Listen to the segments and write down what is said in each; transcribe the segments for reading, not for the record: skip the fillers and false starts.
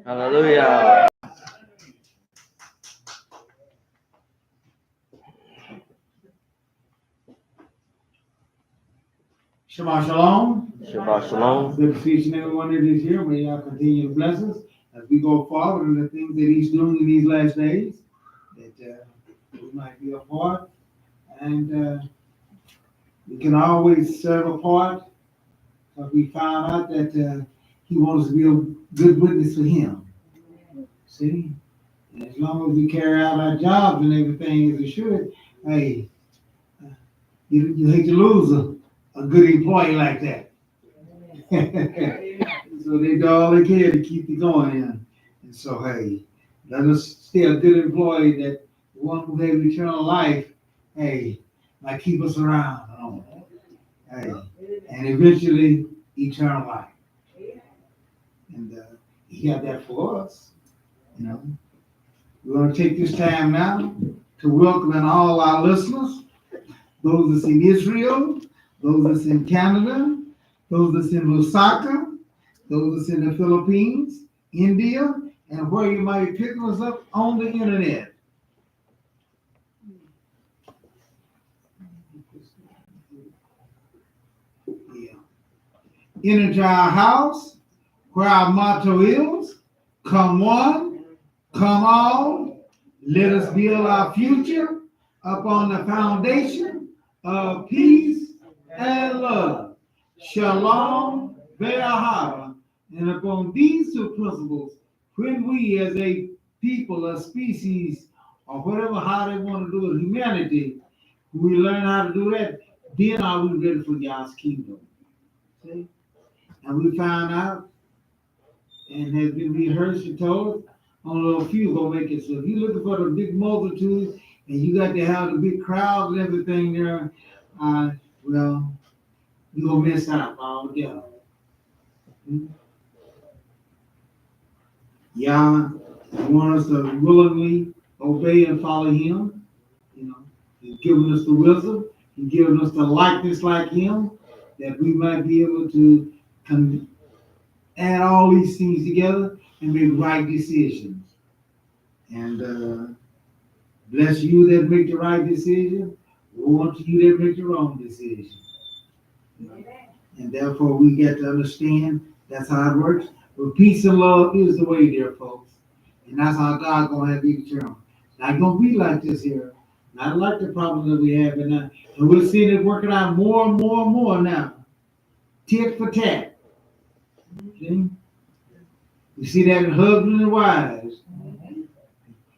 Hallelujah. Shabbat Shalom. Shabbat Shalom. Good to see each and every one that is here. May y'all continue to bless us as we go forward in the things that He's doing in these last days, that we might be a part, and we can always serve a part. Because we found out that He wants us to be a good witness for Him. See, and as long as we carry out our jobs and everything as it should, hey, you hate to lose a good employee like that. So they do all they can to keep it going. And so, hey, let us stay a good employee, that the one who has eternal life, hey, might keep us around. Hey, and eventually eternal life. And He got that for us. You know, we're going to take this time now to welcome all our listeners, those that's in Israel, those that's in Canada, those that's in Lusaka, those that's in the Philippines, India, and where you might be picking us up on the internet. Yeah. Enter our house, where our motto is, come one, come all, let us build our future upon the foundation of peace and love. Shalom, Ve'ahava. And upon these two principles, when we as a people, a species, or whatever, how they want to do it, humanity, we learn how to do that, then are we ready for God's kingdom. See? And we found out, and has been rehearsed and told, only a few gonna make it. So if you're looking for the big multitudes, and you got to have the big crowds and everything there, well, you're gonna miss out altogether. Yah wants us to willingly obey and follow Him. You know, He's given us the wisdom. He's given us the likeness like Him, that we might be able to add all these things together and make right decisions. And bless you that make the right decision. Woe unto you that make the wrong decision. And therefore we get to understand that's how it works. But peace and love is the way there, folks. And that's how God's gonna have you eternal. Not gonna be like this here. Not like the problems that we have now. And we're seeing it working out more and more and more now. Tit for tat. See? You see that in husbands and wives.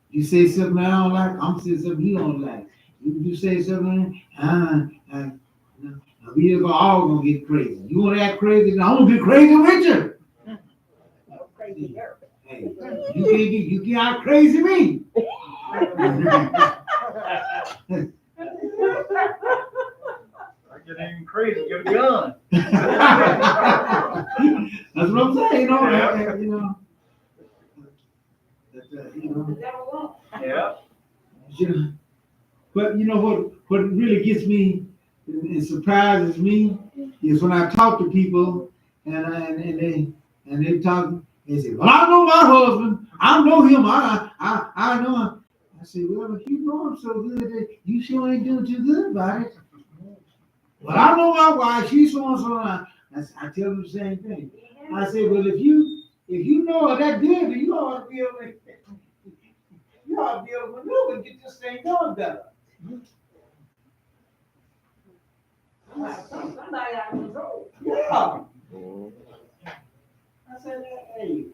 You say something I don't like, I'm saying something you don't like. You say something, we are all gonna get crazy. You wanna act crazy? I'm gonna get crazy with you. Hey, you can't out crazy me. I get even crazy, get a gun. That's what I'm saying, you know. Yeah. But you know what really gets me and surprises me is when I talk to people and they talk, they say, well, I know my husband, I know him, I know him. I say, well, if you know him so good, you sure ain't doing too good about it. Well, I know my wife, she's so and so. I tell them the same thing. I say, well, if you know her that good, then you ought to be able to maneuver and get this thing going better. Somebody out of control. Yeah. I said, hey.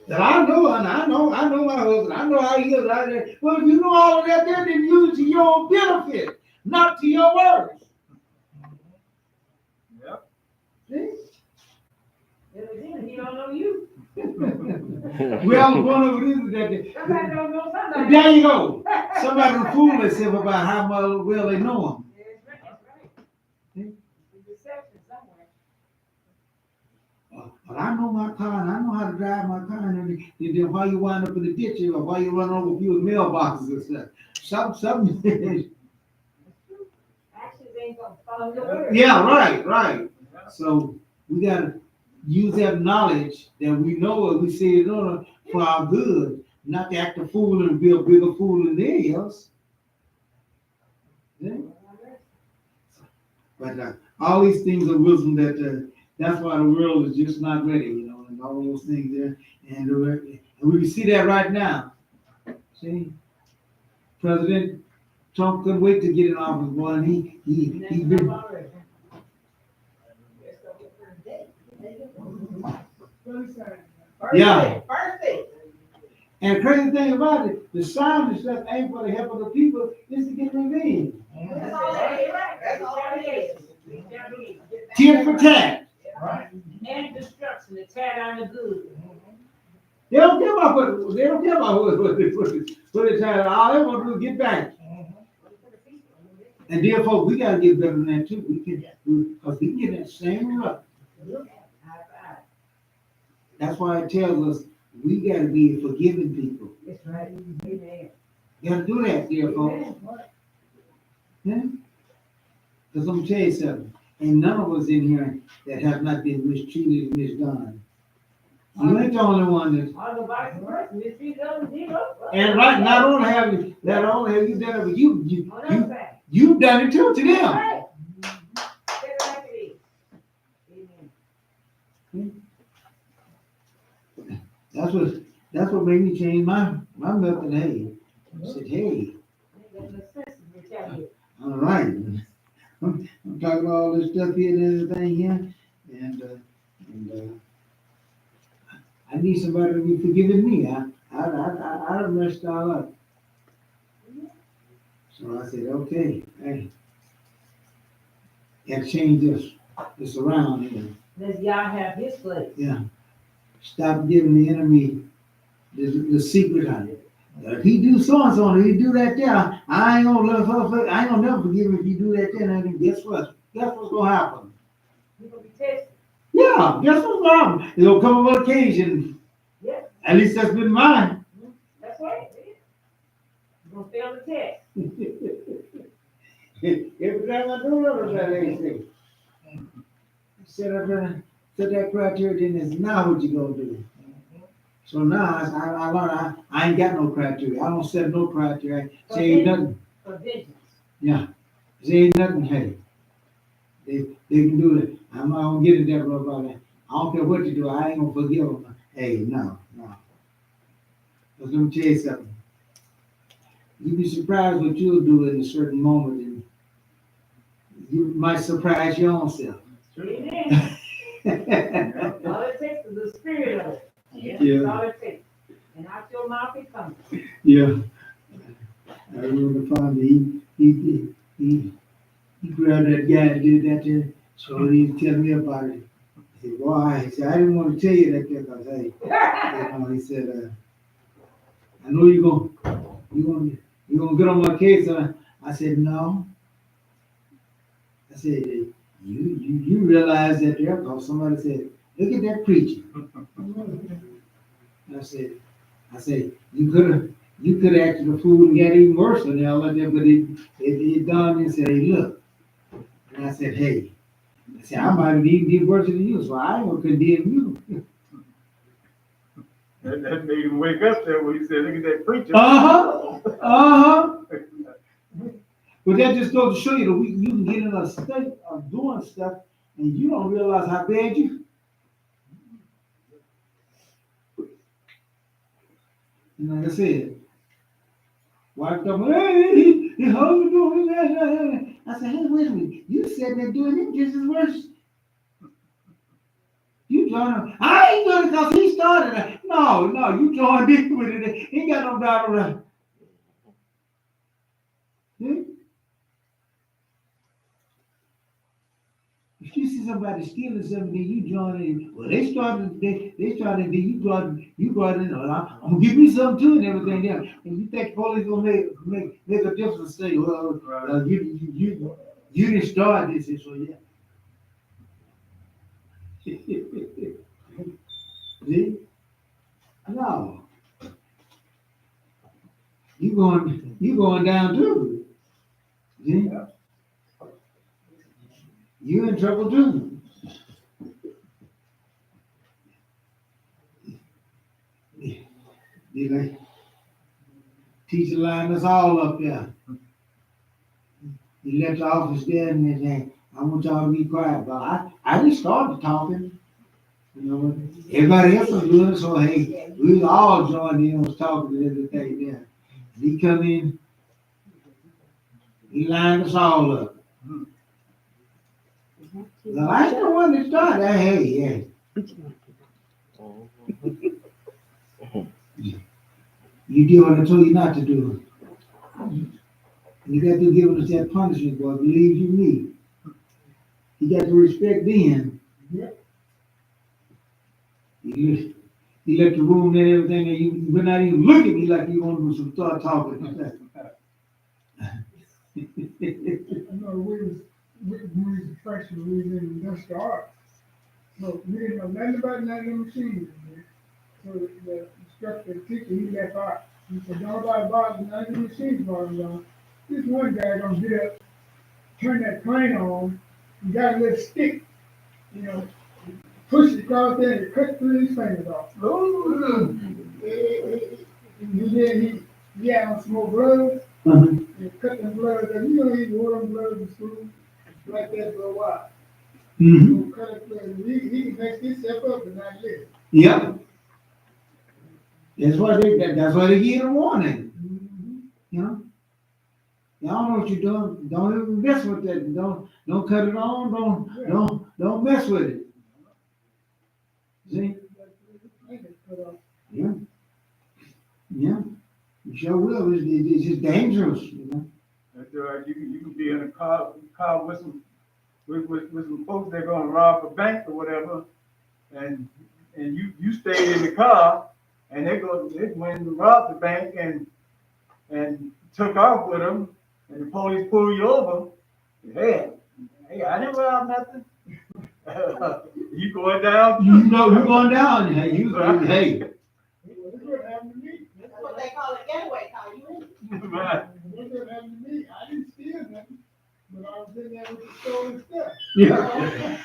That I know my husband. I know how he is out there. Well, if you know all of that, then use it to your own benefit, not to your words. Yep. See? He don't know you. Well, one of it is that Somebody don't know somebody. there you go. Somebody fool themselves about how well they know him. That's right. Deception somewhere. But I know my car and I know how to drive my car, and then why you wind up in the ditch or why you run over a few mailboxes and stuff. Something. Actions ain't gonna follow the word. Yeah, right. So we gotta use that knowledge that we know and we see it on for our good, not to act a fool and be a bigger fool than they else. Yeah. But all these things are wisdom that that's why the world is just not ready, and all those things there. And we see that right now. See, President Trump couldn't wait to get in office, boy, and he's been. Yeah. And the crazy thing about it, the sound is just ain't for the help of the people, it's to get revenge. That's all it is. Tit for tat. And destruction, to tear down the good. They don't care about what they try to, all they want to do is get back. And dear folks, we gotta get better than that too. Because we can get that same rut. That's why it tells us we gotta be forgiving people. That's right. Amen. You gotta do that, dear folks. Yeah? Because I'm gonna tell you something. Ain't none of us in here that have not been mistreated and misdone. You ain't the only one that. All the vice versa, mistreat others, did us. And right, not only have you done it, but On that side. you've done it too to them. Right. That's like it is. Amen. That's what made me change my method. Hey, I said, hey, That's the sense of retaliation. all right. I'm talking about all this stuff here and everything here, and I need somebody to be forgiving me. I messed all up. So I said, okay, hey, got to change this around here. Let y'all have his place. Yeah. Stop giving the enemy the secret on it. If he do so and so, and he do that there, I ain't gonna never forgive him if you do that there. And then guess what? Guess what's gonna happen? You're gonna be tested. Yeah, guess what's gonna happen? It'll come on occasion. Yeah. At least that's been mine. That's right. You're gonna fail the test. Every time I do it, set that criteria, then it's now what you gonna do. So now I learned I ain't got no criteria. I don't set no criteria. Say ain't nothing. For vengeance. Yeah. Say ain't nothing. Hey, they can do it. I'm not gonna get into that about that. I don't care what you do. I ain't gonna forgive them. Hey, no. But let me tell you something. You'd be surprised what you'll do in a certain moment, and you might surprise your own self. Amen. All it takes is the spirit of it. Yeah. That's all it takes. And out your mouth it comes. Yeah. I remember finally he grabbed that guy and did that there. So he was telling me about it. He said, "Why?" He said, "I didn't want to tell you that because hey," he said, "I know you're gonna get on my case." I said, "No." I said, "You realize that there?" Because somebody said, "Look at that preacher." I said, you could have acted a fool and got even worse than all of that, but it dawned and said, "Hey, look." And I said, "Hey," I might have even did worse than you, so I ain't gonna condemn you. That made him wake up there when he said, "Look at that preacher." But that just goes to show you that you can get in a state of doing stuff and you don't realize how bad you. Like I said, wife told me, "Hey, how you doing?" I said, "Hey, wait a minute. You said they're doing it just as worse. You joined him. I ain't doing it because he started it. No, you joined in with it. He ain't got no doubt around." If you see somebody stealing something, then you join in. Well, they started, then you brought in, I'm gonna give you something too and everything there. And you think the police gonna make a difference? Say, well, you didn't start this, so yeah. See? No. You going down too. See? You in trouble too. like, teacher lined us all up there. He left the office there and then I want y'all to be quiet. But I just started talking. You know, everybody else was doing it, so hey, we all joined in, was talking and everything there. He come in, he lined us all up. Well, I ain't the one that started. Hey. You did what I told you not to do. You got to give us that punishment, boy. Believe you me. You got to respect then. You left the room and everything, and you would not even look at me like you want to start talking. I know when we was freshmen, we was in industrial arts. So we didn't know nothing about none of the machines. Man. So the instructor, the teacher, he left out. He said, don't worry about none of the machines going on. This one guy gonna get up, turn that crane on, and got a little stick, you know, push it across there and cut through his fingers off. And then he had on some more gloves. And cut them gloves, and you know he wore them gloves in school like that for a while. Mm-hmm. So cut up gloves. He can make himself up and not live. Yep. That's why they give a warning. You know? Y'all know what you're doing. Don't even mess with that. Don't cut it on. Don't mess with it. See? Yeah. Yeah. You sure will. It's just dangerous, you know. That's right. You can be in a car with some folks that are gonna rob a bank or whatever, and you stay in the car, and they went and robbed the bank and took off with them, and the police pull you over. Hey, I didn't rob nothing. You going down? You know you're going down. Hey. That's what they call a getaway car. You Right. What happened to me? I didn't steal nothing, but I was in there with the stolen stuff. Yeah.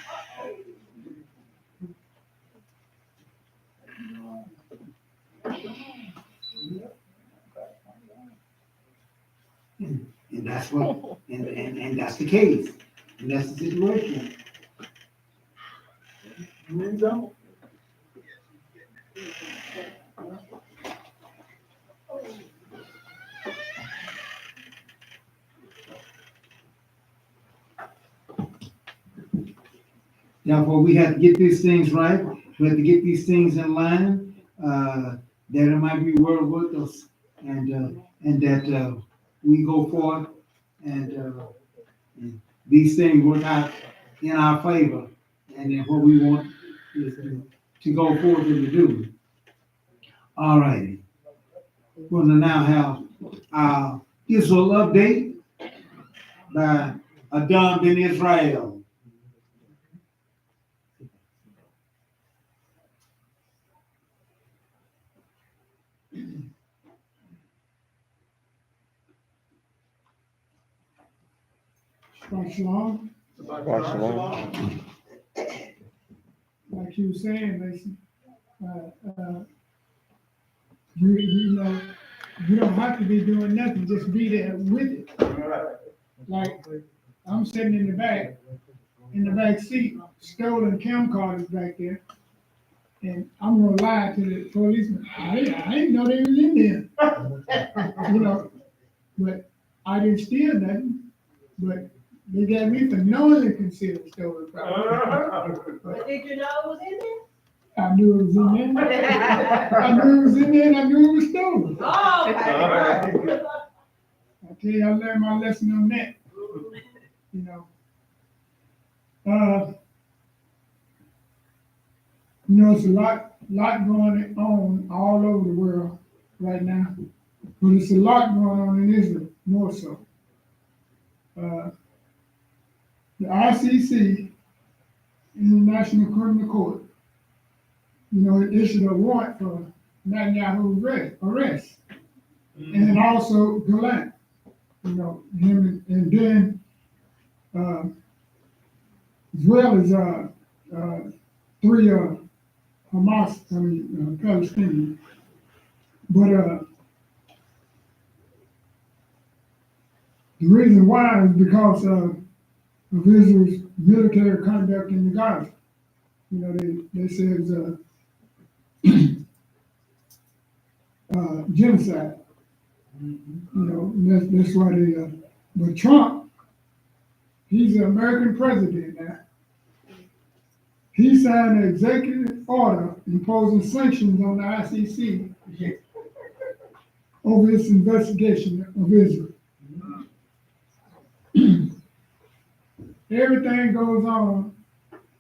And that's what, and that's the case. And that's the situation. Therefore, we have to get these things right. We have to get these things in line, that it might be well with us, and that we go forth and these things work out in our favor, and then what we want is to go forth and to do. All righty. We're going to now have our Israel update by Adam ben Israel. Shalom. Shalom. Like you were saying, Mason, you know, you don't have to be doing nothing, just be there with it. Like, I'm sitting in the back seat, stolen camcorders back there, and I'm gonna lie to the policeman, I didn't know they was in there. You know, but I didn't steal nothing, but they got me for knowingly concealed stolen property. But did you know it was in there? I knew it was in there. I knew it was in there, and I knew it was stolen. Oh, okay. I tell you, I learned my lesson on that. You know, it's a lot going on all over the world right now, but it's a lot going on in Israel more so. The ICC, International Criminal Court, you know, it issued a warrant for Netanyahu's arrest, and also Galant, you know, him and then as well as three Palestinians. But the reason why is because of Israel's military conduct in Gaza. You know, they say it's genocide. You know, and that's why they. But Trump, he's an American president now. He signed an executive order imposing sanctions on the ICC over its investigation of Israel. Everything goes on,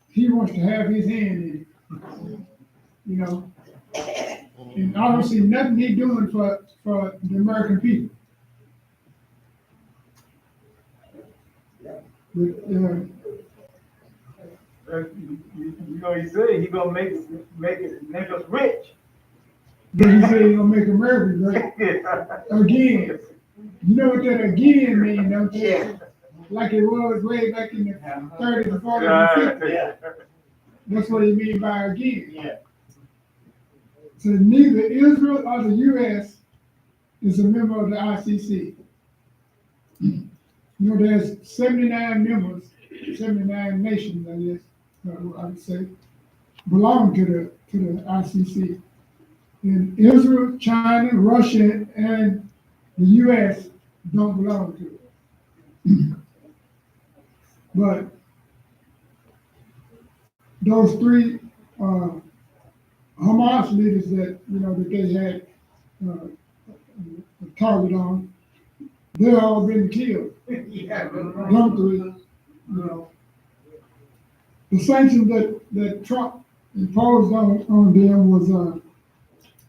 he wants to have his hand in it, you know. And I don't see nothing he doing for the American people. But, you know, he said he gonna make us rich. then he said he's gonna make America great again. You know what that again means, don't you? Yeah. Like it was way back in the 30s, 40s, and 50s. Yeah. That's what he mean by again. Yeah. So neither Israel or the U.S. is a member of the ICC. You know, there's 79 members, 79 nations, I guess, I would say, belong to the ICC. And Israel, China, Russia, and the U.S. don't belong to it. But those three Hamas leaders that that they had a target on, they've all been killed. Them three, you know. The sanctions that Trump imposed on them was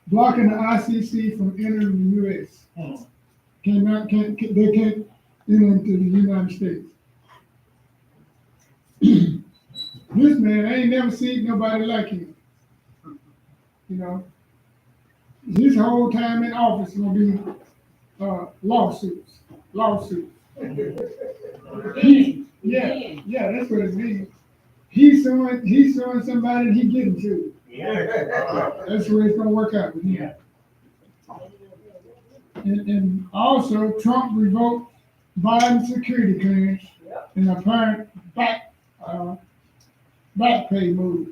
blocking the ICC from entering the U.S. They can't enter into the United States. This man, I ain't never seen nobody like him. You know, his whole time in office gonna be lawsuits. Yeah, that's what it means. He's suing somebody and he getting sued. Yeah. That's the way it's gonna work out with him. Yeah. And also Trump revoked Biden's security clearance in a apparent back pay move.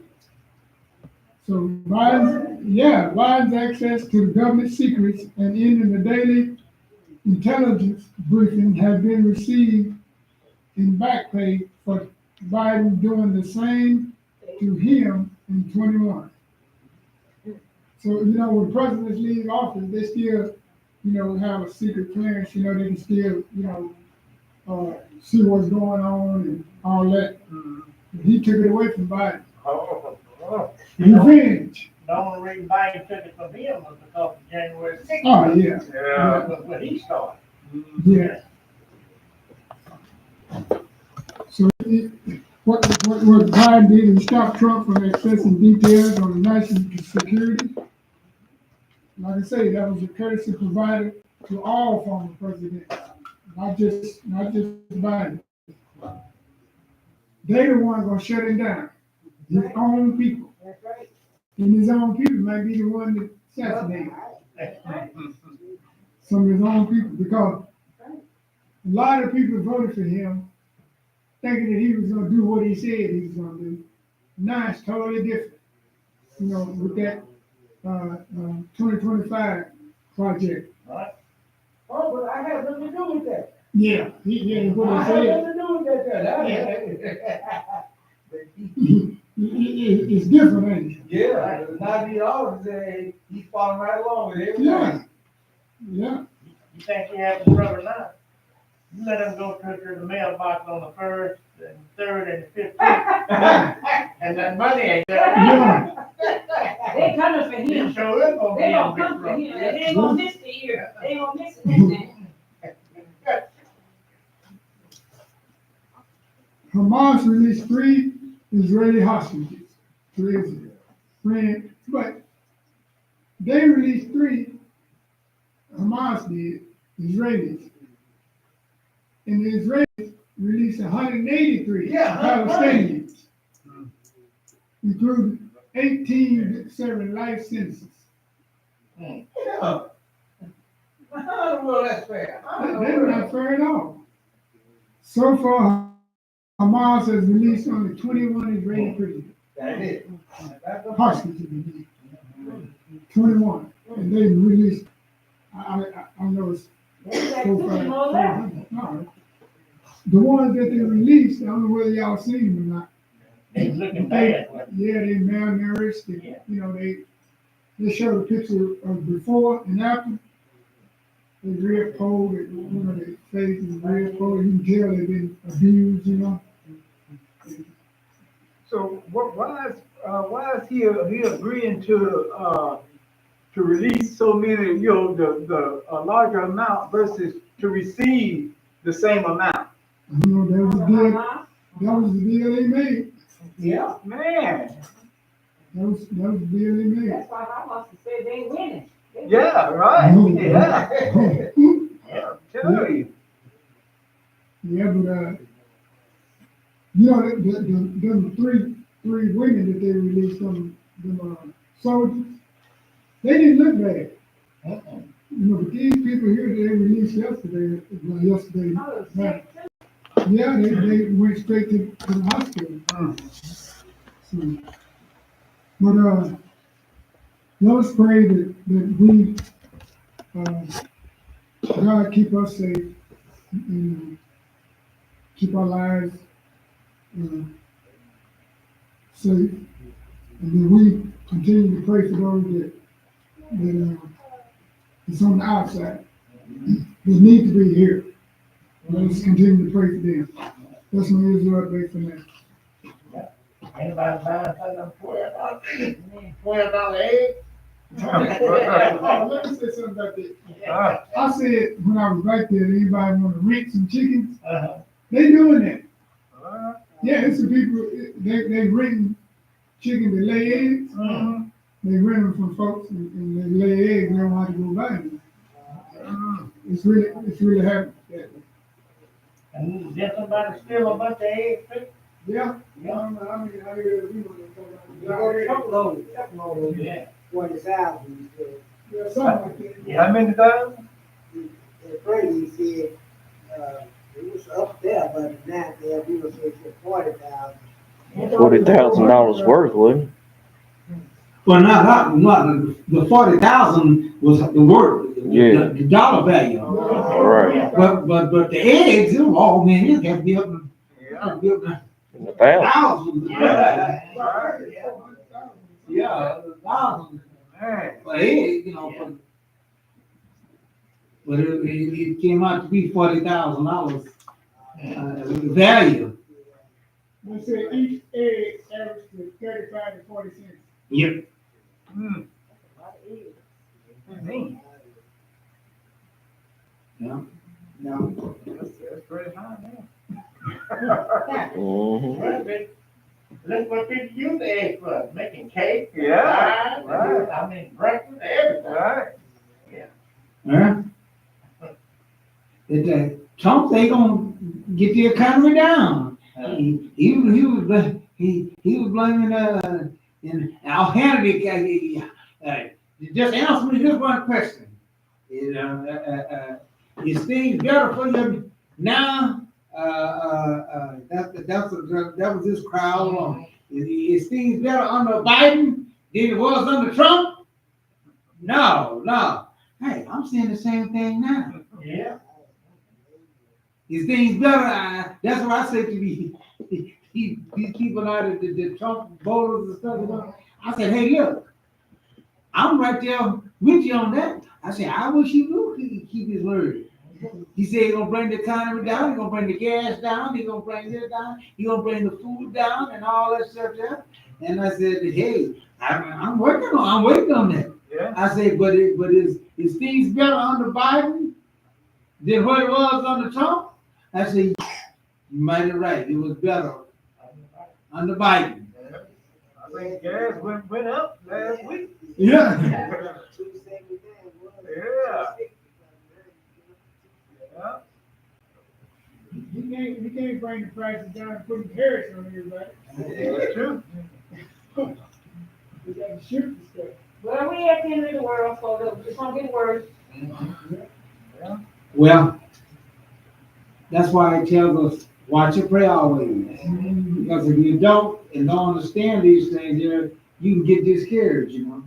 So Biden's access to the government secrets and ending the daily intelligence briefing have been received in back pay for Biden doing the same to him in 21. So, when presidents leave office, they still, have a secret clearance, they can still, see what's going on and all that. He took it away from Biden. Revenge. The only reason Biden took it from him was because of January 6th. Oh, yeah. Yeah. That's what he started. Yeah. So what Biden did is stop Trump from accessing details on the national security. Like I say, that was a courtesy provided to all former presidents, not just Biden. They the one gonna shut him down. His own people. That's right. And his own people might be the one that assassinated him. Some of his own people, because a lot of people voted for him thinking that he was going to do what he said he was going to do. Now it's totally different, with that 2025 project. Right? Oh, but I have nothing to do with that. Yeah, what I he have said. nothing to do with that. It's different, ain't it? Yeah, not be all say he's following right along with everything. Yeah. You think he has a brother now? You let him go to the mailbox on the 1st and 3rd and the 15th. And that money ain't there. Yeah. They coming for You him. sure is gonna They be gonna a big come for brother. him. They ain't gonna miss the year. They ain't gonna miss it next time. Hamas released 3 Israeli hostages to Israel. But they released 3, Hamas did, Israelis. And the Israelis released 183 Palestinians, including 18 serving life sentences. Yeah. How in the world that's fair? How in the That's world? not fair at all. So far, Hamas has released only 21 Israeli prisoners, That is. That's the hostages. 21, and they released. I know it's There's like 4, 50 5, more left. 400. No, the ones that they released, I don't know whether y'all seen them or not. They looking bad. Yeah, they malnourished. Yeah. You know, they showed a picture of before and after. They real cold. You know, their face is real cold. You can tell they've been abused. You know. So why is he agreeing to release so many, the a larger amount versus to receive the same amount? You know, that was the deal. Hamas, That was the deal they made. Yeah. Man, That was the deal they made. that's why Hamas said they winning. yeah, right, yeah, Yeah. tell you. Yeah, but you know, the three women that they released from the soldiers, they didn't look bad. You know, but these people here that they released yesterday, Oh, right, sick too. yeah, they went straight to the hospital. So, but let us pray that we, God keep us safe and keep our lives uh, safe, and then we continue to pray for those that is on the outside that need to be here. Let us continue to pray for them. That's my Israel day for now. Anybody buying something $12 egg? Let me say something about that. I said when I was back there, anybody want to rent some chickens? They doing that. Yeah, it's some people, they renting chicken to lay eggs. They rent them from folks and they lay eggs and they don't have to go buy them. It's really happening. And did somebody steal a bunch of eggs too? Yeah. Yeah. I mean, I hear the people Yeah. 40,000. yeah, something like that. How many thousand? The crazy said, it was up there, but now we were saying 40,000. $40,000 worth, wouldn't it? Well, not the 40,000 was the word, Yeah. the dollar value. Right. But the eggs, oh man, it had to be up to In the thousand. thousands. Right. Yeah, thousands. Man, But eggs, but it came out to be $40,000 value. They say each egg averages 35 to 40 cents. Yep. man, Yeah. that's pretty high, man. Mm-hmm. Well, look what people use the egg for, making cake. Yeah, pies, right. I mean, breakfast, everything. Right. Yeah. Trump ain't gonna get the economy down. He was blaming and our Hannity just answer me this one question. Is things better for you now? That was this crowd alone. Is things better under Biden than it was under Trump? No. Hey, I'm saying the same thing now. Yeah. Is things better? That's what I say to these people out of the Trump voters and stuff. I said, hey, look, I'm right there with you on that. I said, I wish he would keep his word. He said he's gonna bring the economy down, he's gonna bring the gas down, he's gonna bring this down, he's gonna bring the food down and all that stuff there. And I said, hey, I'm waiting on that. Yeah. I said, but is things better under Biden than what it was under Trump? I said, you might be right. It was better under Biden. I think gas went up last week. Yeah. 279 was. Yeah. Yeah. You can't bring the prices down and put the tariffs on everybody. That's true. We got to shoot the stuff. Well, we at the end of the world, so it's gonna get worse. Well, that's why it tells us, watch and pray always. Because if you don't and don't understand these things, you can get discouraged, you know.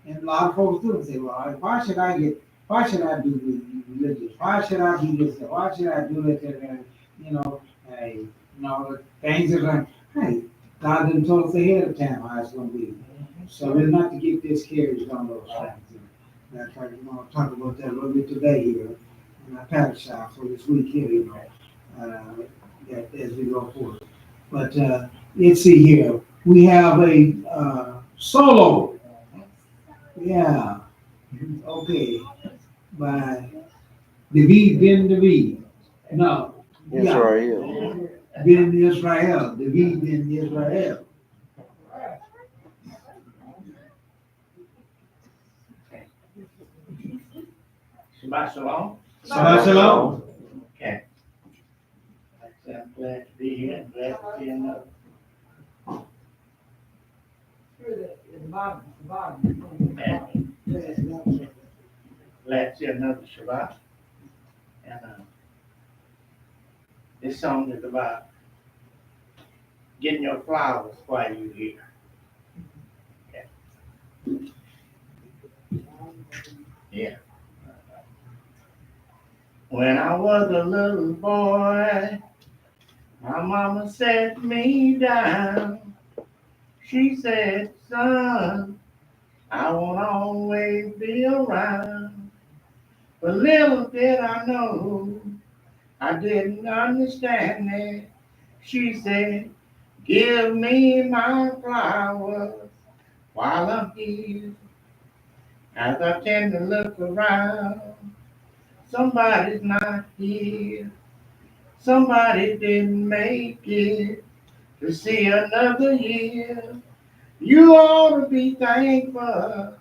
And a lot of folks do say, well, why should I do religious? Why should I do this? Why should I do that? You know, hey, the things that are, hey, God didn't tell us ahead of time how it's going to be. So we're not to get discouraged on those things. And we're going to talk about that a little bit today here in our Parashah for this week here, you know, as we go forward. But let's see here. We have a solo. Yeah. Okay. By David Ben David. No. Israel. Ben Israel. David Ben Israel. Shabbat shalom. Shabbat shalom. Okay. I'm glad to be here and glad to see another. Glad to see another Shabbat. And this song is about getting your flowers while you're here. Okay. Yeah. When I was a little boy, my mama set me down. She said, son, I won't always be around. But little did I know, I didn't understand it. She said, give me my flowers while I'm here. As I tend to look around, somebody's not here. Somebody didn't make it to see another year. You ought to be thankful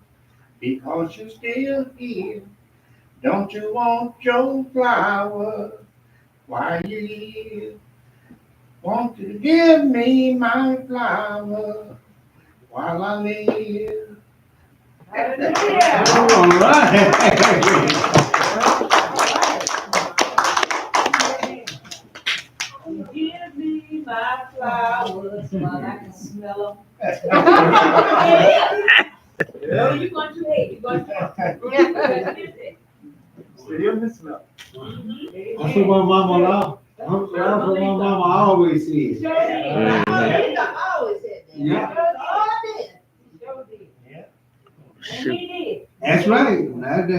because you're still here. Don't you want your flowers while you're here? Won't you give me my flowers while I live? Hallelujah. All right. Give me my flowers while I can smell them. No, you're going to hate. You're going to Still missing up. That's what my mama loved. That's what my mama always said. Sure did. I always said that. Yeah. Sure did. Sure did. Yeah. And he did. That's right. Give it to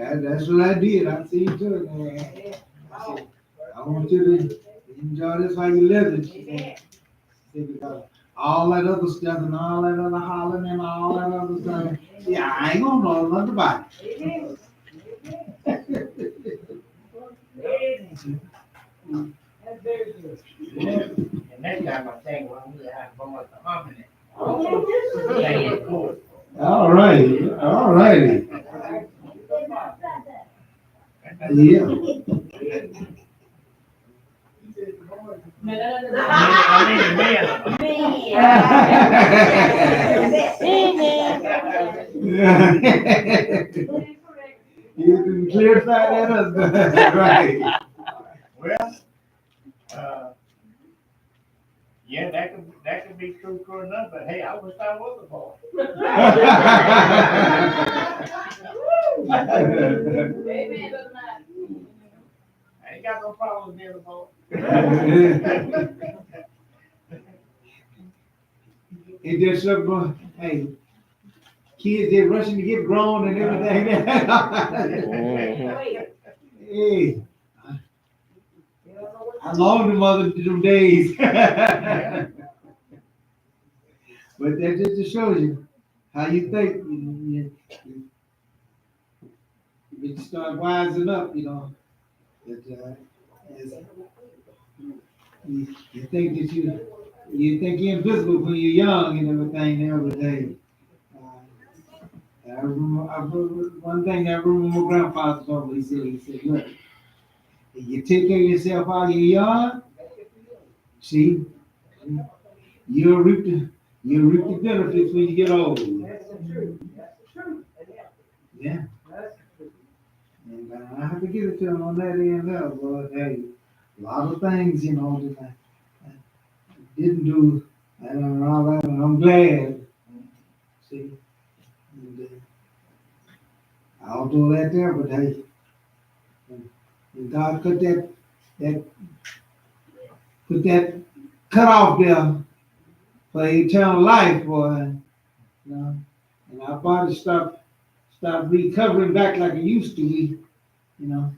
him. That's what I did. I see you too, man. Yeah. I want you to enjoy this while you live it. Amen. Because all that other stuff and all that other hollering and all that other stuff, yeah, I ain't gonna know nothing about Amen. it. Amen. That's very good. And next time I think when we have boys to harmony. All right, all righty. Yeah. No. I mean, You can clarify that up, right? well, yeah, that could be true enough, but hey, I wish I was a boy. Amen. I ain't got no problem being a boy. It just look, hey, kids, they're rushing to get grown and everything. Hey, I long the mother to them days. But that just shows you how you think. You start wising up, you know. That, as you think that you think you're invisible when you're young and everything every day. I remember one thing I remember my grandfather told me. He said, look, if you take care of yourself while you're young, see, you'll reap You reap the benefits when you get old. That's the truth, that's the truth. Yeah. That's the truth. And I have to give it to him on that end there, but hey, a lot of things, you know, that I didn't do, and all that, and I'm glad. See, and, I'll do that there, but hey, when God put that cut off there for eternal life, boy, you know, and our body stop recovering back like it used to be, you know.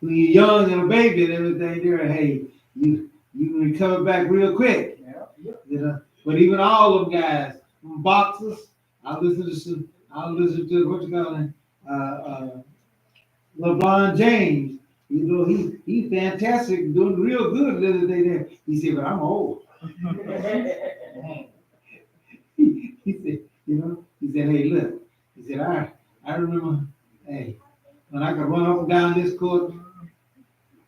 When you're young and a baby and everything there, hey, you can recover back real quick. Yeah. You know. But even all them guys, them boxers, I listen to what you call him, LeBron James. You know, he's fantastic, doing real good the other day there. He said, but I'm old. He said, you know, he said, hey, look. He said, I remember, hey, when I could run up and down this court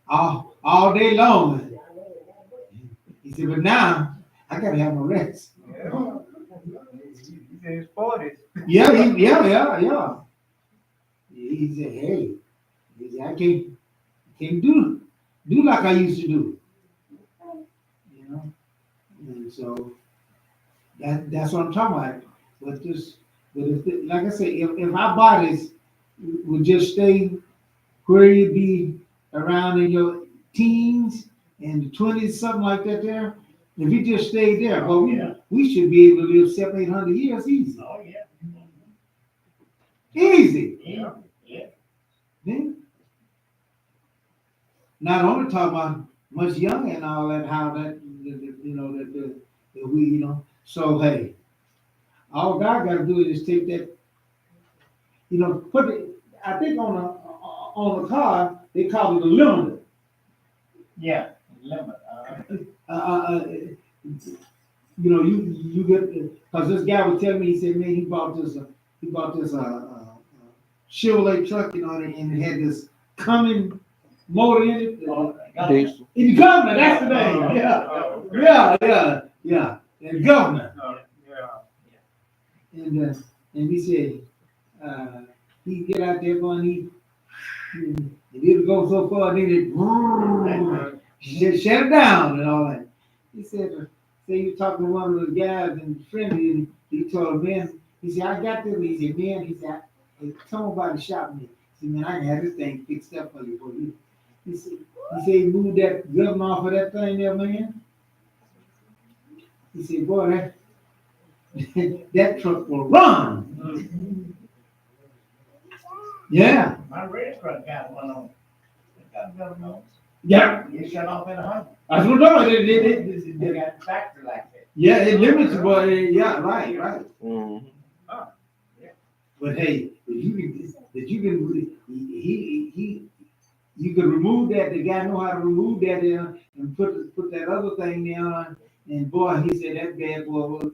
all day long. He said, but now I gotta have my rest. Yeah. He's in his 40s. Yeah. He said, hey, he said, I can't do like I used to do. You know? And so that's what I'm talking about. But if like I say, if our bodies would just stay where you be around in your teens and 20s, something like that there, if you just stay there, well, we should be able to live 700-800 years easy. Oh, yeah. Easy. Yeah. Yeah. Then, not only talking about much younger and all that, how that, you know, that we, you know, so hey, all God got to do is take that, you know, put it, I think on the car, they call it a limiter. Yeah, limit. You know, you get, because this guy was telling me, he said, man, he bought this Chevrolet truck, you know, and it had this Cummins motor in it. Diesel. In governor, that's the name. Yeah. And governor. Yeah. And he said, he get out there and it didn't go so far, then it shut it down and all that. He said, say you talking to one of the guys and friendly, and he told him, man, he said, I got this. He said, man, he said, somebody shot me. He said, man, I can have this thing fixed up for you. He said, he moved that governor off of that thing there, man. He said, boy, that truck will run. Yeah. My red truck got one on. It got government on. Yeah. You shut off in 100. That's what I'm doing. They got the factory like that. Yeah, it limits, but yeah, right. Mm-hmm. But hey, if you can remove that. The guy know how to remove that there and put that other thing there. And boy, he said that bad boy was.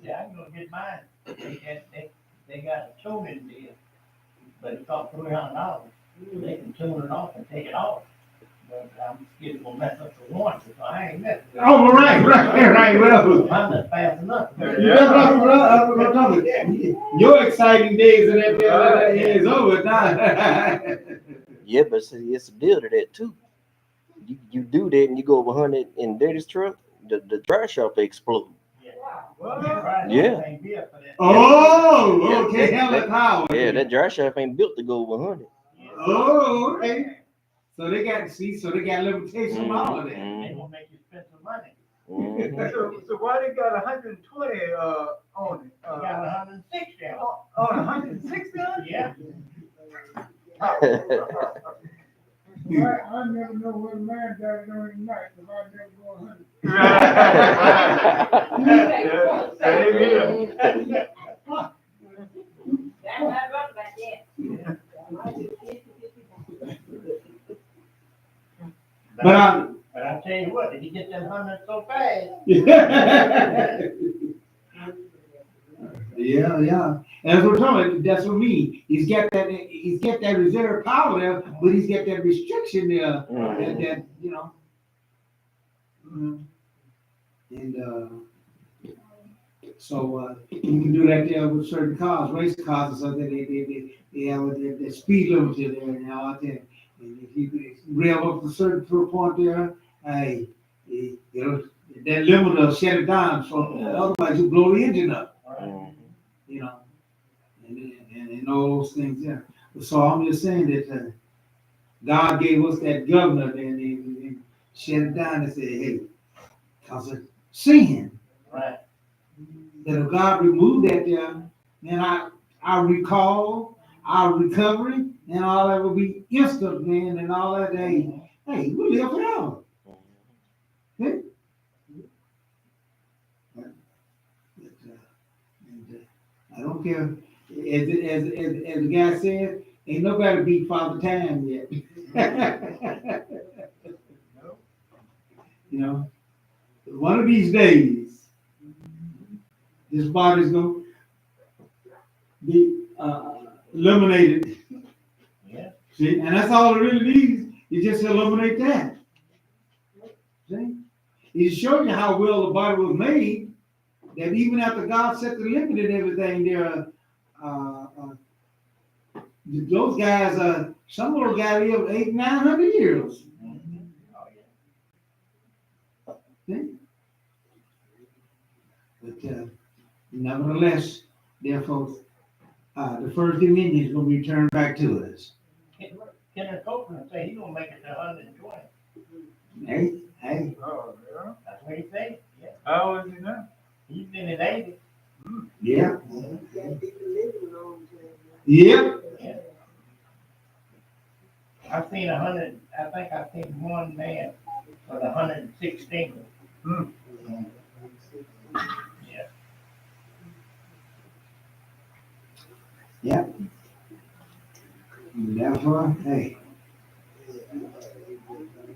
Yeah, I can go get mine. They got a tuning deal, but it costs $300. They can tune it off and take it off. But I'm scared to mess up the warranty, so I ain't messing with it. Oh, right. Well, I'm not fast enough. your exciting days in that there is over now. Yeah, but see, it's a deal to that too. You do that and you go over 100 in daddy's truck, the dry shop explode. Yeah. Oh, okay, hell of power. Yeah, that dry shop ain't built to go over 100. Oh, okay. So they got limitations on all of that. They gonna make you spend some money. Mm-hmm. So why they got 120 on it? You got 160 on. On 160 on it? Yeah. I never know what a man does during the night, because I never go 100. That's what I wrote about that. But I tell you what, if you get that 100 so fast. Yeah. And that's what I'm talking about. That's what I mean. He's got that reserve power there, but he's got that restriction there. That you know. And So you can do that there with certain cars, race cars, and so that they have the speed limit there and all that. And if you rev up to a point there, hey, you know, that limit will shut it down. So otherwise you blow the engine up, you know, and all those things there. So I'm just saying that God gave us that governor and shut it down and said, hey, because of sin. Right. That if God removed that there, then our recall, our recovery, and all that will be instant, man, and all that. Hey, we live forever. Okay? I don't care. As the guy said, ain't nobody beat Father Time yet. You know, one of these days, this body's gonna be eliminated. Yeah. See, and that's all it really needs. You just eliminate that. See, it shows you how well the body was made. That even after God set the limit and everything, there, those guys, some of those guys live 800-900 years. See? But nevertheless, therefore, the first dominion is going to be turned back to us. Kenneth Copeland say he's gonna make it to 120. Hey. Oh, yeah. That's what he said. Yeah. How old is he now? He's in his 80s. Yeah. Got people living on Yeah. Yeah. I've seen 100. I think I've seen one man with 116. Hmm. Yeah. Yeah. Therefore, hey.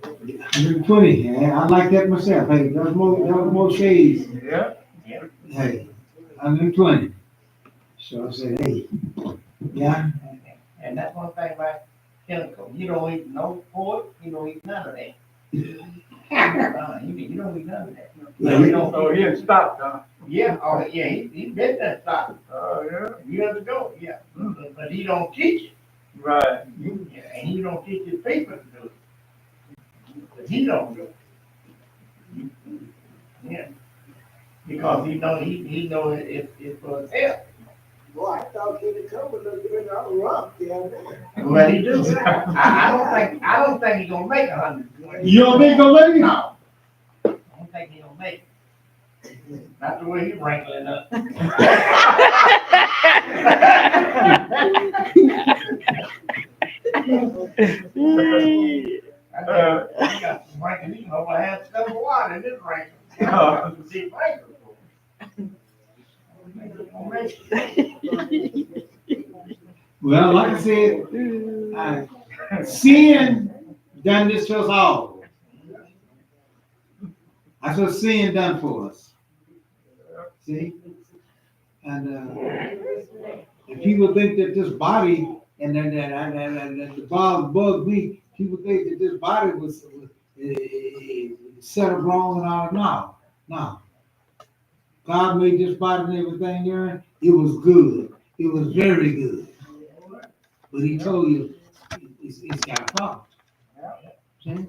120. Yeah, I like that myself. Hey, there's more shades. Yeah. Hey, 120. So I said, hey, yeah. And that's one thing about chemical. You don't eat no pork. You don't eat none of that. You don't eat none of that. Yeah, You don't. Oh, he had stopped, huh? Yeah. Oh, yeah. He been that stop Oh, yeah. years ago. Yeah. But he don't teach it. Right. Yeah, and he don't teach his people to do it. But he don't do it. Yeah. Because he know it's for his health. Boy, I thought he would come with a good rough down there. Well, he do. I don't think he's gonna make 100. You don't think he's gonna make it? No. I don't think he's gonna make it. Not the way he's wrangling up. He got some wrinkles. He can over half a cup of water in this wrinkle. Deep wrinkles. Well, like I said, sin done this to us all. That's what sin done for us. See? And if people think that this body, and then the bug me, people think that this body was set up wrong and all. No. God made this body and everything there. It was good. It was very good. But he told you it's got a problem. See? And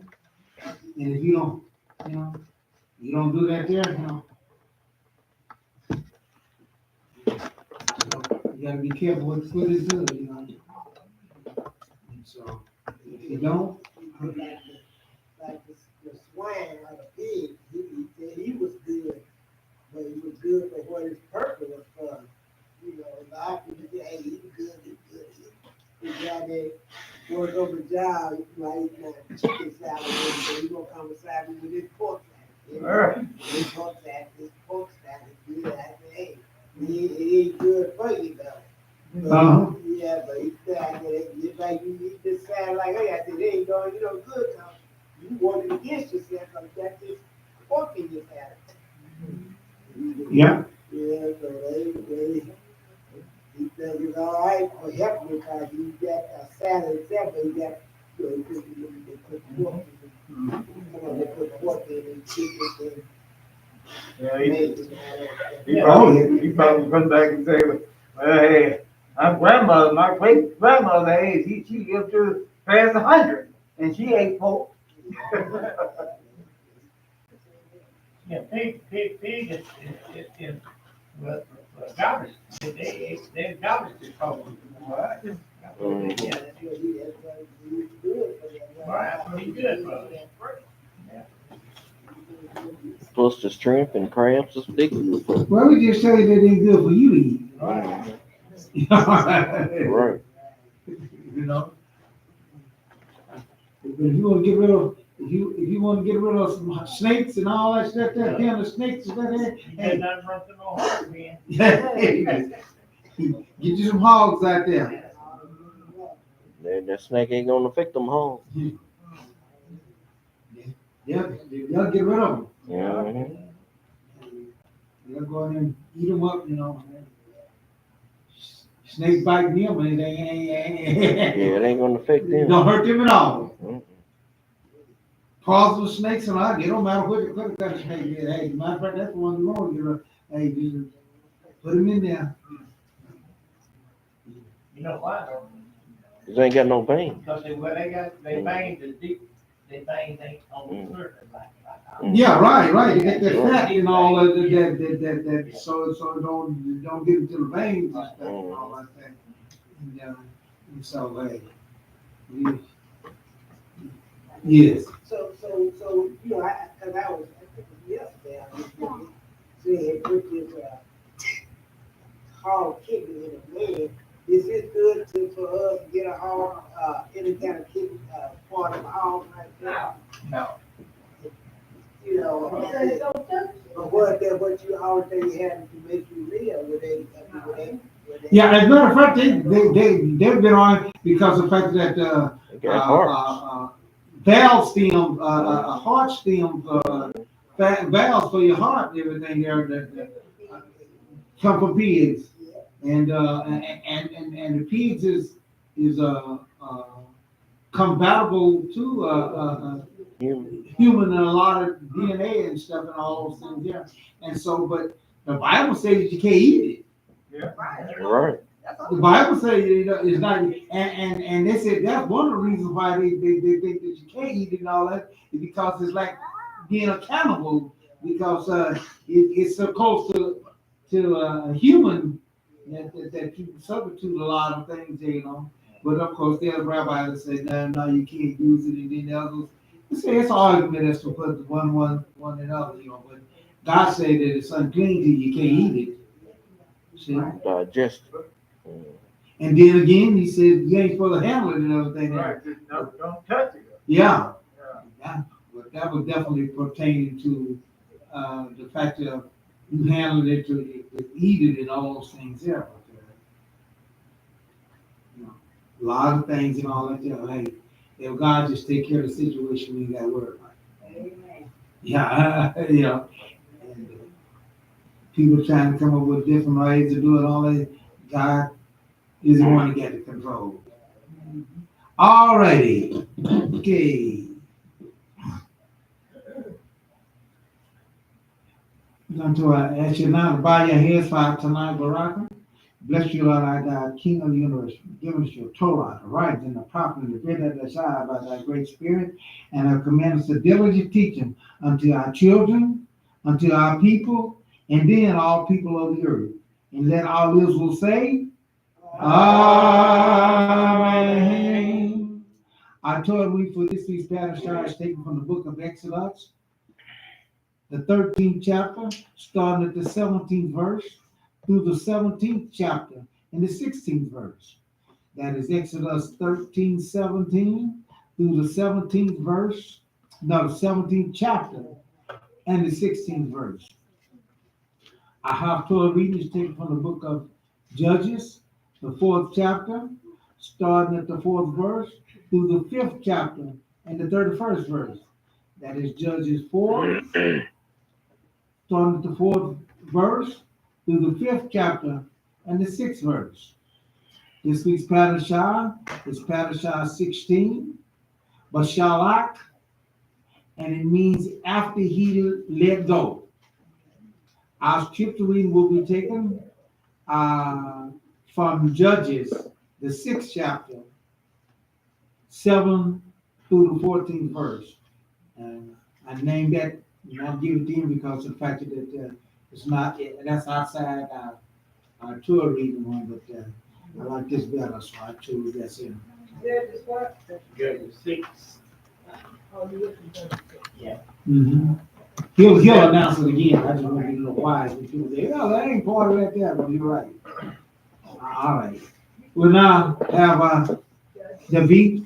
if you don't do that there, you gotta be careful what is good, And so if you don't, Like the swine or the pig, he said he was good, but he was good for what his purpose was for. The opposite, hey, he's good. He got that work over job, like chicken salad, so he gonna come beside me with his pork salad. His pork salad is good. I said, hey, it ain't good for you though. Yeah, but he said, it's like you eat this salad like, hey, I said, it ain't going, good now. You working against yourself, because that's just pork in your salad. yeah. Yeah, so he said it's all right for helping me because he got a salad itself, but he got, they put pork in it. They put pork in it, chicken, Yeah, Oh, yeah. he probably come back and say, well, hey, my great grandmother age, she lived to past 100, and she ate pork. Yeah, pig is, well, garbage, they're garbage disposal. Right. Mhm. Yeah, right, pretty good, bro. Plus the shrimp and crabs is big. Well, we just say that ain't good for you to eat. Right. Right. You know? If you want to get rid of, if you want to get rid of some snakes and all that stuff, that kind of snakes and that, You got nothing run through no heart, man. get you some hogs out there. That snake ain't gonna affect them hogs. Yeah, they'll get rid of them. Mhm. They'll go in and eat them up, you know. Snake bite them, and they Yeah, it ain't gonna affect them. don't hurt them at all. Mhm. Poisonous snakes and all, it don't matter what kind of snake it is. Hey, matter of fact, that's the one you want to get rid of. Hey, just put them in there. You know why? Cause they ain't got no veins. Because they veins is deep, they veins ain't on the surface like. Yeah, right. You get that fat and all that, so it don't get into the veins and stuff and all like that. And so, hey, yes. So, you know, cause I was, I think it was yesterday, I was looking, saying, put this, hog kidney in a man. Is it good for us to get a hog, any kind of kidney, part of a hog like that? No. You know, but what you always say you have to make you real, would they? Yeah, as a matter of fact, they've been on because of the fact that, They got hearts. valve stem, heart stem, valves for your heart and everything there that come from pigs. And the pigs is compatible to human and a lot of DNA and stuff and all those things there. And so, but the Bible says that you can't eat it. Yeah. Right. The Bible says it's not, and they said that's one of the reasons why they think that you can't eat it and all that is because it's like being a cannibal because it's so close to a human that you substitute a lot of things, you know. But of course, there's rabbis that say no, you can't use it, and then the others they say it's an argument as to put one and another, you know. But God said that it's unclean to you, can't eat it. See? Digest. And then again, he said you ain't supposed to handle it and everything. Right, just don't touch it. Yeah. Yeah. But that was definitely pertaining to the fact that you handled it to eat it and all those things there. But, you know, a lot of things and all that there. Hey, if God just take care of the situation, we ain't got to worry about it. Amen. Yeah, you know. And people trying to come up with different ways to do it, all that. God is the one to get the control. All righty. Okay. I'm going to ask you now to bow your heads for tonight, Baraka. Bless you, Lord, our God, King of the universe, giving us your Torah, the rights and the property, the bread of the side by thy great spirit, and have commanded us to diligently teach them unto our children, unto our people, and then all people of the earth. And let all Israel say, Amen. Our Torah read for this week's Parashah is taken from the book of Exodus, the 13th chapter, starting at the 17th verse, through the 17th chapter and the 16th verse. That is Exodus 13:17 through the 17th verse, no, the 17th chapter and the 16th verse. Our Haftorah reading is taken from the book of Judges, the 4th chapter, starting at the 4th verse, through the 5th chapter and the 31st verse. That is Judges 4, starting at the 4th verse, through the 5th chapter and the 6th verse. This week's Parashah is Parashah 16, Bashalak, and it means after he let go. Our scripture reading will be taken from Judges, the 6th chapter, 7 through the 14th verse. And I named that, and I'll give it to you because of the fact that it's not, that's outside our Torah reading one, but I like this better, so I chose this in. Judges what? Judges 6. Oh, you looking for it. Mm-hmm. He'll announce it again. I just want to be a little wise when people say, "Oh, that ain't part of that there." But you're right. All right. We'll now have David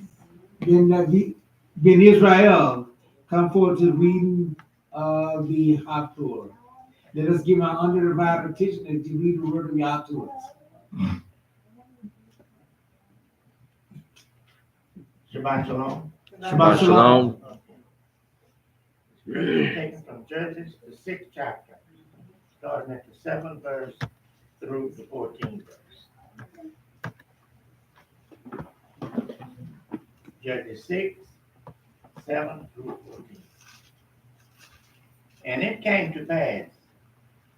ben Israel come forward to the reading of the Haftorah. Let us give our undivided attention as you read the word of Yah to us. Shabbat Shalom. Shabbat Shalom. Taken from Judges, the 6th chapter, starting at the 7th verse through the 14th verse. Judges 6, 7 through 14. And it came to pass,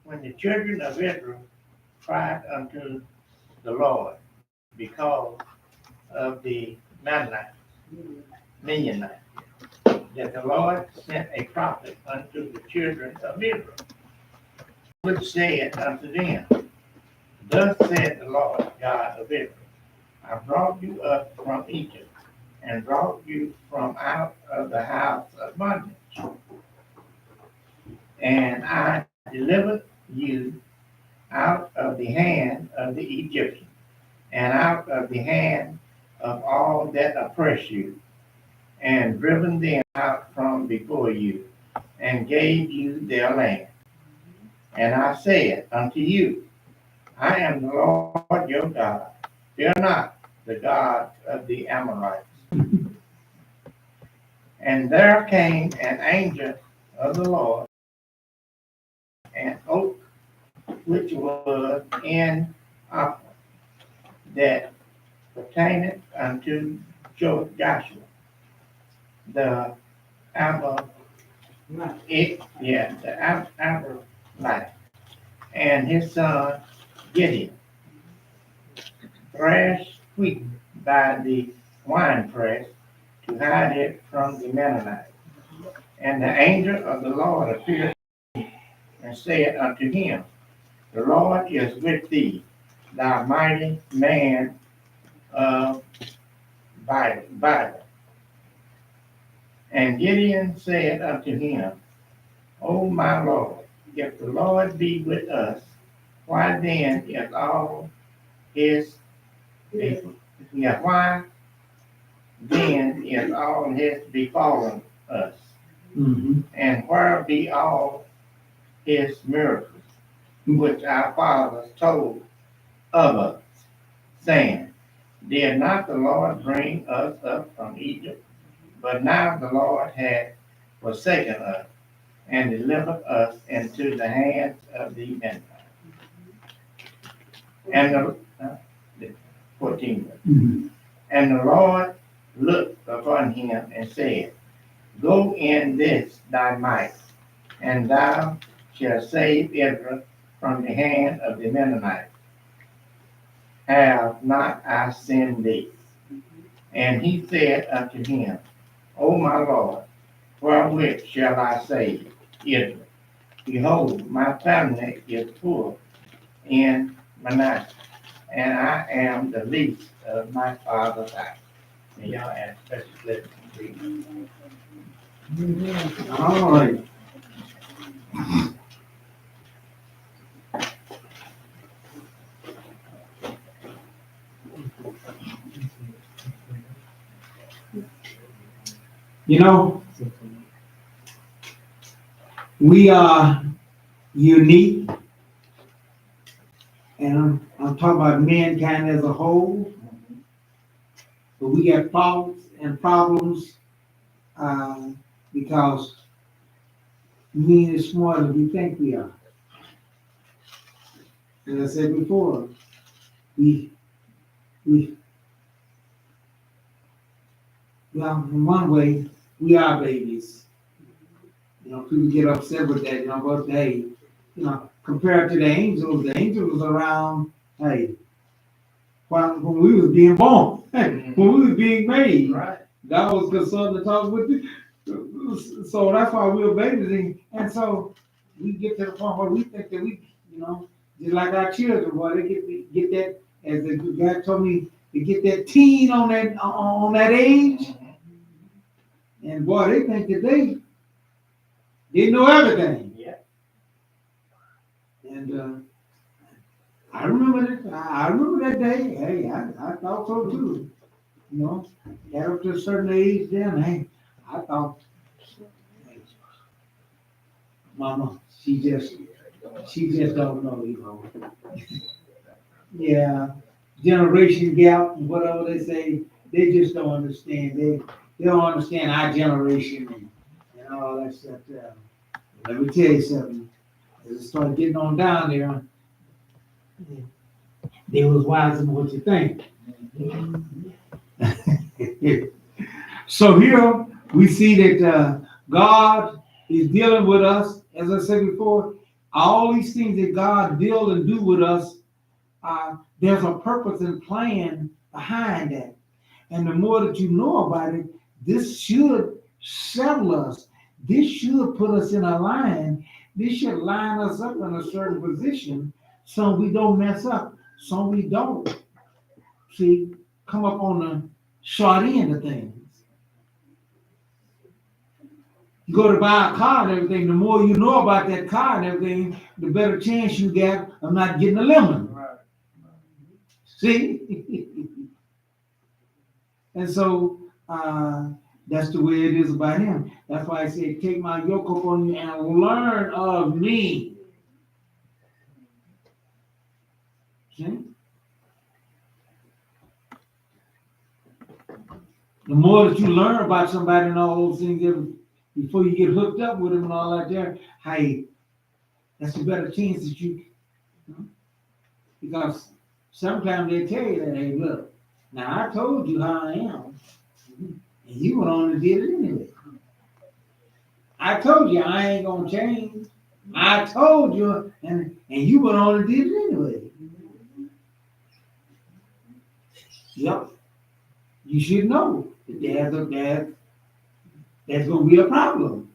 when the children of Israel cried unto the Lord because of the Midianites, that the Lord sent a prophet unto the children of Israel, which said unto them, Thus said the Lord God of Israel, I brought you up from Egypt, and brought you from out of the house of bondage. And I delivered you out of the hand of the Egyptians, and out of the hand of all that oppress you, and driven them out from before you, and gave you their land. And I said unto you, I am the Lord your God. Fear not the gods of the Amorites. And there came an angel of the Lord, an oak which was in Ophrah, that pertaineth unto Joshua, the Amalekite, and his son Gideon, threshed wheat by the winepress to hide it from the Midianites. And the angel of the Lord appeared and said unto him, The Lord is with thee, thou mighty man of Bible. And Gideon said unto him, O my Lord, if the Lord be with us, why then is all his why then is all his befallen us? Mm-hmm. And where be all his miracles, which our fathers told of us, saying, Did not the Lord bring us up from Egypt? But now the Lord hath forsaken us, and delivered us into the hands of the Midianites. And the 14th verse. Mm-hmm. And the Lord looked upon him and said, Go in this thy might, and thou shalt save Israel from the hand of the Midianites. Have not I sent thee? And he said unto him, O my Lord, wherewith shall I save Israel? Behold, my family is poor in Manasseh, and I am the least of my father's house. And y'all ask special blessing. All right. You know, we are unique, and I'm talking about mankind as a whole, but we got faults and problems because we ain't as smart as we think we are. As I said before, well, in one way, we are babies. You know, people get upset with that, but hey, compared to the angels was around, hey, when we was being born, when we was being made. Right. God was concerned to talk with you. So that's why we were babies. And so we get to the point where we think that we, just like our children, boy, they get that, as the guy told me, to get that teen on that age. And boy, they think that they know everything. Yeah. And I remember that. I remember that day. Hey, I thought so too. Got up to a certain age, then hey, I thought, hey, Mama, she just don't know, Yeah, generation gap, whatever they say, they just don't understand. They don't understand our generation and all that stuff. Let me tell you something. As it started getting on down there, they was wiser than what you think. So here we see that God is dealing with us. As I said before, all these things that God deal and do with us, there's a purpose and plan behind that. And the more that you know about it, this should settle us. This should put us in a line. This should line us up in a certain position so we don't mess up, so we don't, come up on the short end of things. You go to buy a car and everything, the more you know about that car and everything, the better chance you get of not getting a lemon. Right. See? And so that's the way it is about him. That's why I say, take my yoke upon you and learn of me. See? The more that you learn about somebody and all those things, before you get hooked up with them and all that there, hey, that's a better chance that you, because sometimes they tell you that, hey, look, now I told you how I am, and you went on and did it anyway. I told you I ain't gonna change. I told you, and you went on and did it anyway. Yep. You should know that there's gonna be a problem.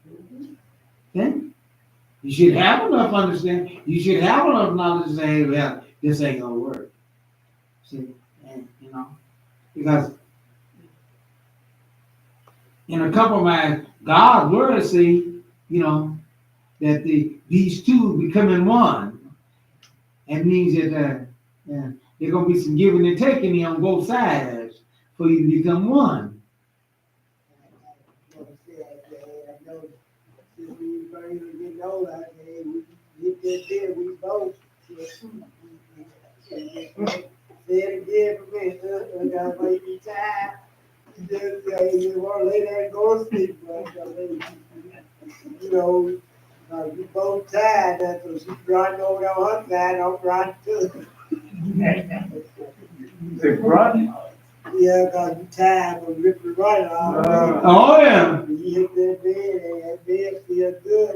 Okay? You should have enough understanding. You should have enough knowledge to say, hey, well, this ain't gonna work. See, and because in a compromise, God's word say, that these two becoming one. That means that there's gonna be some giving and taking on both sides for you to become one. I know since we were getting older, we get that there, we both. Say it again for me, I gotta make me tired. You want to lay there and go to sleep, but we both tired. That's what she's running over there on her side, I'm running too. Say, run? Yeah, because you tired from ripping running all day. Oh yeah. You hit that bed, and that bed feels good.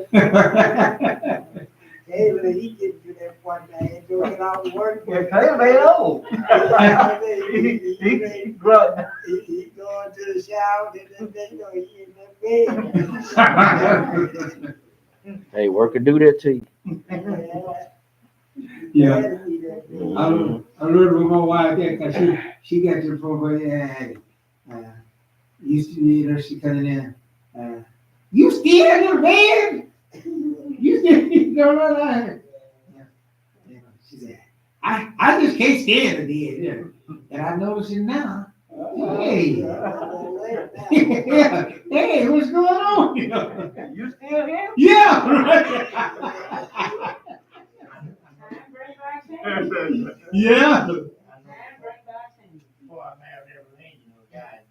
Taylor, he getting to that point now, he doing all the work. Yeah, Taylor ain't old. He grunt. He going to the shower, and then he in that bed. Hey, work could do that to you. Yeah. I learned from my wife that because she got to the point where used to meet her, she coming in. You still in the bed? You still don't know. She said, I just can't stand the bed. And I notice it now. Hey. Yeah. Hey, what's going on? You still here? Yeah. Yeah. Before I married everything, guys,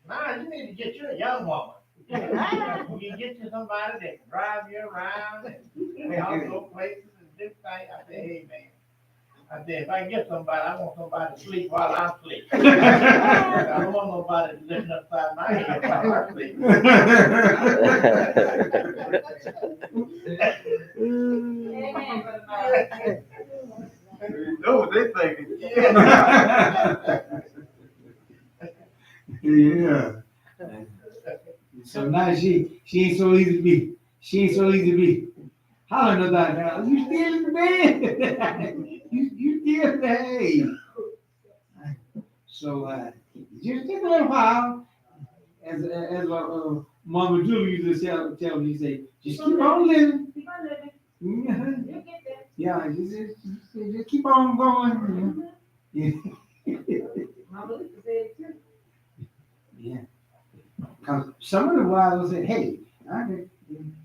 man, you need to get you a young woman. You get you somebody that can drive you around and we all go places and do things. I say, hey man, I said, if I can get somebody, I want somebody to sleep while I sleep. I don't want nobody to listen upside my head while I sleep. You know what they thinking. Yeah. So now she ain't so easy to be. She ain't so easy to be. Hollering about now. You still in the bed? you still in the hay. So just take a little while. As Mama Julie used to tell me, say, just keep on living. Keep on living. Mhm. You'll get there. Yeah, just keep on going. Yeah. Mama used to say it too. Yeah. Because some of the wives will say, hey,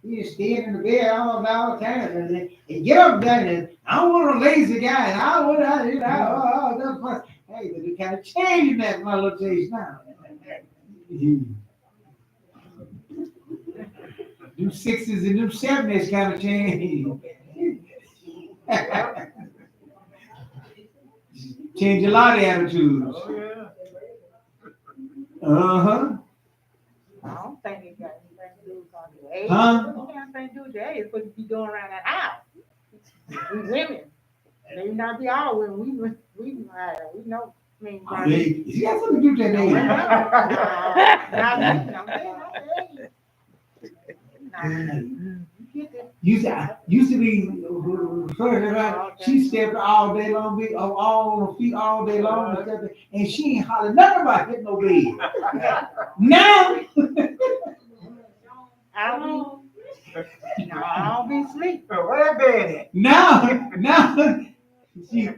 you just staying in the bed all the time and get up there and I don't want a lazy guy and I want to, that's fun. Hey, but they kind of changing that my little taste now. Them 60s and them 70s kind of change. Change a lot of attitudes. Oh, yeah. Uh-huh. I don't think it got anything to do with your age. Huh? It got anything to do with your age. It's what you be doing around that house. We women. Maybe not be all women. We know. I mean, I mean, you got something to do with that age. not me. I'm saying not the age. Used to be first, she stepped all day long, all on her feet all day long, and she ain't holler nothing about hitting no bed. Now, I don't be asleep. Where that bed at? now, she,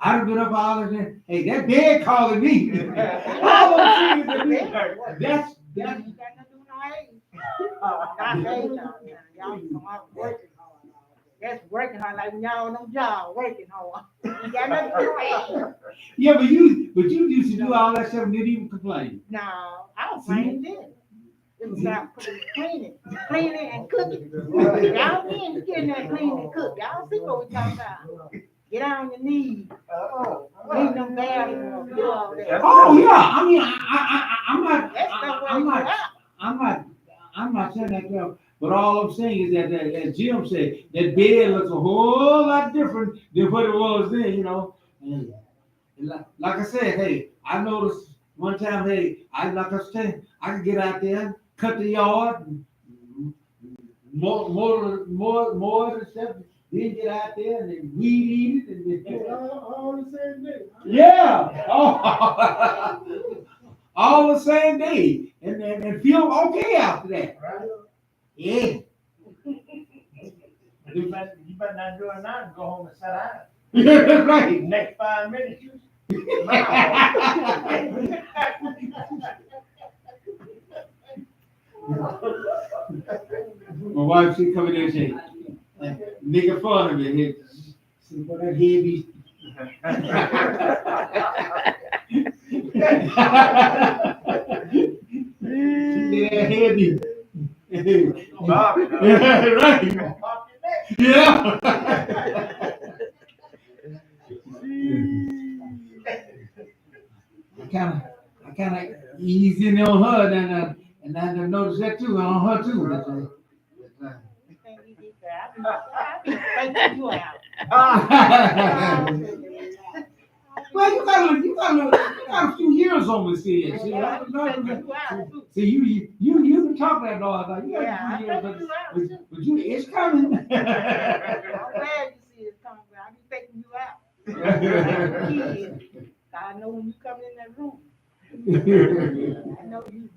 I done been up all of that. Hey, that bed calling me. All those things that we, that's. Ain't got nothing to do with no age. Not age, y'all some working hard. That's working hard, like when y'all on them jobs, working hard. You got nothing to do with age. Yeah, but you used to do all that stuff and didn't even complain. No, I was playing then. It was about cleaning and cooking. Y'all men get in there clean and cook. Y'all see what we talking about. Get on your knees. Clean them bathrooms, do all that. Oh yeah, I mean, I'm not saying that, but all I'm saying is that, as Jim said, that bed looks a whole lot different than what it was then, you know. And like I said, hey, I noticed one time, hey, I could get out there, cut the yard, more and stuff. Then get out there and then weed eat it and then All the same day. yeah, all the same day, and feel okay after that. Right? Yeah. You better not do it now and go home and sit down. Right. Next 5 minutes, you. My wife, she come in there and say, making fun of me. See what that heavy. She that heavy. Bobby, Right. Yeah. I kind of eased in on her, and I noticed that too on her too. Well, you got a few years on this here. See, you can talk that all about. You got a few years, but it's coming. I'm glad you see it coming, but I be taking you out. I know when you come in that room. I know you.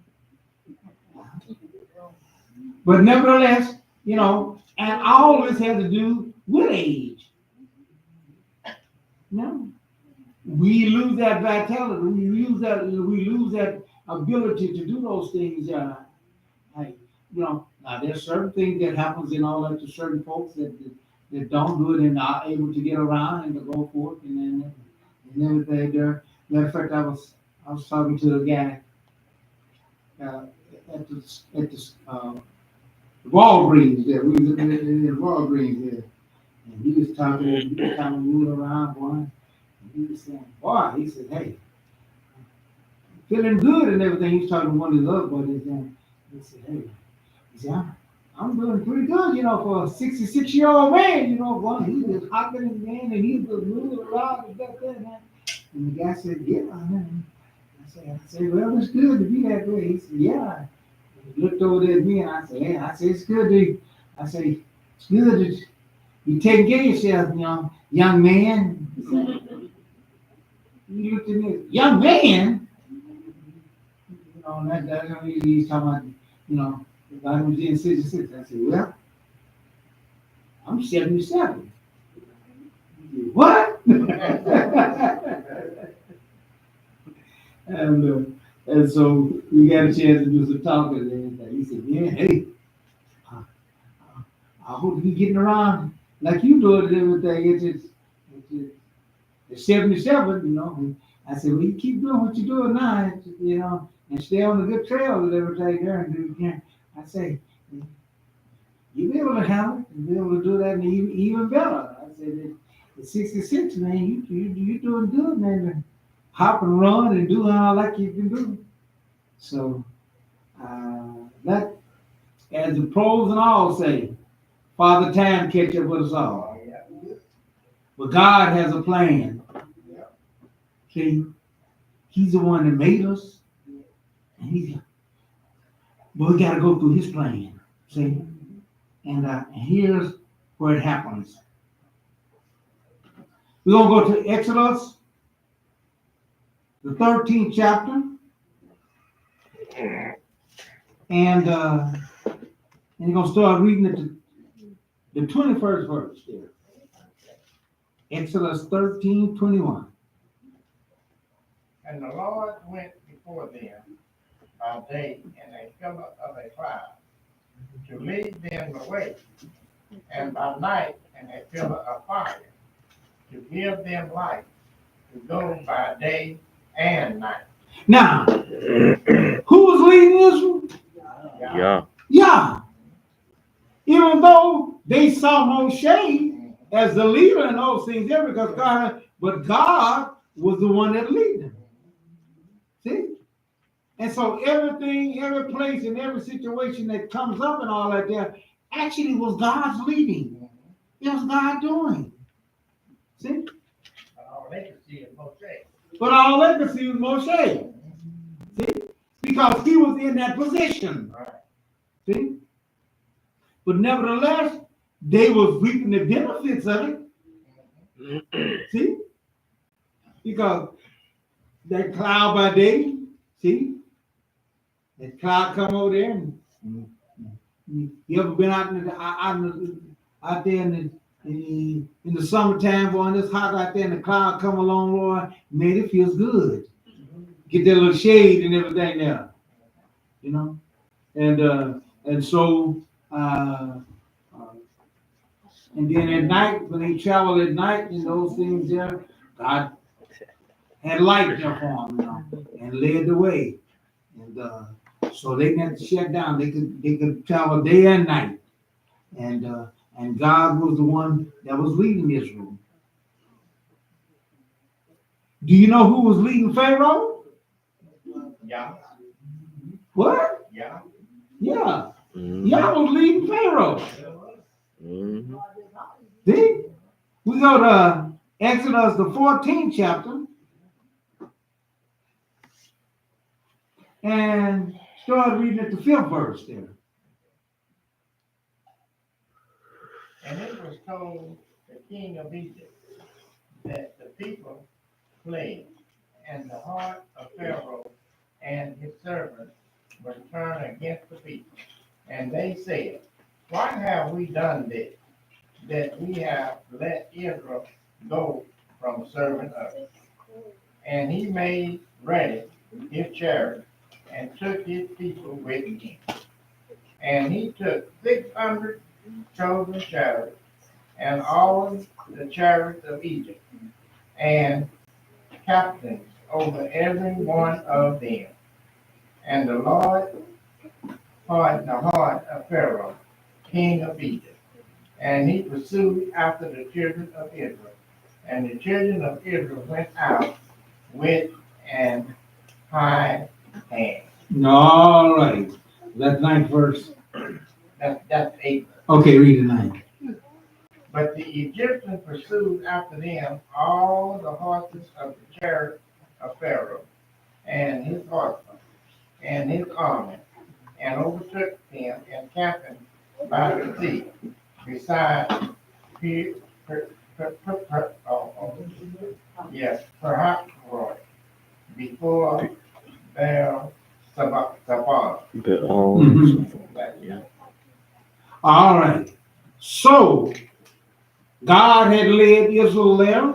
But nevertheless, you know, and all this has to do with age. No, we lose that vitality. We lose that ability to do those things. Like, you know, now there's certain things that happens in all that to certain folks that don't do it and are able to get around and to go forth and everything there. Matter of fact, I was talking to a guy at the Walgreens there. We was in Walgreens there. And he was moving around, boy. And he was saying, boy, he said, hey, feeling good and everything. He was talking to one of his other buddies, and he said, hey, he said, I'm doing pretty good, for a 66-year-old man, boy. He was hopping, man, and he was moving around and that thing, man. And the guy said, yeah, man. I said, well, it's good to be that way. He said, yeah. He looked over there at me and I said, yeah, it's good it's good to you take care of yourself, young man. He looked at me, young man? That's what he's talking about, if I was in 66. I said, well, I'm 77. He said, what? And so we got a chance to do some talking and everything. He said, yeah, hey, I hope you getting around like you do it and everything. It's 77, I said, well, you keep doing what you're doing now, and stay on the good trail and everything there and do again. I say, you'll be able to handle it and be able to do that and even better. I said, at 66, man, you doing good, man. To hop and run and do all like you've been doing. So, that, as the pros and all say, Father Time catch up with us all. But God has a plan. See, He's the one that made us. And but we got to go through His plan. See? And here's where it happens. We're going to go to Exodus, the 13th chapter. And you're going to start reading at the 21st verse there. Exodus 13:21. And the Lord went before them by day in a pillar of a cloud to lead them the way, and by night in a pillar of fire to give them light to go by day and night. Now, who was leading Israel? Yeah. Yeah. Even though they saw Moshe as the leader in those things there, because God was the one that led them. See? And so everything, every place, and every situation that comes up and all that there actually was God's leading. It was God doing. See? All they could see is Moshe. But all they could see was Moshe. See? Because he was in that position. See? But nevertheless, they was reaping the benefits of it. See? Because that cloud by day, see? That cloud come over there and you ever been out there in the summertime, boy, and it's hot out there and the cloud come along, boy, man, it feels good. Get that little shade and everything there. And so and then at night, when they travel at night and those things there, God had light there for them, and led the way. And so they didn't have to shut down. They could travel day and night. And God was the one that was leading Israel. Do you know who was leading Pharaoh? Yeah. What? Yeah. Yeah. Yah was leading Pharaoh. See? We go to Exodus, the 14th chapter, and start reading at the 5th verse there. And it was told the king of Egypt that the people fled, and the heart of Pharaoh and his servants were turned against the people. And they said, why have we done this, that we have let Israel go from serving us? And he made ready his chariot and took his people with him. And he took 600 chosen chariots and all the chariots of Egypt, and captains over every one of them. And the Lord hardened the heart of Pharaoh, king of Egypt, And he pursued after the children of Israel. And the children of Israel went out with an high hand. All right. That's 9th verse. That's 8. Okay, read the 9th. But the Egyptians pursued after them all the horses of the chariot of Pharaoh, and his horsemen, and his army, and overtook him and camped him by the sea, beside Haftorah, before Baal Sabah. All right. So, God had led Israel there.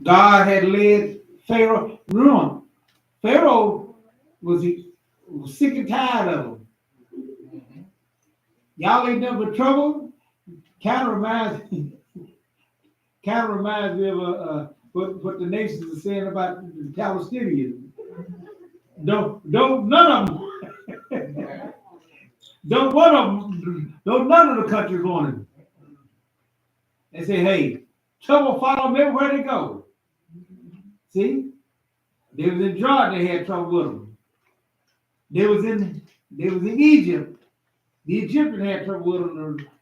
God had led Pharaoh. Remember, Pharaoh was sick and tired of them. Y'all ain't never trouble. Kind of reminds me of what the nations are saying about the Palestinians. Don't none of them. Don't one of them. Don't none of the countries want him. They say, hey, trouble follow them everywhere they go. See, they was in Jordan. They had trouble with them. They was in Egypt. The Egyptians had trouble with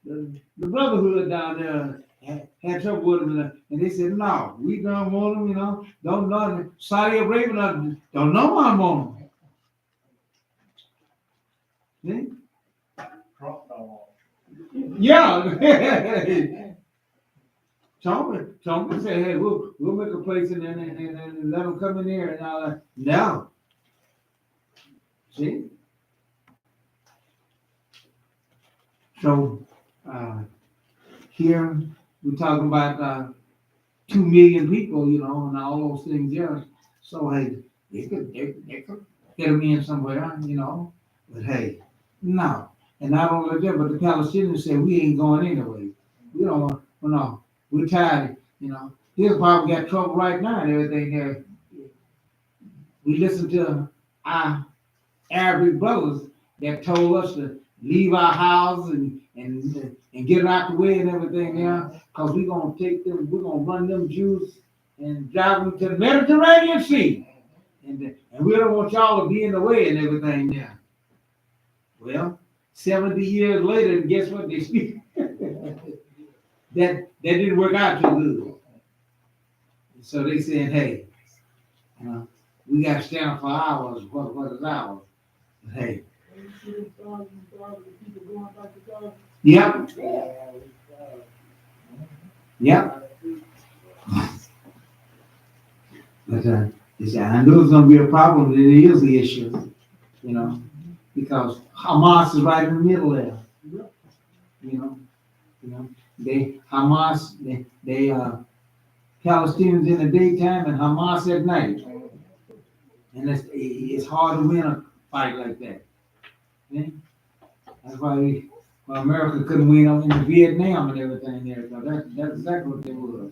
them. The brotherhood down there had trouble with them, and they said, "No, we don't want them. You know, don't know them. Saudi Arabia don't know I want them." See? Trump don't want Yeah. Trump said, "Hey, we'll make a place and let them come in here and all that." No. See? So here we're talking about 2 million people, you know, and all those things there. So hey, they could get them in somewhere, you know. But hey, no. And not only that, but the Palestinians say we ain't going anyway. We don't want, well, no, we're tired, you know. Here's why we got trouble right now and everything there. We listen to our Arabic brothers that told us to leave our houses and get out the way and everything there, because we're gonna take them, we're gonna run them Jews and drive them to the Mediterranean Sea. And we don't want y'all to be in the way and everything there. Well, 70 years later, and guess what they speak? that didn't work out too good. So they said, hey, we got to stand up for ours. What is ours? Hey. Yep. Yep. But I knew it was going to be a problem. It is the issue, you know, because Hamas is right in the middle there. You know, Hamas, Palestinians in the daytime and Hamas at night, and it's hard to win a fight like that. Yeah? That's why America couldn't win in Vietnam and everything there. So that's exactly what they was.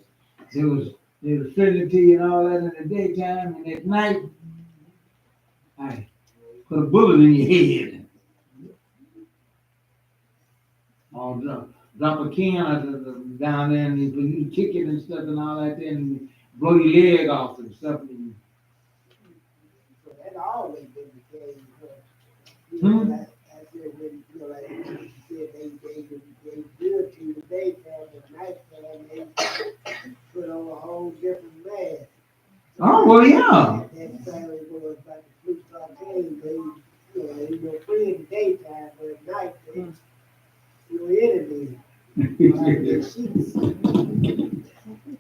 They was friendly to you and all that in the daytime, and at night, I put a bullet in your head. Or drop a can down there and you kick it and stuff and all that, and blow your leg off and stuff. So that's always been the case. You know, like I said, when you know, like you said, they good to the daytime, but nighttime they put on a whole different mask. Oh well, yeah. That's probably was like the flu blockade. They were free in the daytime, but at night they were enemies.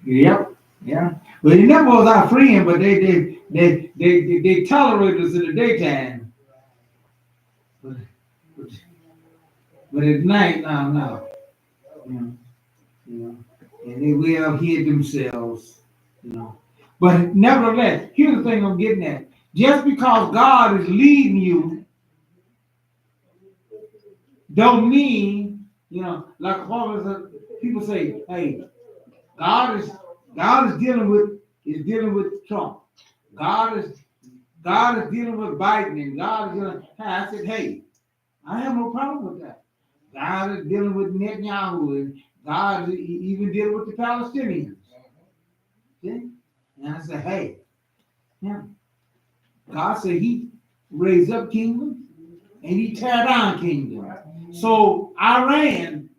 Yep. Yeah. Well, he never was our friend, but they tolerated us in the daytime. But at night, no. You know, and they will hid themselves, you know. But nevertheless, here's the thing I'm getting at. Just because God is leading you, don't mean, you know, like people say, hey, God is dealing with Trump. God is dealing with Biden, and God is dealing. I said, hey, I have no problem with that. God is dealing with Netanyahu, and God is even dealing with the Palestinians. See? And I said, hey, yeah. God said he raised up kingdoms and he tear down kingdoms. So Iran,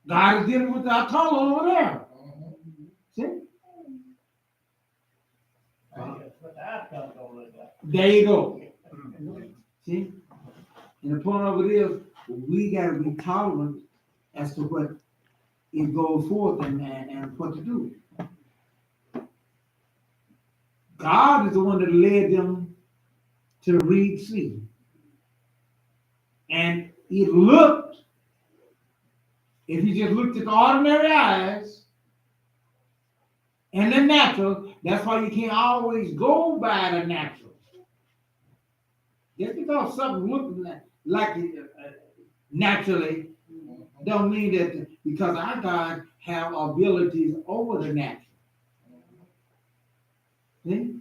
God is dealing with the Ayatollah over there. See? That's what the outcome's gonna look like. There you go. See? And the point of it is, we got to be tolerant as to what it goes forth and what to do. God is the one that led them to the Reed Sea. And it looked, if you just looked at the ordinary eyes and the natural, that's why you can't always go by the natural. Just because something looks like it naturally, don't mean that because our God have abilities over the natural. See?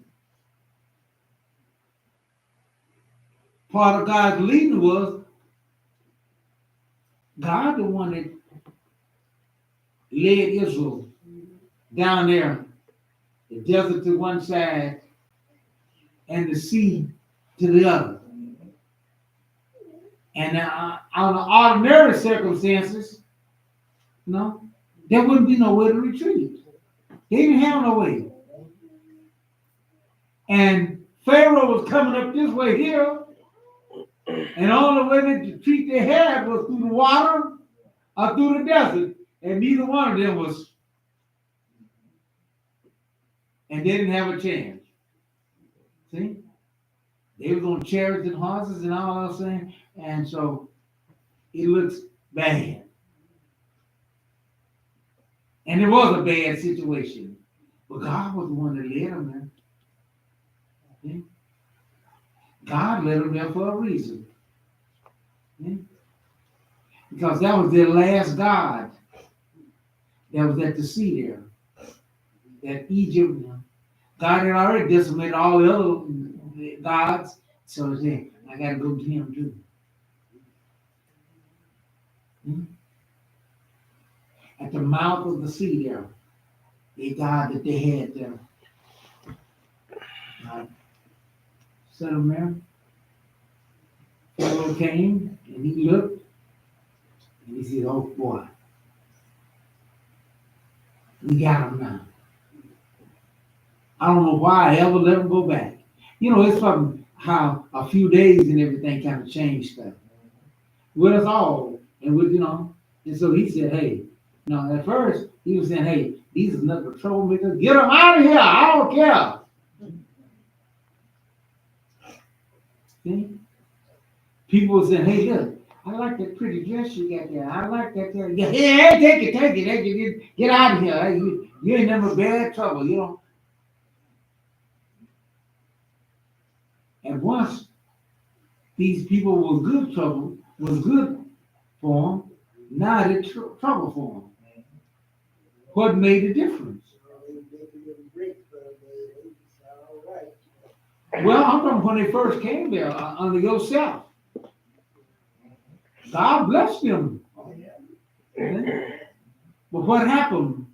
Part of God's leading was God the one that led Israel down there, the desert to one side and the sea to the other. And on ordinary circumstances, there wouldn't be no way to retreat. They didn't have no way. And Pharaoh was coming up this way here, and the only way to retreat they had was through the water or through the desert, and neither one of them was, and they didn't have a chance. See? They was on chariots and horses and all those things, and so it looks bad. And it was a bad situation. But God was the one that led them there. See? God led them there for a reason. See? Because that was their last God that was at the sea there. That Egypt, God had already decimated all the other gods, so he said, I got to go to him too. At the mouth of the sea there, the God that they had there. Set him there. Pharaoh came and he looked and he said, oh boy, we got him now. I don't know why I ever let him go back. It's from how a few days and everything kind of changed stuff. With us all. And with, and so he said, hey, at first he was saying, hey, these are nothing but troublemakers. Get them out of here. I don't care. See? People were saying, hey, look, I like that pretty dress you got there. I like that. Yeah, take it. Get out of here. You ain't never bad trouble, And once these people were good trouble, was good for them, now they're trouble for them. What made the difference? Well, I'm talking when they first came there under yourself. God blessed them. But what happened?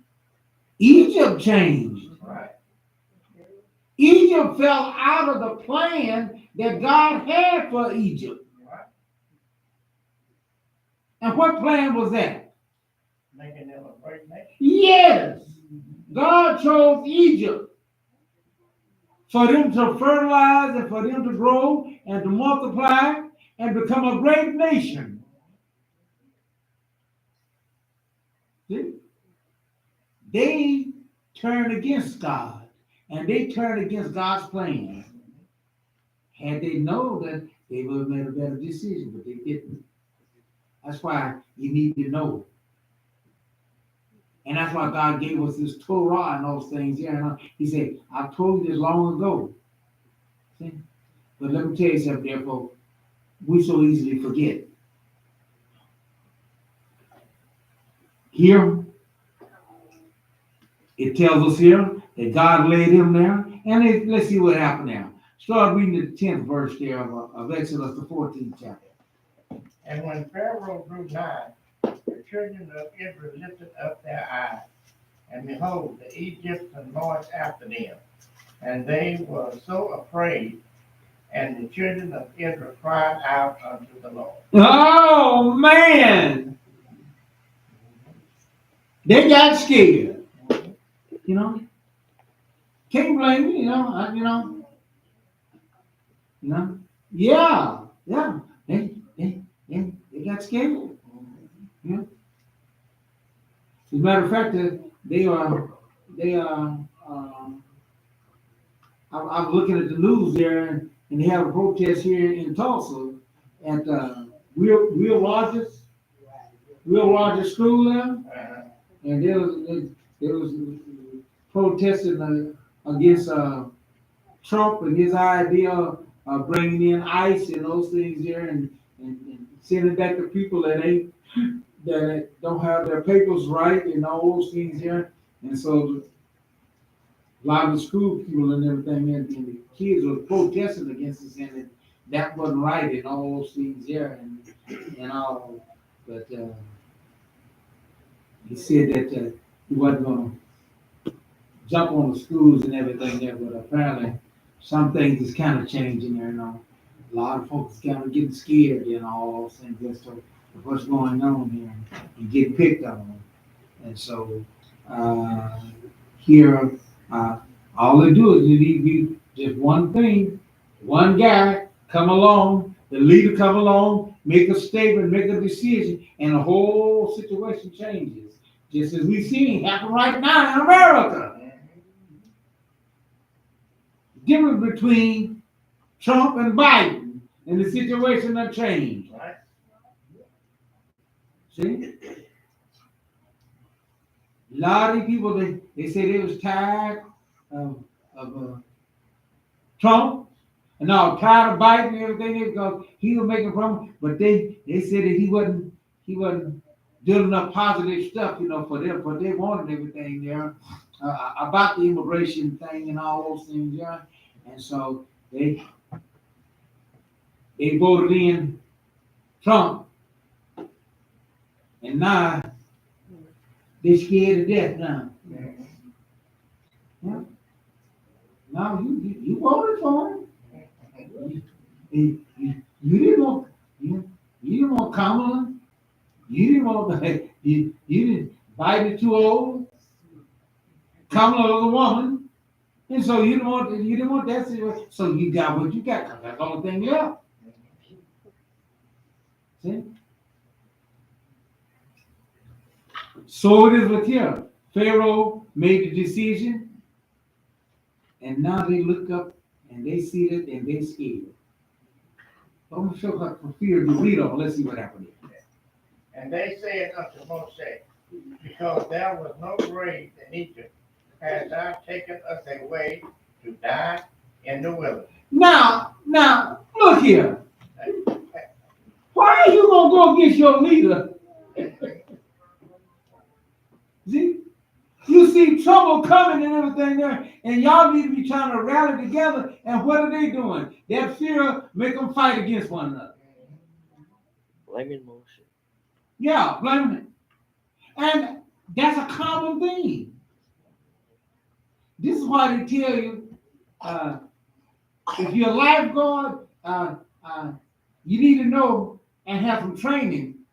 Egypt changed. Egypt fell out of the plan that God had for Egypt. And what plan was that? Making them a great nation. Yes. God chose Egypt for them to fertilize and for them to grow and to multiply and become a great nation. See? They turned against God. And they turned against God's plan. Had they known that, they would have made a better decision, but they didn't. That's why you need to know. And that's why God gave us this Torah and those things here. And he said, I told you this long ago. See? But let me tell you something, therefore, we so easily forget. Here, it tells us here that God laid him there. And let's see what happened now. Start reading the 10th verse there of Exodus, the 14th chapter. And when Pharaoh drew nigh, the children of Israel lifted up their eyes, and behold, the Egyptians marched after them. And they were so afraid, and the children of Israel cried out unto the Lord. Oh man, they got scared. You know, can't blame me. Yeah, yeah. They got scared. Yeah. As a matter of fact, I was looking at the news there, and they have a protest here in Tulsa at Will Rogers School there, and there was protesting against Trump and his idea of bringing in ICE and those things there, and sending back the people that don't have their papers right and all those things there, and so a lot of the school people and everything, and the kids were protesting against it, saying that wasn't right and all those things there, and all. But he said that he wasn't going to jump on the schools and everything there, but apparently some things is kind of changing there. A lot of folks kind of getting scared and all those things as to what's going on here and getting picked on. And so here. All they do is you need just one thing, one guy come along, the leader come along, make a statement, make a decision, and the whole situation changes. Just as we see happen right now in America. The difference between Trump and Biden and the situation that changed. See? A lot of people, they say they was tired of Trump, and now tired of Biden and everything because he was making problems, but they said that he wasn't doing enough positive stuff, for them, but they wanted everything there about the immigration thing and all those things there, and so they voted in Trump, and now they're scared to death now. Yeah. No, you voted for him. You didn't want Kamala. You didn't want you didn't Biden too old. Kamala was a woman, and so you didn't want that situation. So you got what you got. 'Cause that's the only thing left. See? So it is with him. Pharaoh made the decision. And now they look up and they see it and they scared. I'm gonna show her for fear to read on. Let's see what happened here. And they said unto Moshe, because there was no grave in Egypt, hast thou taken us away to die in the wilderness. Now, look here. Why are you gonna go against your leader? See? You see trouble coming and everything there, and y'all need to be trying to rally together. And what are they doing? That fear make them fight against one another. Blaming Moshe. Yeah, blaming it. And that's a common thing. This is why they tell you, if you're a lifeguard, you need to know and have some training,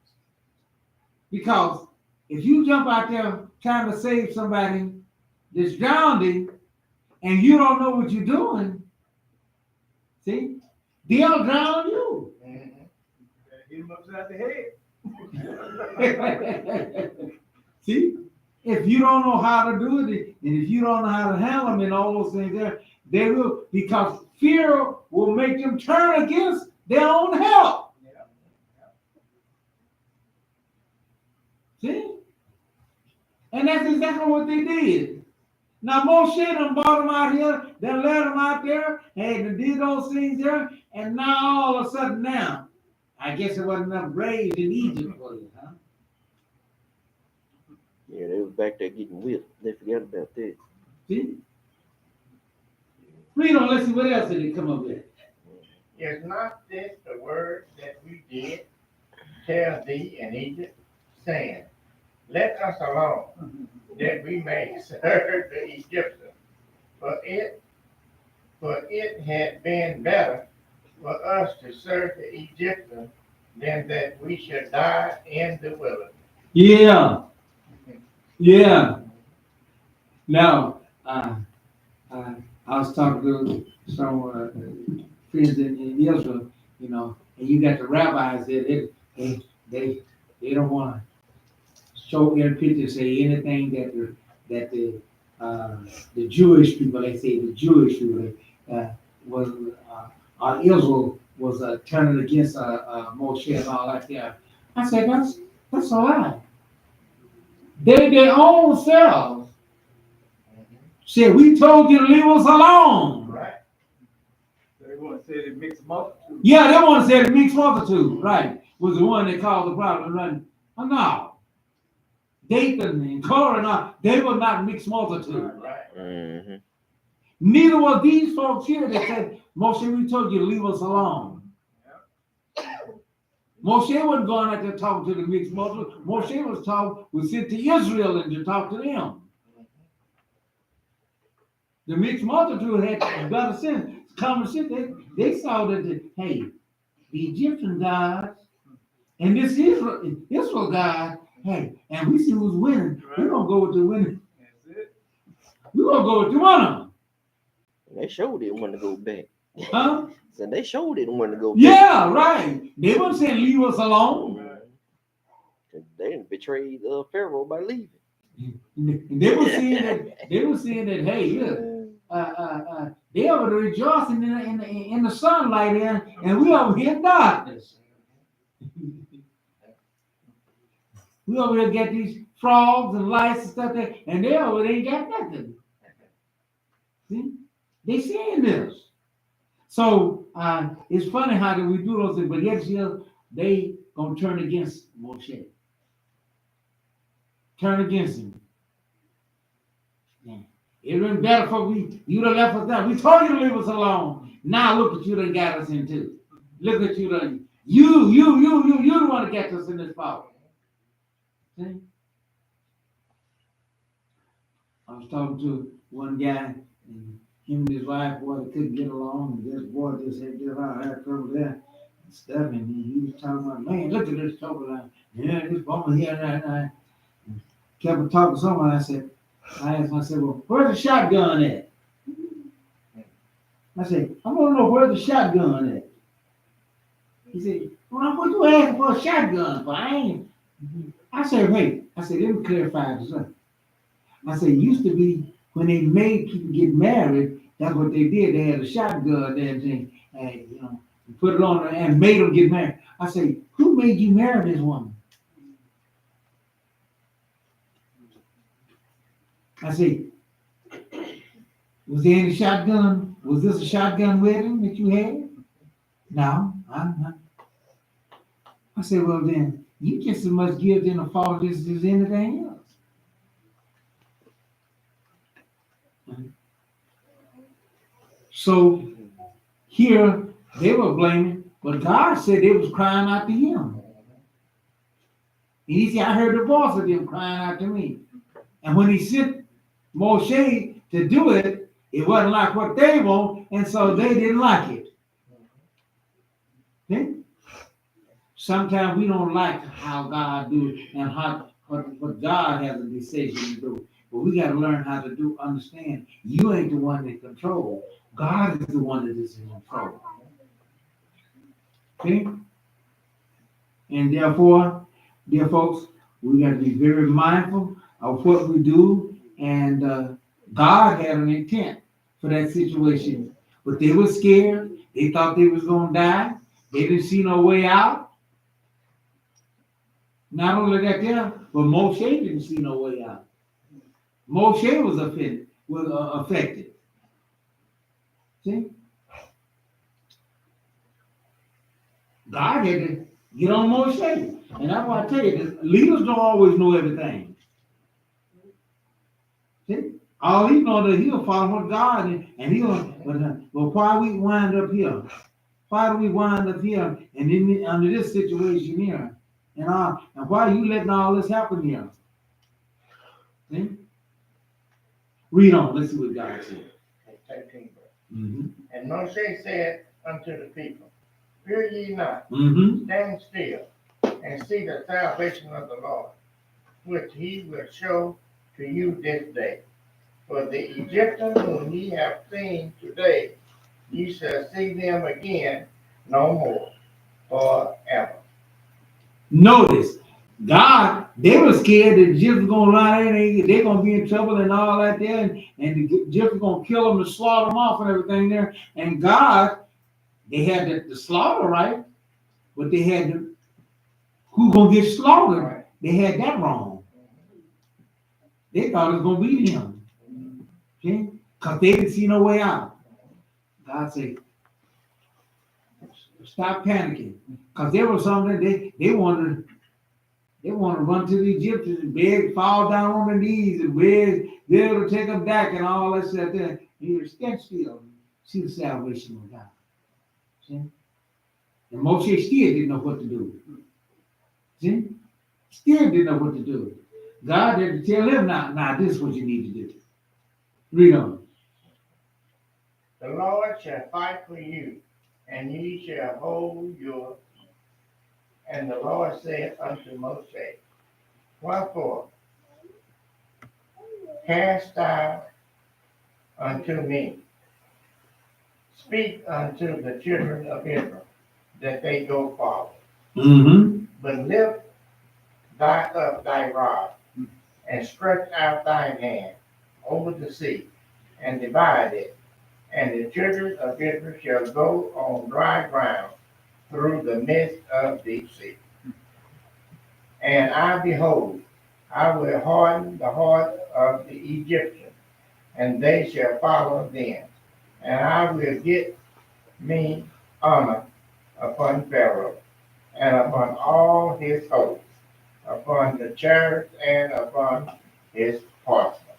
because if you jump out there trying to save somebody that's drowning and you don't know what you're doing, see, they'll drown you. Hit him upside the head. See, if you don't know how to do it, and if you don't know how to handle them and all those things there, they will, because fear will make them turn against their own help. See? And that's exactly what they did. Now Moshe done brought them out here, then led them out there, and did those things there, and now all of a sudden now, I guess there wasn't enough graves in Egypt for you, huh? Yeah, they was back there getting whipped. They forgot about that. See? Read on, let's see what else did they come up with. Is not this the word that we did tell thee in Egypt, saying, let us alone, that we may serve the Egyptians. For it had been better for us to serve the Egyptians than that we should die in the wilderness. Yeah, yeah. Now, I was talking to some friends in Israel, you know, and you got the rabbis there. They don't want to show any picture, say anything that the Jewish people, they say the Jewish people was Israel was turning against Moshe and all that there. I said that's a lie. They their own selves said we told you to leave us alone. Right. They want to say the mixed multitude. Yeah, they want to say the mixed multitude, right? Was the one that caused the problem, right? No. Dathan and Korah, they were not mixed multitude. Right. Mm-hmm. Neither were these folks here that said, Moshe, we told you to leave us alone. Moshe wasn't going out there talking to the mixed multitude. Moshe was sent to Israel and to talk to them. The mixed multitude had better sense, common sense. They saw that, hey, the Egyptian gods and this Israel God, hey, and we see who's winning. We're going to go with the winning. That's it. We're going to go with the winner. They showed didn't want to go back. Huh? So they showed didn't want to go back. Yeah, right. They weren't saying leave us alone. They didn't betray Pharaoh by leaving. They were saying that, hey, look, they over there rejoicing in the sunlight and we over here in darkness. We over here get these frogs and lights and stuff there, and they over there ain't got nothing. See? They saying this. So it's funny how do we do those things, but yet still they gonna turn against Moshe. Turn against him. Yeah. It would have been better for you'd have left us down. We told you to leave us alone. Now look what you done got us into. Look at you done. You the one that got us in this problem. See? I was talking to one guy, and him and his wife, boy, they couldn't get along, and this boy just had trouble there and stuff, and he was talking about, man, look at this trouble line. Yeah, this woman here and kept talking to someone. I asked him, I said, well, where's the shotgun at? I said, I want to know where's the shotgun at. He said, well, what you asking for a shotgun for? I said, wait. I said, let me clarify this. I said, it used to be when they made people get married, that's what they did. They had a shotgun and everything, and put it on and made them get married. I said, who made you marry this woman? I said, was there any shotgun? Was this a shotgun wedding that you had? No, I'm not. I said, well then, you just as much guilty in the fault as anything else. So here they were blaming, but God said they was crying out to him. And he said, I heard the voice of them crying out to me. And when he sent Moshe to do it, it wasn't like what they want, and so they didn't like it. Okay? Sometimes we don't like how God do it and what God has a decision to do. But we got to learn how to understand you ain't the one that control. God is the one that is in control. Okay? And therefore, dear folks, we got to be very mindful of what we do. And God had an intent for that situation. But they were scared. They thought they was going to die. They didn't see no way out. Not only that there, but Moshe didn't see no way out. Moshe was affected. See? God had to get on Moshe. And that's why I tell you, leaders don't always know everything. See? All he knows is he'll follow what God and he'll, but why we wind up here? Why do we wind up here and under this situation here? And why are you letting all this happen here? See? Read on. Let's see what God said. 13 verse. Mm-hmm. And Moshe said unto the people, Fear ye not, Mm-hmm. stand still, and see the salvation of the Lord, which he will show to you this day. For the Egyptians whom ye have seen today, ye shall see them again no more, forever. Notice, God, they were scared that Egypt was going to run in, they're going to be in trouble and all that there, and the Egypt was going to kill them and slaughter them off and everything there. And God, they had the slaughter right, but they had who's going to get slaughtered. Right. They had that wrong. They thought it was going to be them. Okay? Because they didn't see no way out. God said, stop panicking. Because there was something they wanted to run to the Egyptians and beg, fall down on their knees and beg, be able to take them back and all that stuff there. He was stand still, see the salvation of God. See? And Moshe still didn't know what to do. See? Still didn't know what to do. God had to tell him, now this is what you need to do. Read on. The Lord shall fight for you, and ye shall hold your peace. And the Lord said unto Moshe, Wherefore cast thou unto me? Speak unto the children of Israel, that they go forward. Mm-hmm. But lift thou up thy rod, and stretch out thine hand over the sea, and divide it. And the children of Israel shall go on dry ground through the midst of the sea. And I, behold, I will harden the heart of the Egyptians, and they shall follow them. And I will get me honor upon Pharaoh, and upon all his hosts, upon the chariots, and upon his horsemen.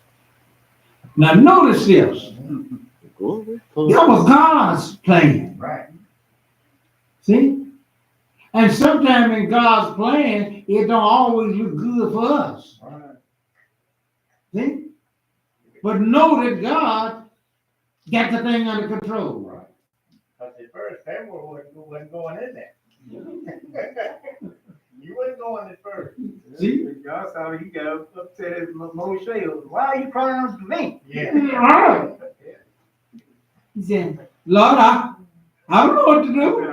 Now notice this. Glory. That was God's plan. Right. See? And sometimes in God's plan, it don't always look good for us. Right. See? But know that God got the thing under control. Right. Because at first, Pharaoh wasn't going in there. You wasn't going at first. See? God saw he got upset at Moshe. Why are you crying out to me? Yeah. He said, Lord, I don't know what to do.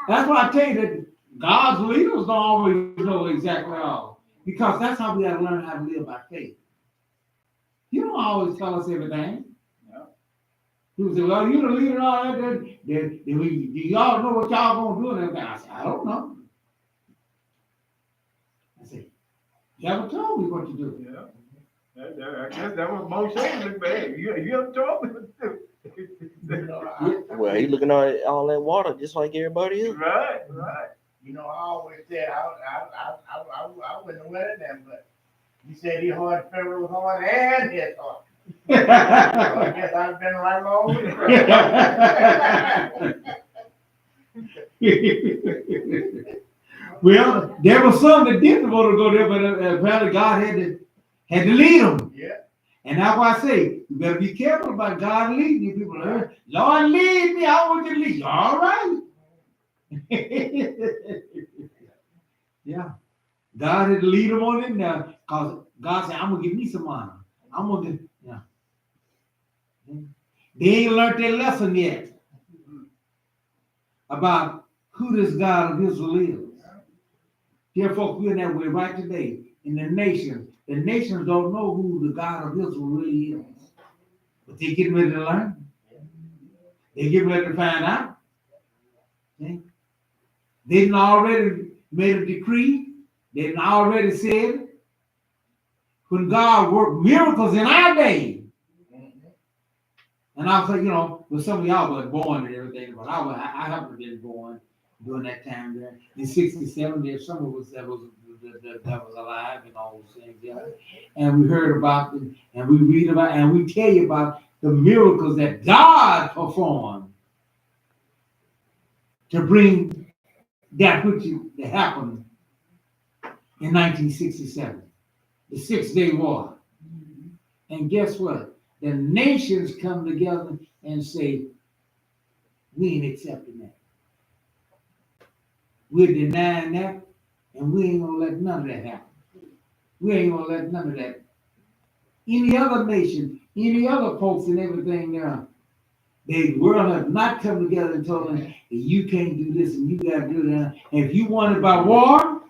That's why I tell you that God's leaders don't always know exactly all. Because that's how we got to learn how to live by faith. He don't always tell us everything. No. He would say, well, you're the leader and all that. Then y'all know what y'all going to do and everything. I said, I don't know. I said, you haven't told me what to do. Yeah. I guess that was Moshe look bad. You have told me what to do. Well, he looking at all that water just like everybody else. Right. You know, I always said I wouldn't have went in there, but you said he hard, Pharaoh's hard, and his hard. So I guess I've been right along with it. Well, there was some that didn't want to go there, but apparently God had to lead them. Yeah. And that's why I say, you better be careful about God leading you. People are, Lord, lead me. I want you to lead you. All right. Yeah. God had to lead them on in there because God said, I'm going to give me some honor. I'm going to, yeah. They ain't learned their lesson yet about who this God of Israel is. Dear folks, we're in that way right today in the nations. The nations don't know who the God of Israel really is. But they're getting ready to learn. They're getting ready to find out. Okay? They've already made a decree. They've already said when God worked miracles in our day. And I'll say, well, some of y'all were born and everything, but I haven't been born during that time there. In 67, there's some of us that was alive and all those things, yeah. And we heard about them, and we read about, and we tell you about the miracles that God performed to bring that which happened in 1967, the 6-Day War. And guess what? The nations come together and say, we ain't accepting that. We're denying that, and we ain't gonna let none of that happen. We ain't gonna let none of that. Any other nation, any other folks and everything there, the world have not come together and told them, hey, you can't do this and you gotta do that. And if you wanted by war,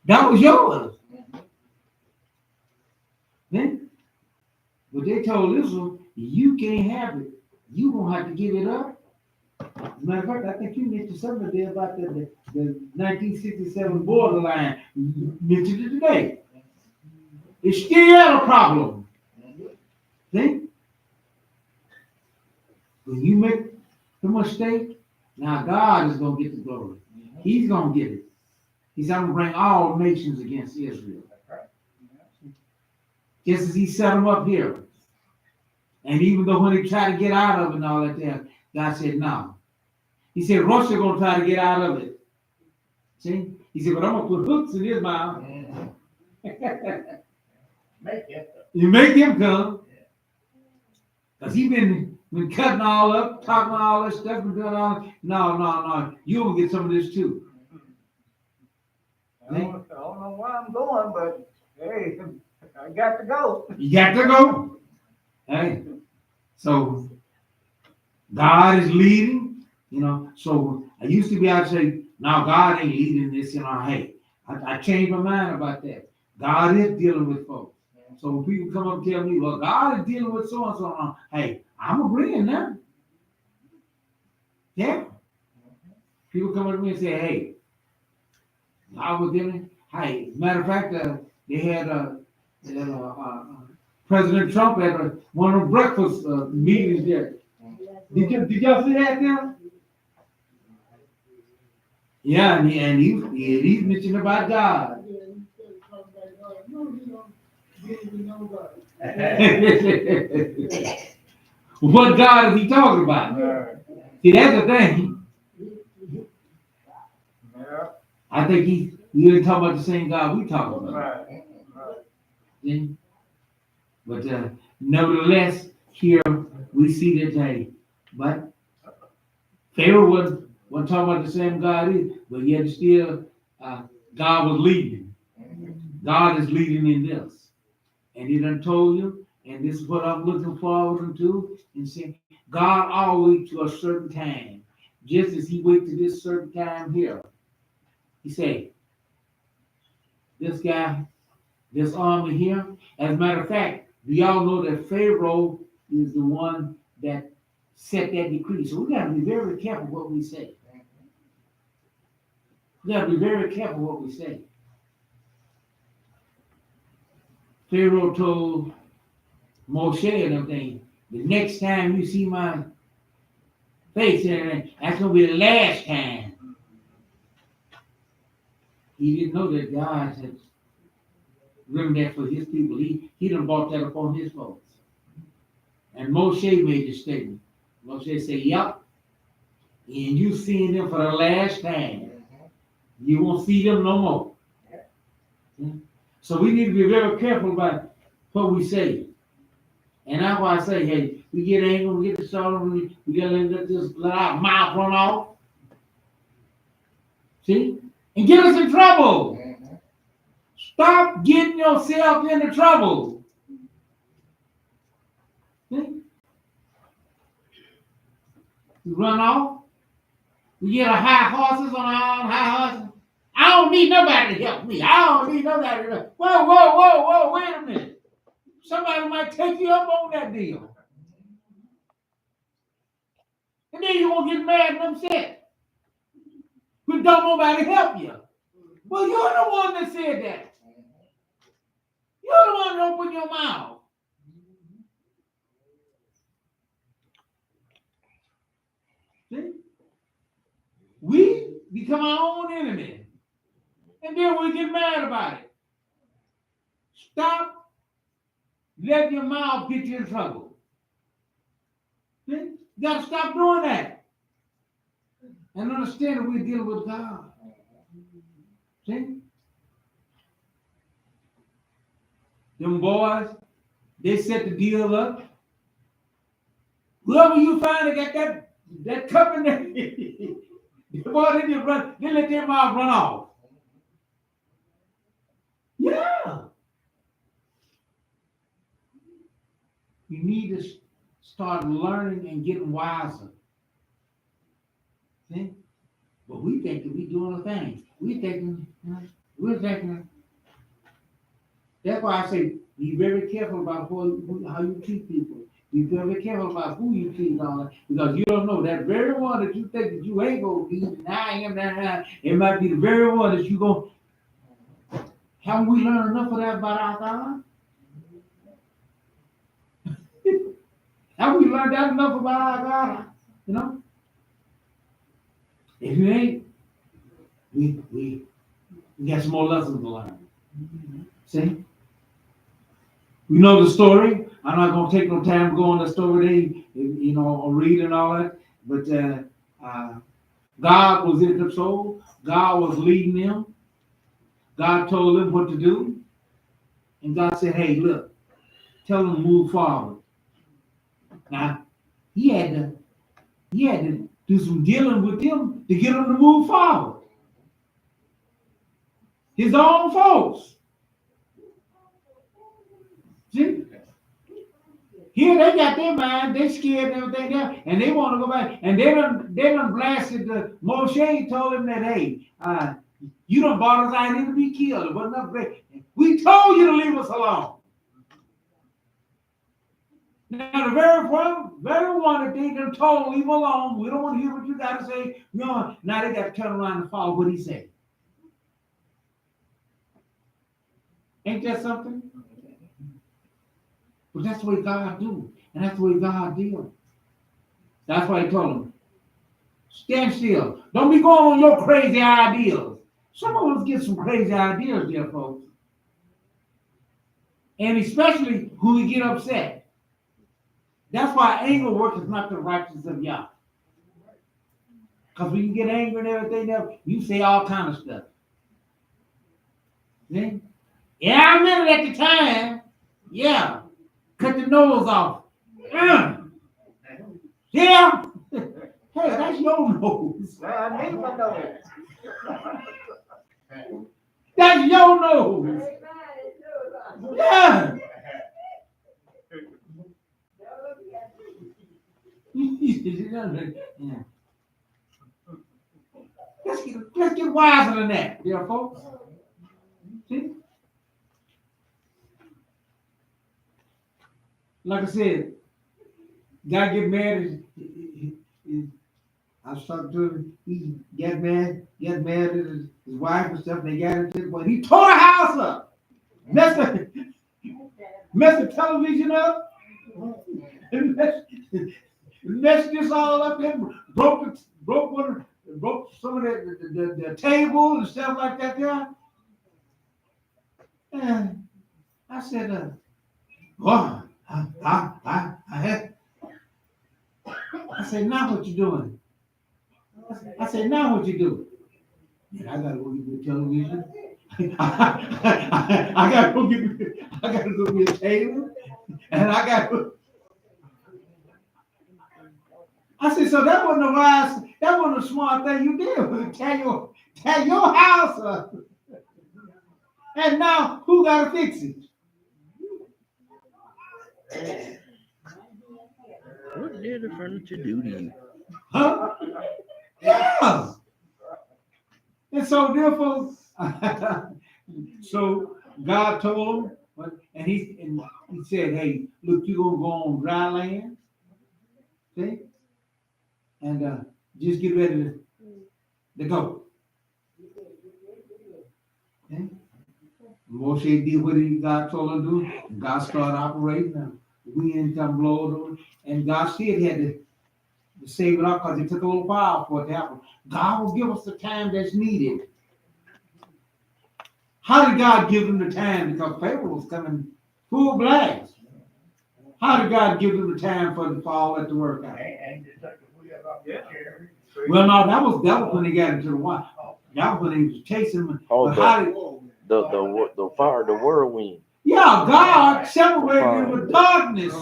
that was yours. Then, but they told Israel, you can't have it. You gonna have to give it up. As a matter of fact, I think you mentioned something there about the 1967 borderline. You mentioned it today. It's still a problem. See? When you make the mistake, now God is going to get the glory. He's going to get it. He's going to bring all nations against Israel. Just as he set them up here. And even though when they try to get out of it and all that there, God said no. He said Russia going to try to get out of it. See? He said, but I'm going to put hooks in his mouth. You make him come. Because he been cutting all up, talking all that stuff, and doing all. No. You gonna get some of this too. I don't know where I'm going, but hey, I got to go. You got to go. Hey, so God is leading, So I used to be able to say, no, God ain't leading this, Hey, I changed my mind about that. God is dealing with folks. So when people come up and tell me, well, God is dealing with so and so, hey, I'm agreeing now. Yeah. People come up to me and say, hey, God was dealing. Hey, matter of fact, they had President Trump at one of the breakfast meetings there. Did y'all see that now? Yeah, and he's mentioning about God. What God is he talking about? See, that's the thing. I think he ain't talking about the same God we talking about. See? But nevertheless, here we see that but Pharaoh wasn't talking about the same God either, but yet still God was leading. God is leading in this. And he done told you, and this is what I'm looking forward to, and saying, God always to a certain time, just as he wait to this certain time here. He said, this guy, this army here, as a matter of fact, do y'all know that Pharaoh is the one that set that decree? So we got to be very careful what we say. We got to be very careful what we say. Pharaoh told Moshe and everything, the next time you see my face, that's going to be the last time. He didn't know that God had written that for his people. He done brought that upon his folks. And Moshe made the statement. Moshe said, yep, and you seen them for the last time. You won't see them no more. So we need to be very careful about what we say. And that's why I say, hey, we get angry, we get distorted, we got to let our mouth run off. See? And get us in trouble. Stop getting yourself into trouble. See? You run off. We get a high horses on our own high horses. I don't need nobody to help me. I don't need nobody to help. Whoa, wait a minute. Somebody might take you up on that deal. And then you're going to get mad and upset. But don't nobody help you. Well, you're the one that said that. You're the one that opened your mouth. See? We become our own enemy. And then we get mad about it. Stop letting your mouth get you in trouble. See? You got to stop doing that. And understand that we're dealing with God. See? Them boys, they set the deal up. Whoever you find that got that cup in there, the boy, they just run, they let their mouth run off. Yeah. You need to start learning and getting wiser. See? But we think that we doing a thing. We're thinking. That's why I say be very careful about how you treat people. Be very careful about who you treat and all that, because you don't know that very one that you think that you ain't gonna be now. It might be the very one that you gonna. Haven't we learned enough of that about our God? Have we learned that enough about our God? You know? If you ain't, we got some more lessons to learn. See? We know the story. I'm not going to take no time to go on the story, or read and all that. But God was in control. God was leading them. God told them what to do. And God said, hey, look, tell them to move forward. Now, he had to do some dealing with them to get them to move forward. His own folks. See? Here they got their mind, they scared and everything else, and they want to go back. And they done blasted the Moshe, told him that, hey, you done brought us out here to be killed. It wasn't enough great. We told you to leave us alone. Now the very one that they done told, leave alone. We don't want to hear what you got to say. No, now they got to turn around and follow what he said. Ain't that something? But that's the way God do, and that's the way God deals. That's why he told him, stand still. Don't be going on your crazy ideas. Some of us get some crazy ideas, dear folks. And especially when we get upset. That's why anger work is not the righteousness of Yah. Because when you get angry and everything else, you say all kind of stuff. See? Yeah, I remember at the time. Yeah. Cut the nose off. Yeah. Hey, that's your nose. I need my nose. That's your nose. Yeah. Let's get wiser than that, dear folks. See? Like I said, guy get mad. I was talking to him. He get mad at his wife and stuff. And they got into it. But he tore the house up, messed the television up, and messed this all up. Then broke some of the table and stuff like that. Yeah. And I said, "Boy, I said, now what you doing?" I said, now what you doing? Man, I gotta go get the television. I gotta go get a table, and I gotta. I said, so that wasn't a smart thing you did. Tear your house up, and now who gotta fix it? What did the furniture do to you? Huh? Yeah. And so therefore, so God told him, and he said, hey, look, you're gonna go on dry land. See? And just get ready to go. Okay? Moshe did what God told him to do, and God started operating. The wind come blowing over, and God still had to save it up because it took a little while for it to happen. God will give us the time that's needed. How did God give them the time? Because Pharaoh was coming full blast. How did God give them the time for all that to work out? Well, no, that was when they got into the water. That was when he was chasing them. Oh, But how did the fire, the whirlwind. Yeah, God separated them with darkness.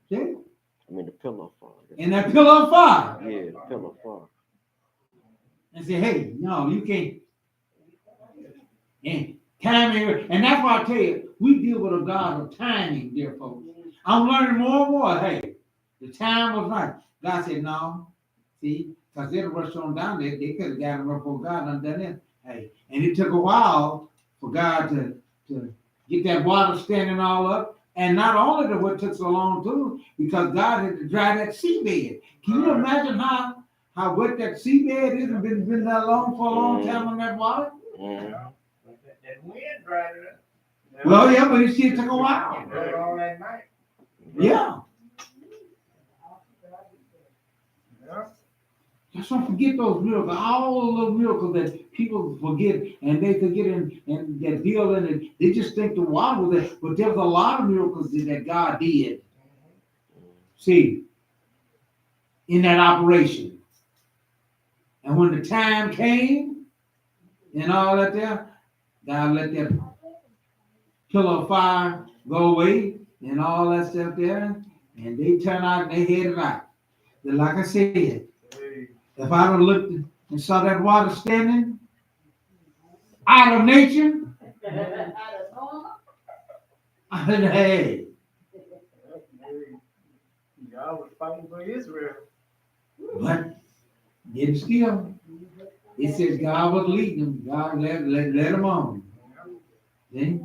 See? I mean, the pillar of fire. And that pillar of fire. Yeah, the pillar of fire. And say, hey, no, you can't. And timing, and that's why I tell you, we deal with a God of timing, dear folks. I'm learning more and more. Hey, the time was right. God said, no. See, because they'd rushed on down there, they could have gotten up for God and done it. Hey, and it took a while for God to get that water standing all up. And not only that, what took so long too, because God had to dry that seabed. Can you imagine how wet that seabed is and been that long for a long time on that water? That wind dried it up. Well, yeah, but it still took a while. All that night. Yeah. Yeah. Just don't forget those miracles, all those miracles that people forget, and they forget and that deal in it. They just think the water was there, but there was a lot of miracles that God did. See, in that operation. And when the time came and all that there, God let that pillar of fire go away and all that stuff there, and they turn out and they headed out. But like I said, if I'd have looked and saw that water standing out of nature, I said, hey. Y'all was fighting for Israel. But yet still, it says God was leading them. God let them on. See?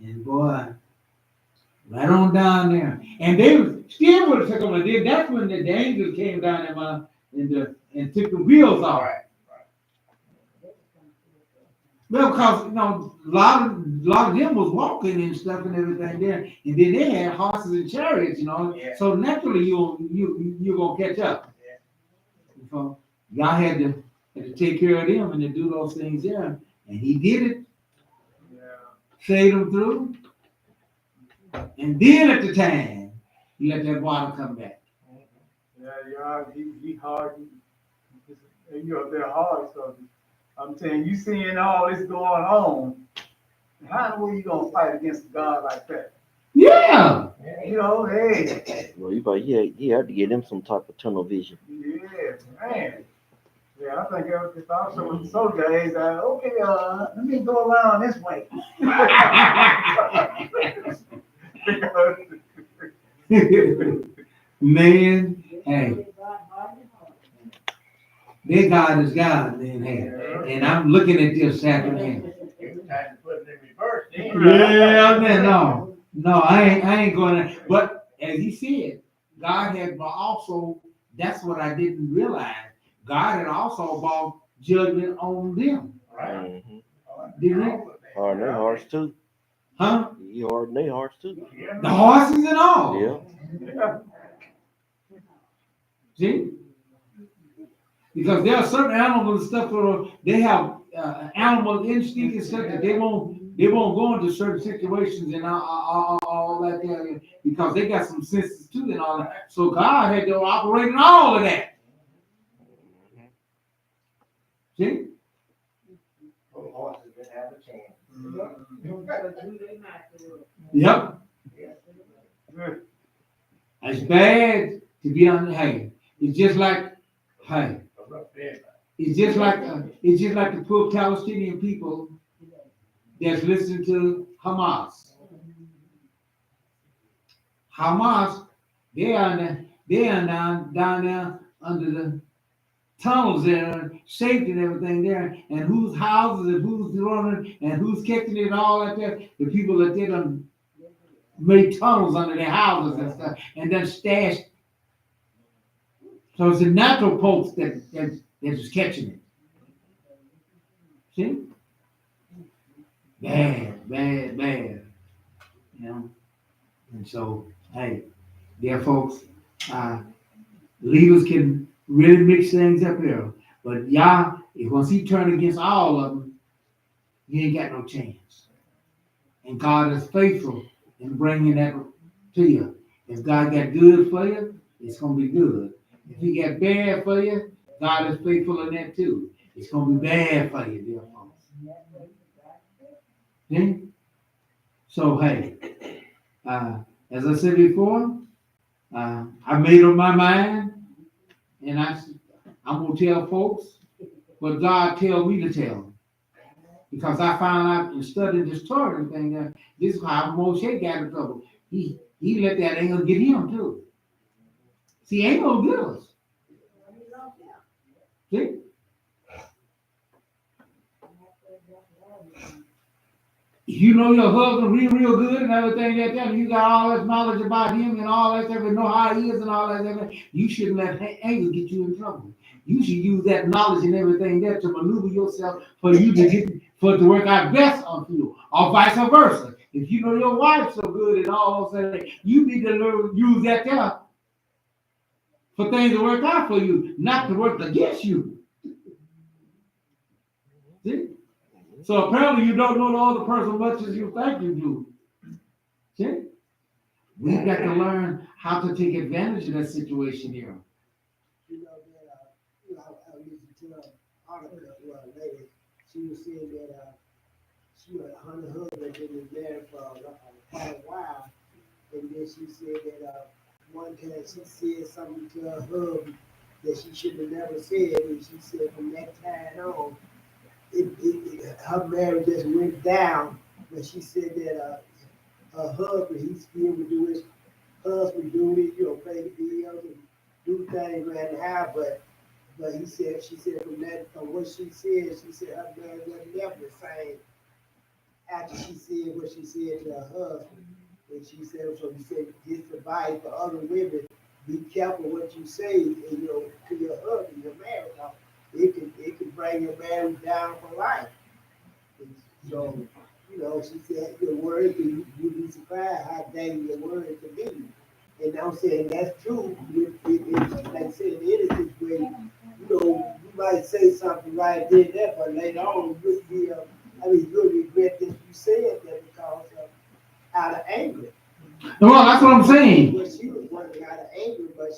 And boy, right on down there. And they still would have took them. And that's when the angels came down there and took the wheels off. Well, because a lot of them was walking and stuff and everything there, and then they had horses and chariots, Yeah. So naturally you're gonna catch up. Yeah. So God had to take care of them and to do those things there, and He did it, Yeah. saved them through, and then at the time He let that water come back. Yeah, y'all, he hard. They're hard. So I'm saying, you seeing all this going on, how are you gonna fight against a God like that? Yeah. Hey. Well, you had to give them some type of tunnel vision. Yeah, man. Yeah, I think if I was a soldier, he's like, okay, let me go around this way. Man, hey. Their God is God, man. Hey. And I'm looking at this happening. It was time to put it in reverse. Yeah, man, no, I ain't gonna. But as he said, God had also. That's what I didn't realize. God had also brought judgment on them. Right. Didn't he? Harden their hearts too. Huh? He hardened their hearts too. The horses and all. Yeah. See? Because there are certain animals and stuff that they have animal instinct and stuff that they won't go into certain situations and all that there because they got some senses too and all that. So God had to operate in all of that. See? Horses didn't have a chance. Yep. It's bad to be on the hay. It's just like hay. It's just like the poor Palestinian people that's listening to Hamas. Hamas, they are down there under the tunnels there, safety and everything there, and whose houses and who's running and who's catching it and all that there. The people that they done made tunnels under their houses and stuff, and then stashed. So it's the natural folks that is catching it. See? Bad. And so, hey, dear folks, leaders can really mix things up here. But y'all, if once he turn against all of them, you ain't got no chance. And God is faithful in bringing that to you. If God got good for you, it's going to be good. If he got bad for you, God is faithful in that too. It's going to be bad for you, dear folks. See? So, hey, as I said before, I made up my mind, and I'm going to tell folks what God tell me to tell them. Because I found out in studying this Torah thing that this is how Moshe got in trouble. He let that angel get him too. See, angel get us. See? You know your husband real good and everything like that, and you got all this knowledge about him and all that stuff, and know how he is and all that stuff, you shouldn't let anger get you in trouble. You should use that knowledge and everything there to maneuver yourself for you to get for it to work out best on you, or vice versa. If you know your wife's so good and all that, you need to learn use that there for things to work out for you, not to work against you. See? So apparently you don't know the other person much as you think you do. See? We've got to learn how to take advantage of that situation here. You know that I listened to an article where a lady, she was saying that she was her husband been married for quite a while, and then she said that one time she said something to her husband that she should have never said, and she said from that time on, her marriage just went down. But she said that her husband, he still would do his husband duty, pay the bills and do things around the house, but she said from what she said her marriage wasn't never the same after she said what she said to her husband. And she said, so you said this advice for other women, be careful what you say, and, to your husband, your marriage. It can bring your marriage down for life. And so, she said your words, you'd be surprised how dang your words can be. And I'm saying that's true. Like I said, in any situation, you might say something right there, but later on, you'll regret that you said that because out of anger. Well, that's what I'm saying. Well, she was working out of anger, but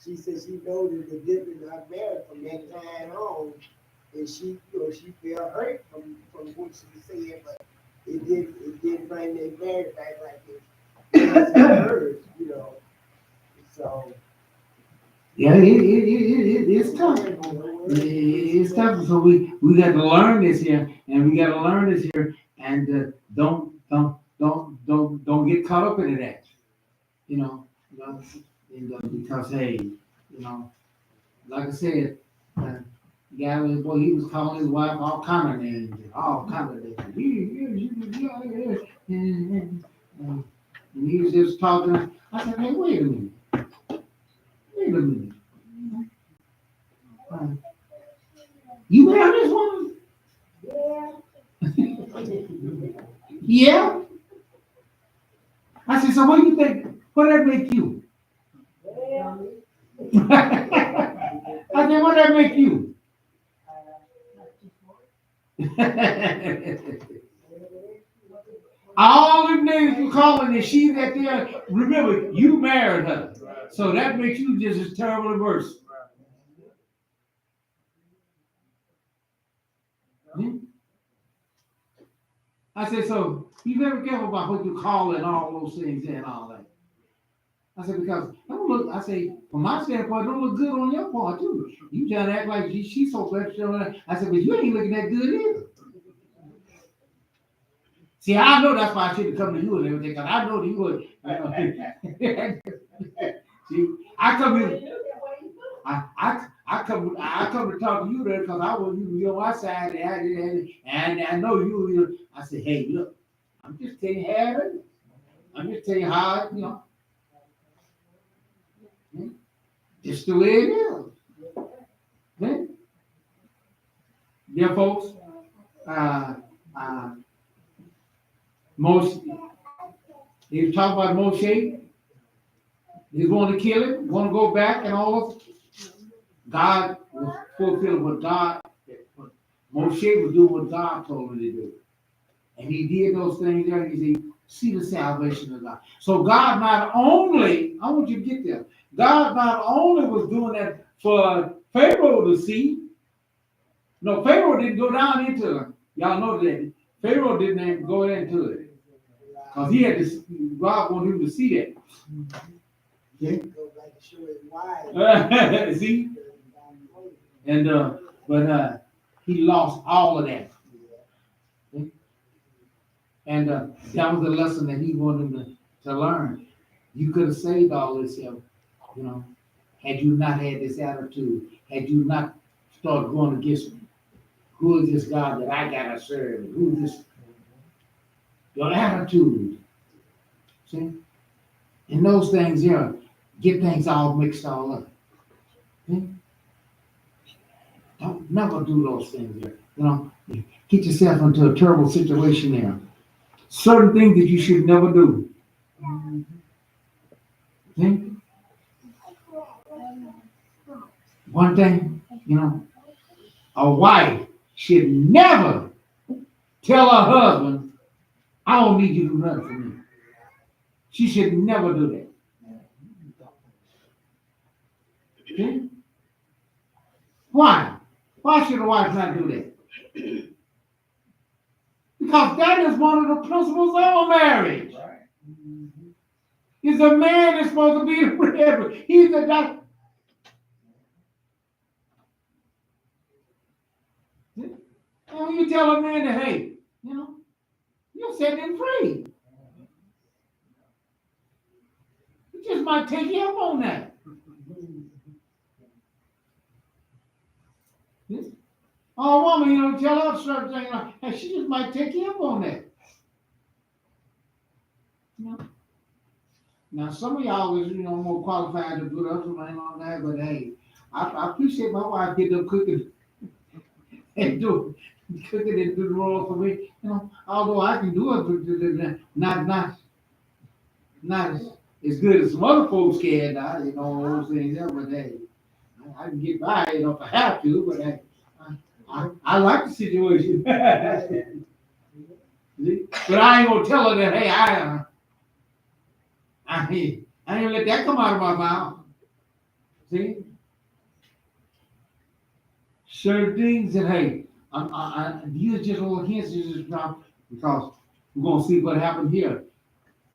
she said she noticed the difference in her marriage from that time on, and she felt hurt from what she said, but it didn't bring their marriage back like this. Hers, So. Yeah, it's tough. It's tough. So we got to learn this here, and we got to learn this here, and don't get caught up in that, because hey, like I said, boy, he was calling his wife all kind of names, and he was just talking. I said, hey, wait a minute. You married this woman? Yeah. Yeah. I said, so what do you think? What that make you? I said, what that make you? All the names you calling and she that there, remember, you married her. So that makes you just as terrible and worse. Hmm? I said, so be very careful about what you call and all those things and all that. I said, because don't look, I say, from my standpoint, don't look good on your part too. You trying to act like she's so special. I said, but you ain't looking that good either. See, I know that's why I shouldn't come to you and everything, because I know that you would. See, I come here. I come to talk to you there because I want you to be on my side, and I know you. I say, hey, look, I'm just telling you how it is. I'm just telling you how just the way it is. Yeah, folks. He was talking about Moshe. He's going to kill him, going to go back and all of. God was fulfilling what Moshe was doing what God told him to do. And he did those things there, and he said, see the salvation of God. So God not only, I want you to get there, God not only was doing that for Pharaoh to see. No, Pharaoh didn't go down into, y'all know that. Pharaoh didn't even go into it. Because he had to, God wanted him to see that. Okay? Go back to show his wife. See? And but he lost all of that. Okay? And that was the lesson that he wanted him to learn. You could have saved all this, you know, had you not had this attitude, had you not started going against me. Who is this God that I gotta serve? Who is this? Your attitude. See? And those things here get things all mixed all up. Okay? Don't never do those things here. You know, get yourself into a terrible situation there. Certain things that you should never do. Okay? One thing, you know, a wife should never tell her husband, I don't need you to do nothing for me. She should never do that. Okay? Why? Why should a wife not do that? Because that is one of the principles of marriage. Is a man is supposed to be the breadwinner. He's the guy. And when you tell a man that, hey, you know, you're setting him free. You just might take you up on that. Oh, woman, you know, tell her certain things, like, hey, she just might take you up on that. You know? Now, some of y'all is, you know, more qualified to put up something on that, but hey, I appreciate my wife getting up cooking and do the role for me. You know, although I can do it, not as good as some other folks can, you know, those things. Yeah, but hey, I can get by, you know, if I have to. But hey, I like the situation. But I ain't gonna tell her that. Hey, I ain't gonna let that come out of my mouth. See? Certain things that, hey, these just little hints because we're going to see what happened here.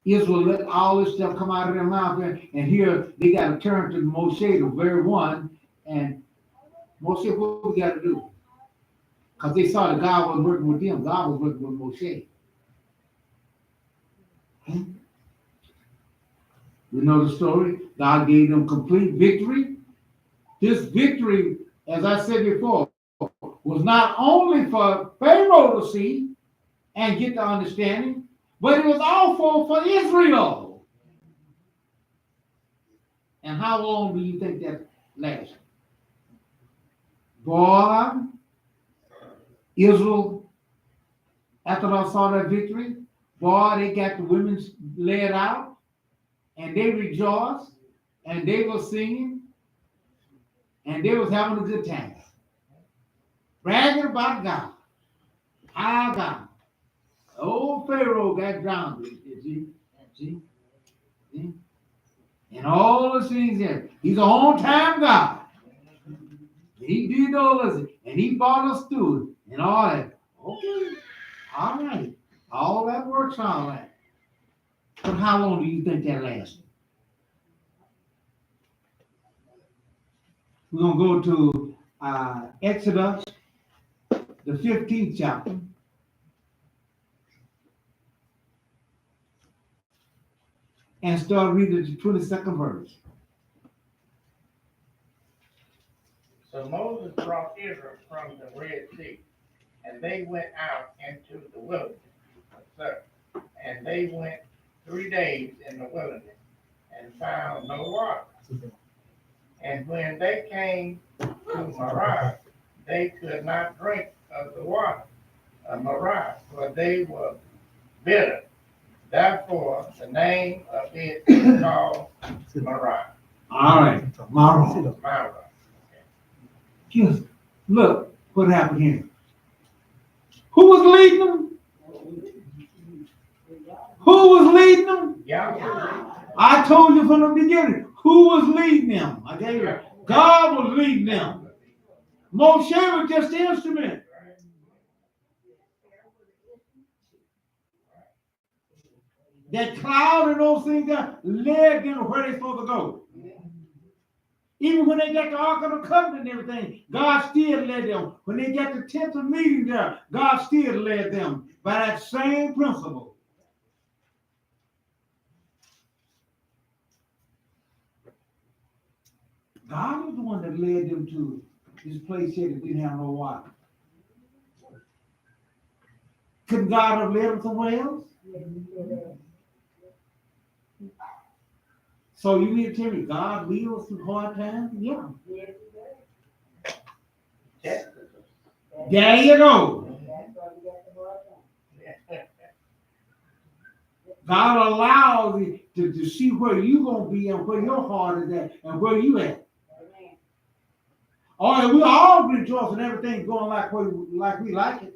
Israel let all this stuff come out of their mouth, and here they got to turn to Moshe, the very one, and Moshe, what we got to do? Because they saw that God was working with them. God was working with Moshe. We know the story. God gave them complete victory. This victory, as I said before, was not only for Pharaoh to see and get the understanding, but it was also for Israel. And how long do you think that lasted? Boy, Israel, after I saw that victory, boy, they got the women led out, and they rejoiced, and they were singing, and they was having a good time. Bragging about God. How God. Old Pharaoh got drowned. See? And all the things there. He's an on-time God. He did all this, and he brought us through it, and all that. Okay, all right. All that works, all right. But how long do you think that lasted? We're going to go to Exodus, the 15th chapter. And start reading the 22nd verse. So Moses brought Israel from the Red Sea, and they went out into the wilderness. And they went 3 days in the wilderness and found no water. And when they came to Marah, they could not drink of the water of Marah, for they were bitter. Therefore, the name of it is called Marah. All right, Marah. Marah. Just look what happened here. Who was leading them? Who was leading them? Yeah. I told you from the beginning. Who was leading them? I tell you, God was leading them. Moshe was just the instrument. That cloud and those things that led them to where they're supposed to go. Even when they got the Ark of the Covenant and everything, God still led them. When they got the tent of meeting there, God still led them by that same principle. God is the one that led them to this place here that didn't have no water. Couldn't God have led them somewhere else? So you need to tell me, God leads us through hard times? Yeah. There you go. God allows you to see where you're going to be and where your heart is at and where you at. Oh, we all rejoice when everything's going like we like it.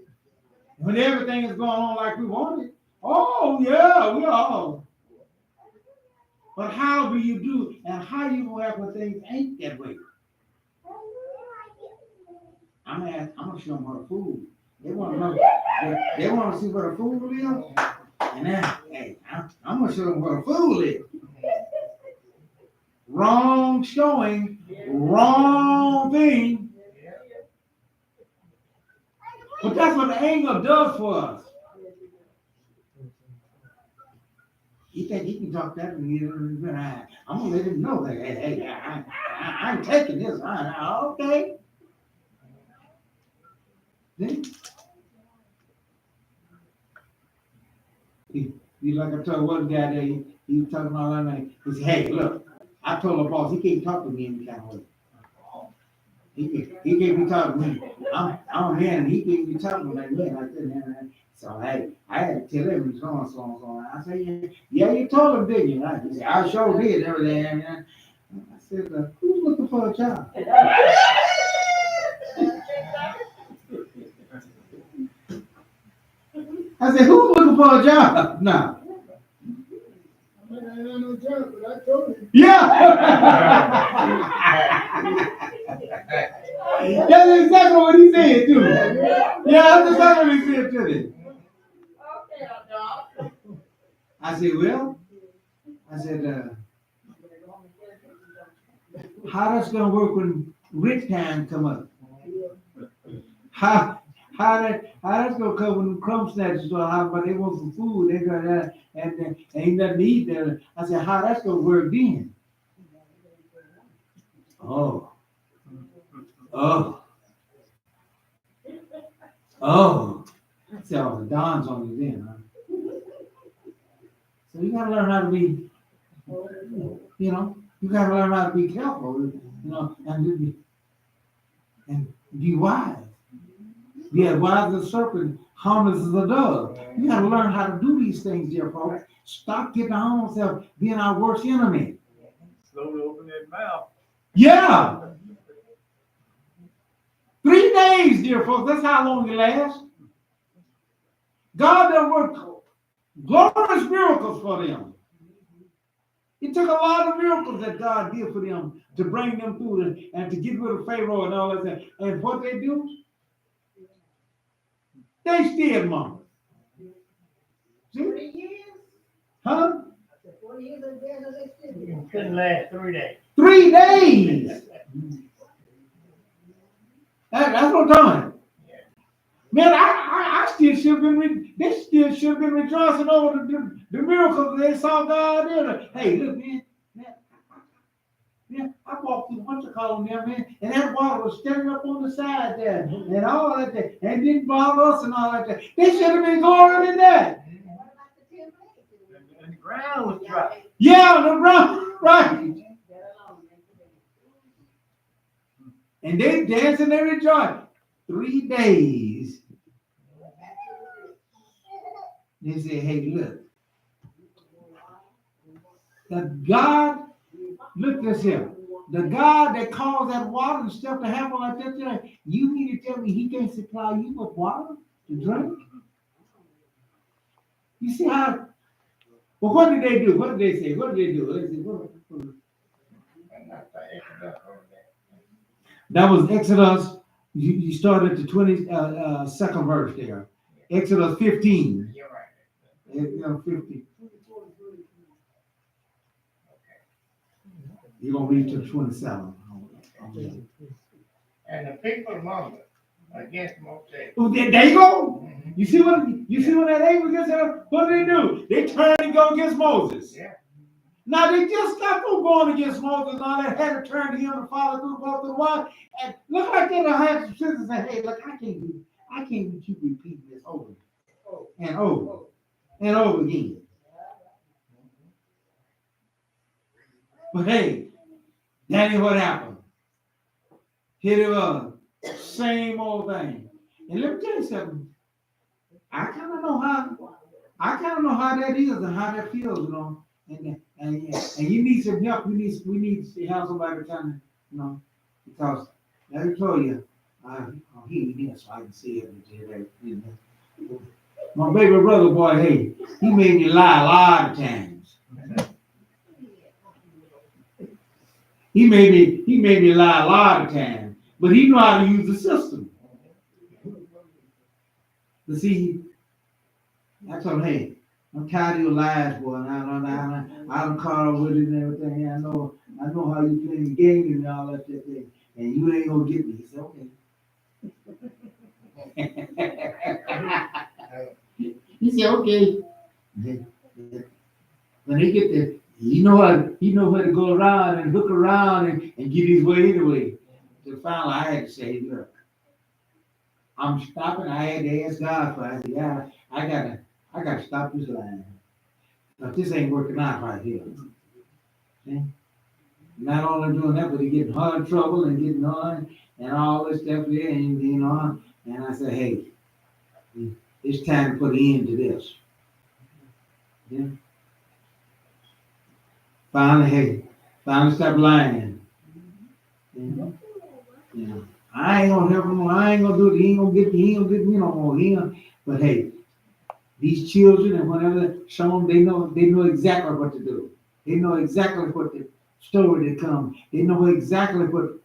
When everything is going on like we want it. Oh, yeah, we all. But how do you do and how you going to act when things ain't that way? I'm gonna show them how to food. They want to know. They want to see where the food is. And then, hey, I'm gonna show them where the food is. Wrong showing, wrong thing. But that's what the anger does for us. He think he can talk that and I'm gonna let him know that hey, I ain't taking this. Okay. Then he like I told one guy that he was talking all that night. He said, hey, look, I told the boss he can't talk to me any kind of way. He can't be talking to me. I'm a man and he can't be talking to me like that. So hey, I had to tell him so and so. I said, yeah, you told him, didn't you? He said, I sure did everything. I said, who's looking for a job? I said, who's looking for a job now? I ain't had no job, but I told him. Yeah. That's exactly what he said too. Yeah, that's exactly what he said to me. I said, well, how that's gonna work when rich time come up? How that's gonna come when the crumb snatchers start out, but they want some food, they got that, and ain't nothing to eat there. I said, how that's gonna work then? Oh. I said, oh, the dawn's on you then, huh? So you gotta learn how to be, you gotta learn how to be careful, and be wise. Be as wise as a serpent, harmless as a dove. You gotta learn how to do these things, dear folks. Stop getting our own self being our worst enemy. Slowly open that mouth. Yeah. 3 days, dear folks. That's how long it lasts. God done worked glorious miracles for them. It took a lot of miracles that God did for them to bring them through and to get rid of Pharaoh and all that. And what they do? They still mumble. See? 40 years? Huh? 40 years of desert, they still do. Couldn't last 3 days. 3 days. That's what I'm talking. Man, I still should have been. They still should have been rejoicing over the miracles they saw God do. Hey, look, man. I walked through what you call them there, man, and that water was standing up on the side there, and all that, and didn't bother us and all that. They should have been glorying in that. And the ground was dry. Yeah, the ground, right. And they danced and they rejoiced. 3 days. They said, hey, look. The God, look this here. The God that caused that water and stuff to happen like that today, you mean to tell me he can't supply you with water to drink? You see how? Well, what did they do? What did they say? What did they do? That was Exodus. You started the 22nd verse there. Exodus 15. You're right. 50. You're gonna read to 27. And the people among us against Moses. Oh, there you go. You see what that Amos against her? What do? They turned to go against Moses. Yeah. Now they just got through going against Moses. Now they had to turn to him and follow through both the one. And look like they don't have some sense and say, hey, look, I can't keep repeating this over and over and over again. But hey, that ain't what happened. Here it was. Same old thing. And let me tell you something. I kind of know how that is and how that feels, you know. And you need some help. We need to have somebody kind of, you know, because let me tell you, he here so I can see it. My baby brother boy, hey, he made me lie a lot of times. He made me lie a lot of times, but he know how to use the system. But see, I told him, hey, I'm tired of your lies, boy. And I don't call with it and everything. I know how you play the game and all that thing. And you ain't gonna get me. He said, okay. He said, okay. When they get there, he know how to go around and look around and get his way anyway. So finally I had to say, look, I'm stopping. I had to ask God for it. I said, yeah, I gotta stop this line. But this ain't working out right here. See? Not only doing that, but he getting her in trouble and getting on and all this stuff there, and you know. And I said, hey, it's time to put an end to this. Yeah. Finally stop lying. Yeah. Yeah. I ain't gonna help him. I ain't gonna do it. He ain't gonna get me no more. But hey, these children and whatever show them, they know exactly what to do. They know exactly what the story to come. They know exactly what.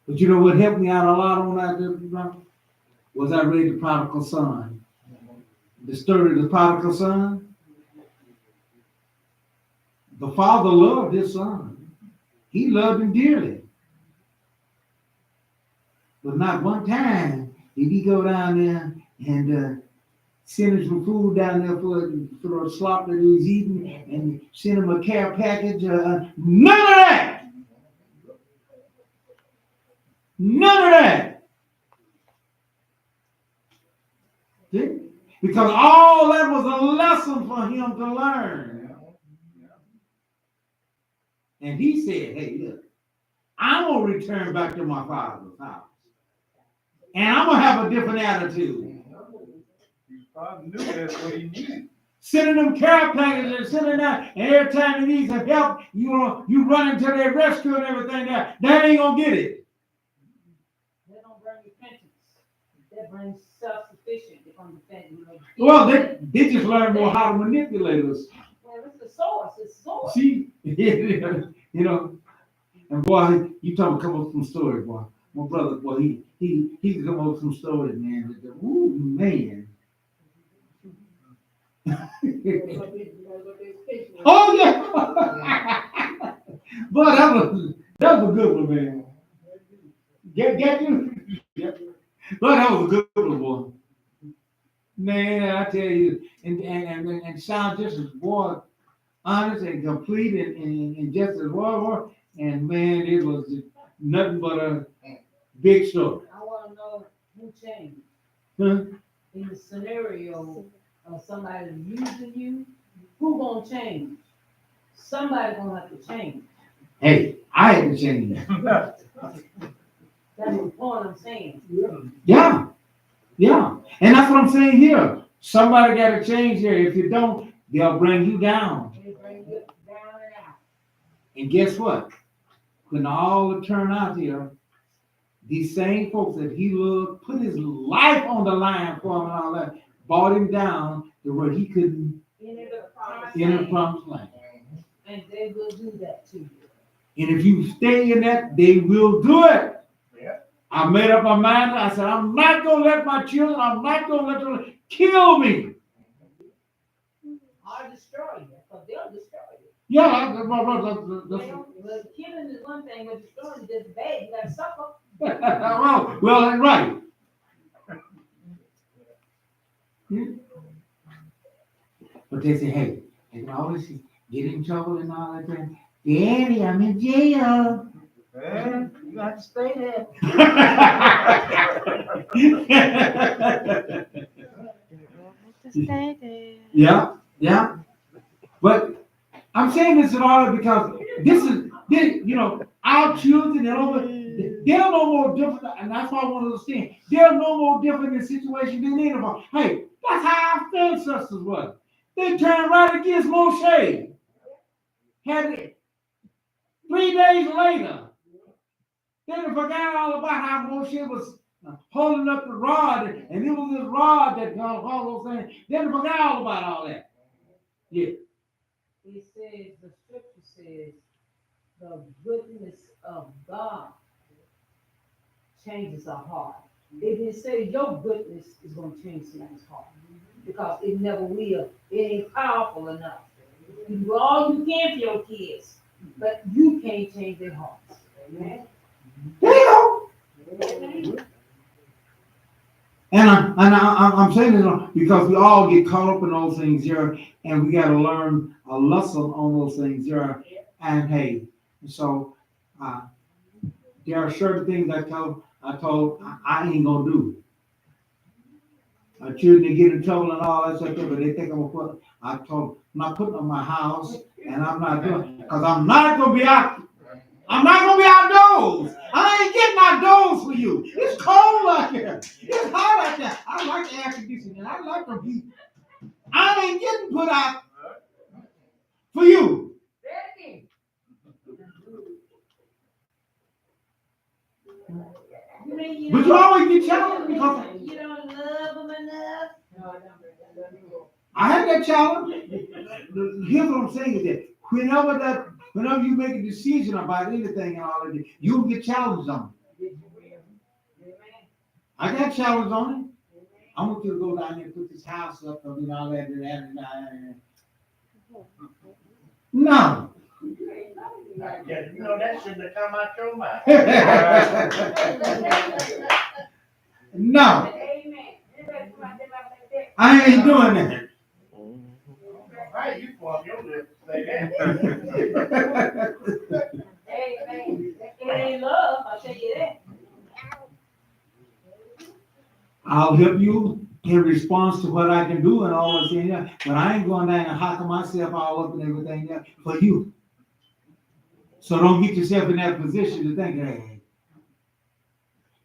But you know what helped me out a lot on that was I read the prodigal son. The story of the prodigal son. The father loved his son. He loved him dearly. But not one time did he go down there and send him some food down there for the slop that he was eating and send him a care package. None of that. None of that. See? Because all that was a lesson for him to learn. And he said, hey, look, I'm going to return back to my father's house. And I'm going to have a different attitude. His father knew that's what he needed. Sending them care packages and sending that, and every time he needs some help, you run into their rescue and everything that ain't going to get it. They don't bring repentance. That brings self-sufficient. Well, they just learn more how to manipulate us. Well, it's the source. It's the source. See, you know, and boy, you talking come up with some stories, boy. My brother, boy, he can come up with some stories, man. Ooh, man. Oh yeah. Boy, that was a good one, man. Get you. Boy, that was a good one, boy. Man, I tell you, and sound just as boy, honest and complete and just as well. And man, it was nothing but a big story. I want to know who changed. Huh? In the scenario of somebody using you, who gonna change? Somebody gonna have to change. Hey, I had to change. That's the point I'm saying. Yeah. And that's what I'm saying here. Somebody got to change here. If you don't, they'll bring you down. They bring you down and out. And guess what? When all it turned out here, these same folks that he loved, put his life on the line for him and all that, brought him down to where he couldn't enter the promised land. And they will do that to you. And if you stay in that, they will do it. Yeah. I made up my mind. I said, I'm not going to let my children, I'm not going to let them kill me. I'll destroy you, because they'll destroy you. Yeah, that's Well, killing is one thing, but destroying is just bad. You gotta suffer. well, that's right. Hmm? But they say, hey, they can always get in trouble and all that. Thing. Daddy, I'm in jail. Man, you got to stay there. Yeah, yeah. But I'm saying this in order because our children, they're no more different, and that's why I want to understand. They're no more different in situation than any of us. Hey, that's how our ancestors were. They turned right against Moshe. Had it 3 days later. They forgot all about how Moshe was holding up the rod, and it was this rod that caused all those things. They forgot all about all that. Yeah. It says, the scripture says, the goodness of God changes our heart. It didn't say your goodness is going to change someone's heart because it never will. It ain't powerful enough. You do all you can for your kids, but you can't change their hearts. Amen. There you go. And I'm saying this because we all get caught up in those things here, and we got to learn a lesson on those things here. And hey, so there are certain things I told I ain't gonna do. Children they get in trouble and all that stuff, but they think I'm gonna put. I told I'm not putting on my house, and I'm not doing because I'm not gonna be out. I'm not gonna be outdoors. I ain't getting outdoors for you. It's cold out there. It's hot out there. I like the air conditioning. I like the heat. I ain't getting put out for you. But you always get challenged because you don't love them enough. I had that challenge. Here's what I'm saying is that whenever you make a decision about anything and all of it, you'll get challenged on it. I got challenged on it. I want you to go down there and put this house up and all that and that and that. No. Yeah, you know, that shouldn't have come out your mouth. No. I ain't doing that. Right, you form your lips to say that. Amen. It ain't love, I'll tell you that. I'll help you in response to what I can do and all this thing, yeah. But I ain't going down and hocking myself all up and everything there for you. So don't get yourself in that position to think, hey,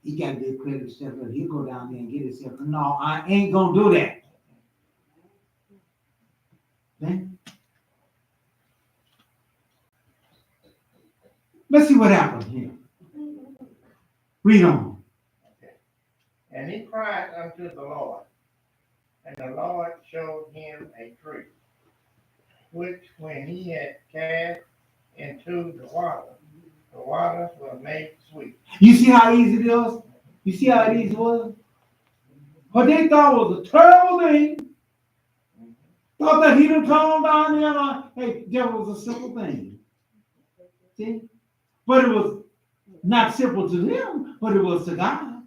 he got to get credit stuff, but he'll go down there and get himself. No, I ain't gonna do that. Okay? Let's see what happens here. Read on. And he cried unto the Lord, and the Lord showed him a tree, which when he had cast into the waters were made sweet. You see how easy it is? You see how easy it was? What they thought was a terrible thing. Thought that he done calmed down there. Hey, that was a simple thing. See? But it was not simple to them, but it was to God.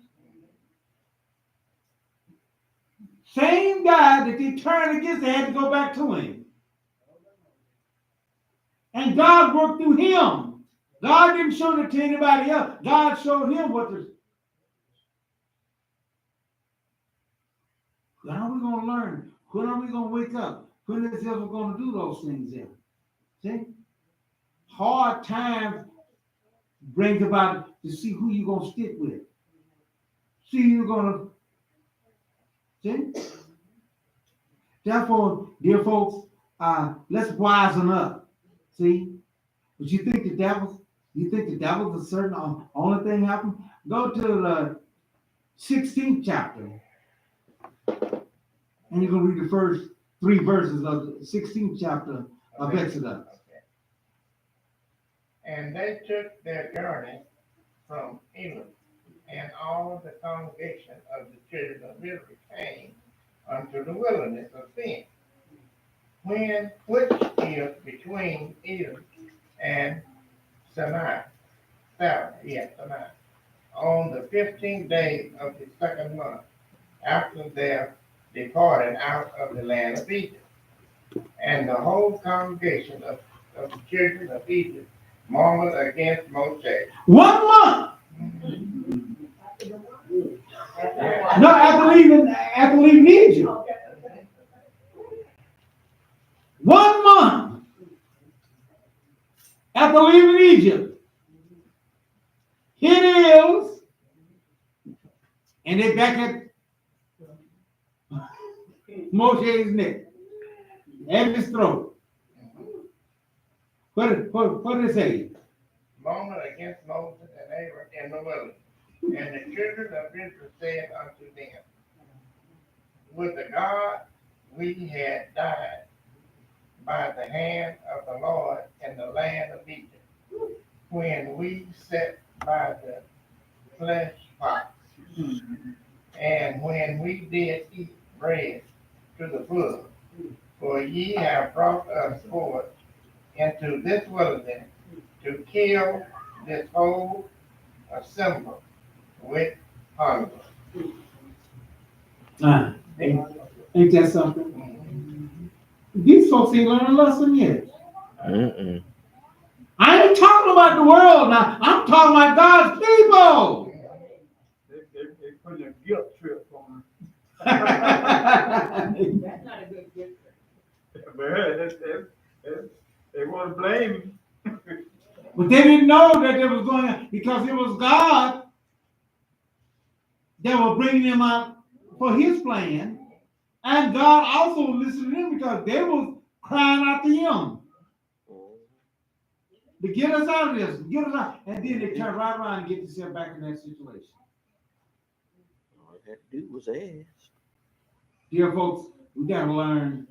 Same guy that they turned against, they had to go back to him. And God worked through him. God didn't show it to anybody else. God showed him what to. When are we going to learn? When are we going to wake up? When is ever going to do those things there? See? Hard times brings about to see who you're going to stick with. See who you're going to. See? Therefore, dear folks, let's wisen up. See? But you think that was a certain only thing happened? Go to the 16th chapter. And you're going to read the first 3 verses of the 16th chapter of Exodus. Okay. And they took their journey from Elim, and all the congregation of the children of Israel came unto the wilderness of Sin. which is between Edom and Sinai, Sinai, on the 15th day of the second month, after their departed out of the land of Egypt. And the whole congregation of the children of Egypt murmured against Moses. 1 month. No, after leaving Egypt. 1 month after leaving Egypt. Here it is. And they back at Moshe's neck. At his throat. What did it say? Murmured against Moses and Aaron in the wilderness. And the children of Israel said unto them, would the God we had died by the hand of the Lord in the land of Egypt, when we sat by the flesh pots, and when we did eat bread to the full. For ye have brought us forth into this wilderness to kill this whole assembly with hunger. Ain't that something? These folks ain't learned a lesson yet. Mm-mm. I ain't talking about the world now. I'm talking about God's people. They putting a guilt trip on That's not a good gift. them. But they want to blame him. But they didn't know that they was going to, because it was God that was bringing them out for his plan. And God also listened to them because they was crying out to him. To get us out of this, get us out. And then they turn right around and get themselves back in that situation. All they had to do was ask. Dear folks, we got to learn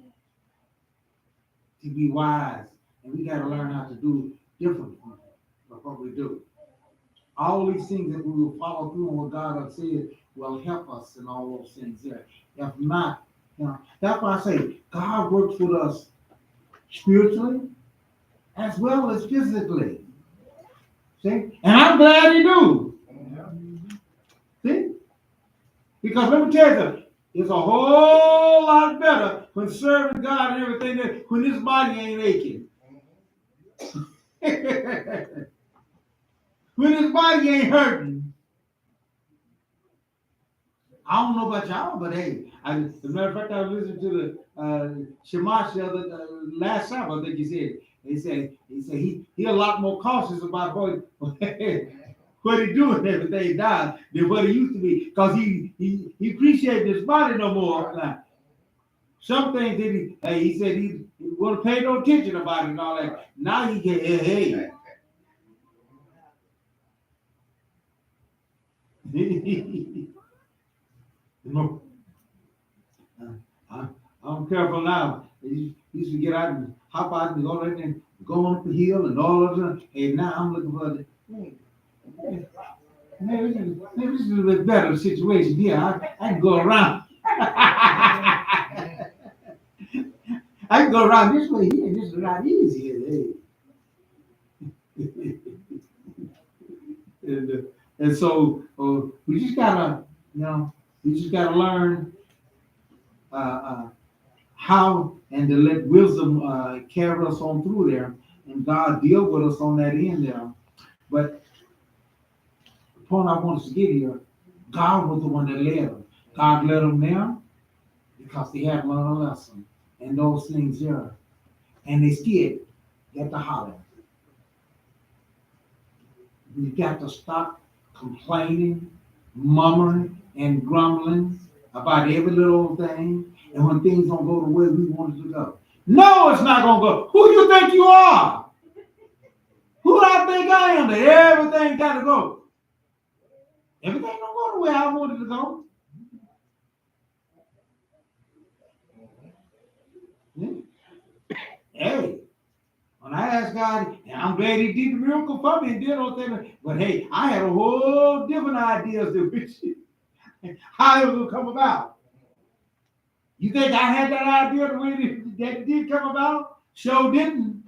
to be wise. And we got to learn how to do differently from what we do. All these things that we will follow through on what God has said will help us in all those things there. If not, that's why I say God works with us spiritually as well as physically. See? And I'm glad he do. See? Because let me tell you something, it's a whole lot better when serving God and everything that when this body ain't aching. When his body ain't hurting. I don't know about y'all, but hey, as a matter of fact, I was listening to the Shamash the other last Sabbath. I think he said he a lot more cautious about what he doing everything down than what he used to be, because he appreciated his body no more now. Some things that he said he wouldn't pay no attention about it and all that. Now he can hey. No, I'm careful now. He used to get out and hop out and go right there and go on the hill and all of that. And now I'm looking for the maybe this is a little bit better situation here. I can go around. I can go around this way here. This is not easy. And so we just gotta, learn how and to let wisdom carry us on through there, and God deal with us on that end there. But the point I want us to get here, God was the one that led them. God led them there because they had learned a lesson and those things there, and they still got to holler. We got to stop complaining, murmuring, and grumbling about every little thing. And when things don't go the way we want it to go. No, it's not going to go. Who do you think you are? Who do I think I am that everything got to go? Everything don't go the way I want it to go. Hey, when I asked God, and I'm glad he did the miracle for me and did all things, but hey, I had a whole different ideas of how it was going to come about. You think I had that idea the way that did come about? Sure didn't.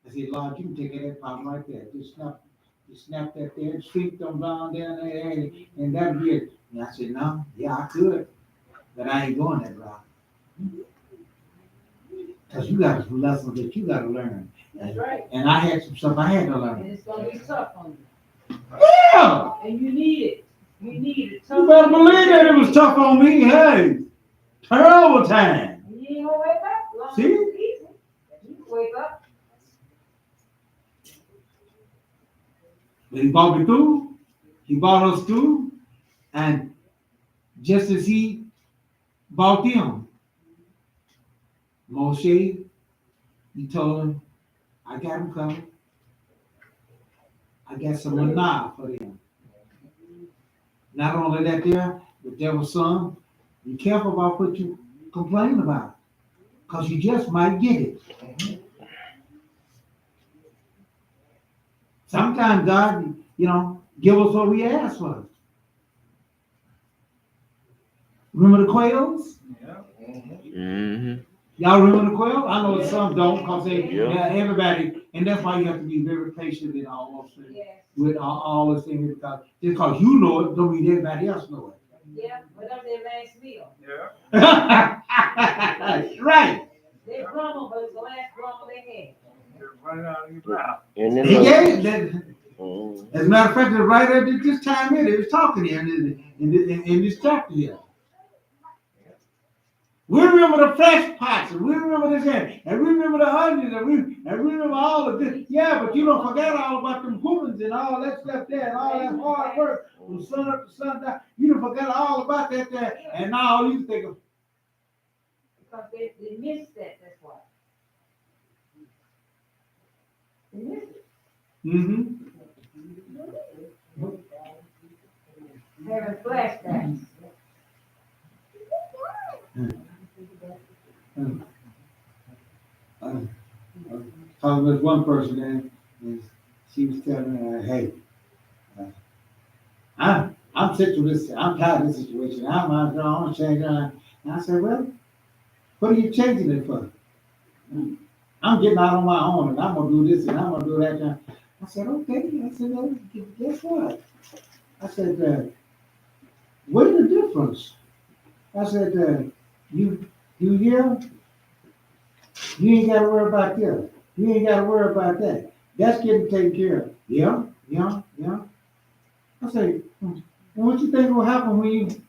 I said, Lord, you can take that pot right there. Just snap that there, sweep them down there, and that'll be it. And I said, no, yeah, I could, but I ain't going that route. Because you got some lessons that you got to learn. That's right. And I had some stuff I had to And learn. it's gonna be tough on you. Yeah! And you need it. You need it. You better believe that it was tough on me. Hey, terrible time. You ain't gonna wake up. Long as See? it's easy. You can wake up. But he brought me through. He brought us through. And just as he brought them, Moshe, he told him, I got him covered. I got some manna for them. Not only that there, but there was some. Be careful about what you complain about, because you just might get it. Sometimes God, give us what we ask for. Remember the quails? Yeah. Mm-hmm. Y'all remember the quail? I know some don't, because Yeah. everybody, and that's why you have to be very patient in all those things. Yes. With all those things, because just because you know it, don't mean everybody else know Yeah, but that's their last meal. Yeah. it. Right. They grumble, but it's the last grumble they They're running out of your mouth. And then He gave that. Mhm. As a matter of fact, the writer at this time here, they was talking here in this chapter here. We remember the fresh pots, and we remember this and we remember the onions, and we remember all of this. Yeah, but you don't forget all about them women's and all that stuff there, and all that hard work from sun up to sundown. You don't forget all about that there, and now all you think of. Because they missed that, that's why. They missed it. Mm-hmm. Having flashbacks. Talking with one person there, and she was telling me, hey, I'm sick of this, I'm tired of this situation, I want to change it. And I said, well, what are you changing it for? I'm getting out on my own, and I'm going to do this, and I'm going to do that. I said, okay. I said, well, guess what? I said, what's the difference? I said, you here? You ain't got to worry about this. You ain't got to worry about that. That's getting taken care of. Yeah. I say, what you think will happen when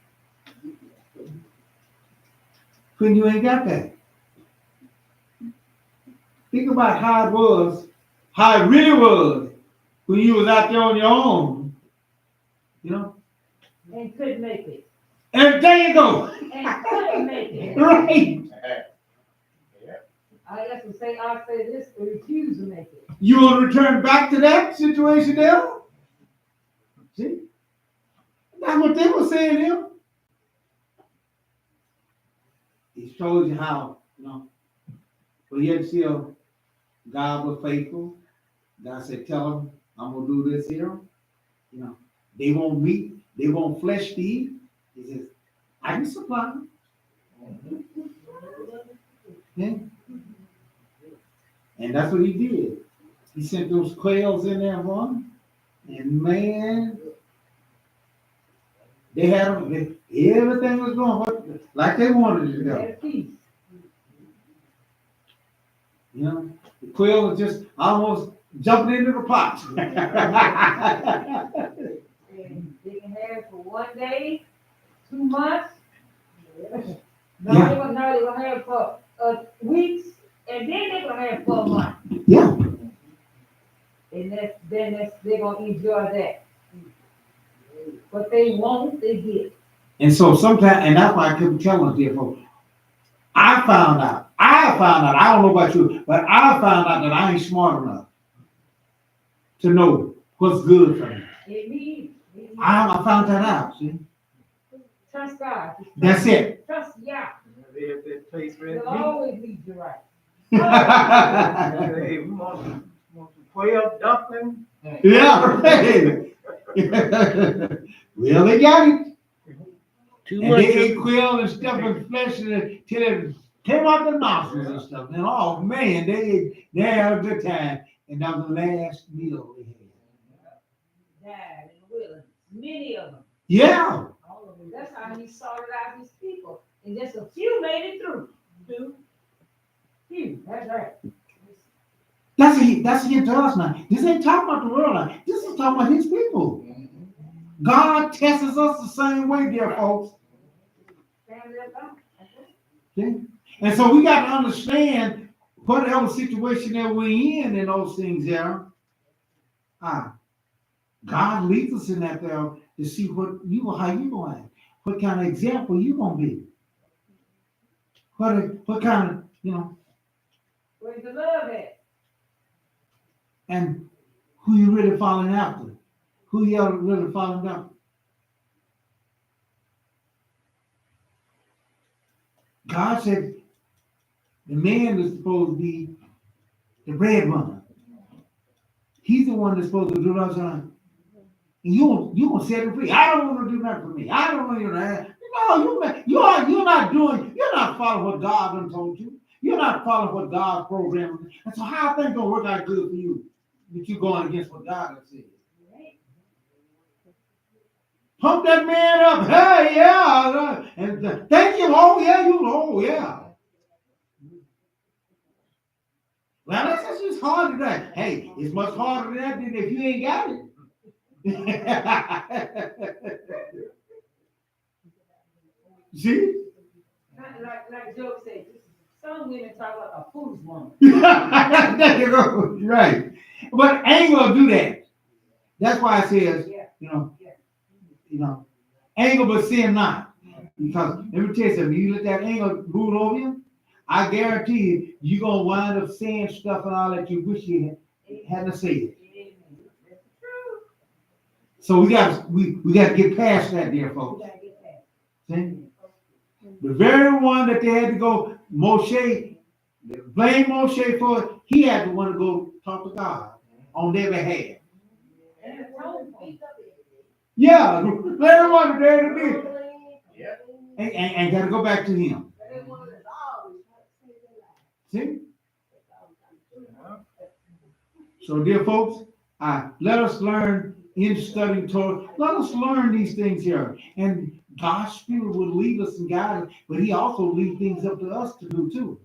you ain't got that? Think about how it really was when you was out there on your own. And couldn't make it. And there you go. And couldn't make it. Right. I say this, they refuse to make it. You want to return back to that situation there? See? That's what they were saying here. He told you how, but yet still, God was faithful. God said, tell them, I'm going to do this here. They won't meat, they won't flesh feed. He says, I can supply them. Yeah. And that's what he did. He sent those quails in there for them. And man, they had them, everything was going like they wanted it to go. Had peace. The quail was just almost jumping into the pot. And they can have it for 1 day, 2 months. Now Yeah. they're gonna have it for weeks, and then they're gonna have it for a month. Yeah. And they're gonna enjoy that. What they want, they get. And so sometimes, and that's why I kept telling dear folks, I found out, I don't know about you, but I found out that I ain't smart enough to know what's good for me. It means. I found that out, see? Trust God. That's it. Trust Yah. They have that place ready. He'll always lead you right. Hey, we want some quail dumpling. Yeah, right. Well, they got it. Too And much they of ate it. quail and stuff and flesh till it came out their nostrils and stuff. And oh man, they had a good time. And that was the last meal they had. Died in the wilderness. Many of them. Yeah. All of them. That's how he sorted out his people. And just a few made it through. Few. That's right. That's it to us now. This ain't talking about the world now. This is talking about his people. God tests us the same way, dear folks. Okay? And so we got to understand whatever situation that we're in those things there. God leads us in that there to see how you going to act, what kind of example you going to be. What kind of, Where's the love at? and who you really following after. Who you are really following after. God said the man is supposed to be the breadwinner. He's the one that's supposed to do those. And you gonna set him free. I don't want to do nothing for me. I don't want you to have. No, you're not following what God done told you. You're not following what God's program is. And so how are things gonna work out good for you? But you going against what God has said. Pump that man up. Hey, yeah. And thank you. Oh, yeah, yeah. Well, that's just hard to do. Hey, it's much harder than that than if you ain't got it. See? Like Joe said, some women talk like a foolish woman. There you go. Right. But ain't gonna do that. That's why it says, anger but sin not. Because let me tell you something, you let that anger rule over you, I guarantee you, you're gonna wind up saying stuff and all that you wish you hadn't said. So we got to get past that, dear folks. See? The very one that they had to go, Moshe, blame Moshe for it, he had to want to go talk to God on their behalf. Yeah, very one that they had to be. And got to go back to him. See? So, dear folks, let us learn in studying Torah. Let us learn these things here. And God's Spirit will lead us and guide us, but He also leaves things up to us to do too.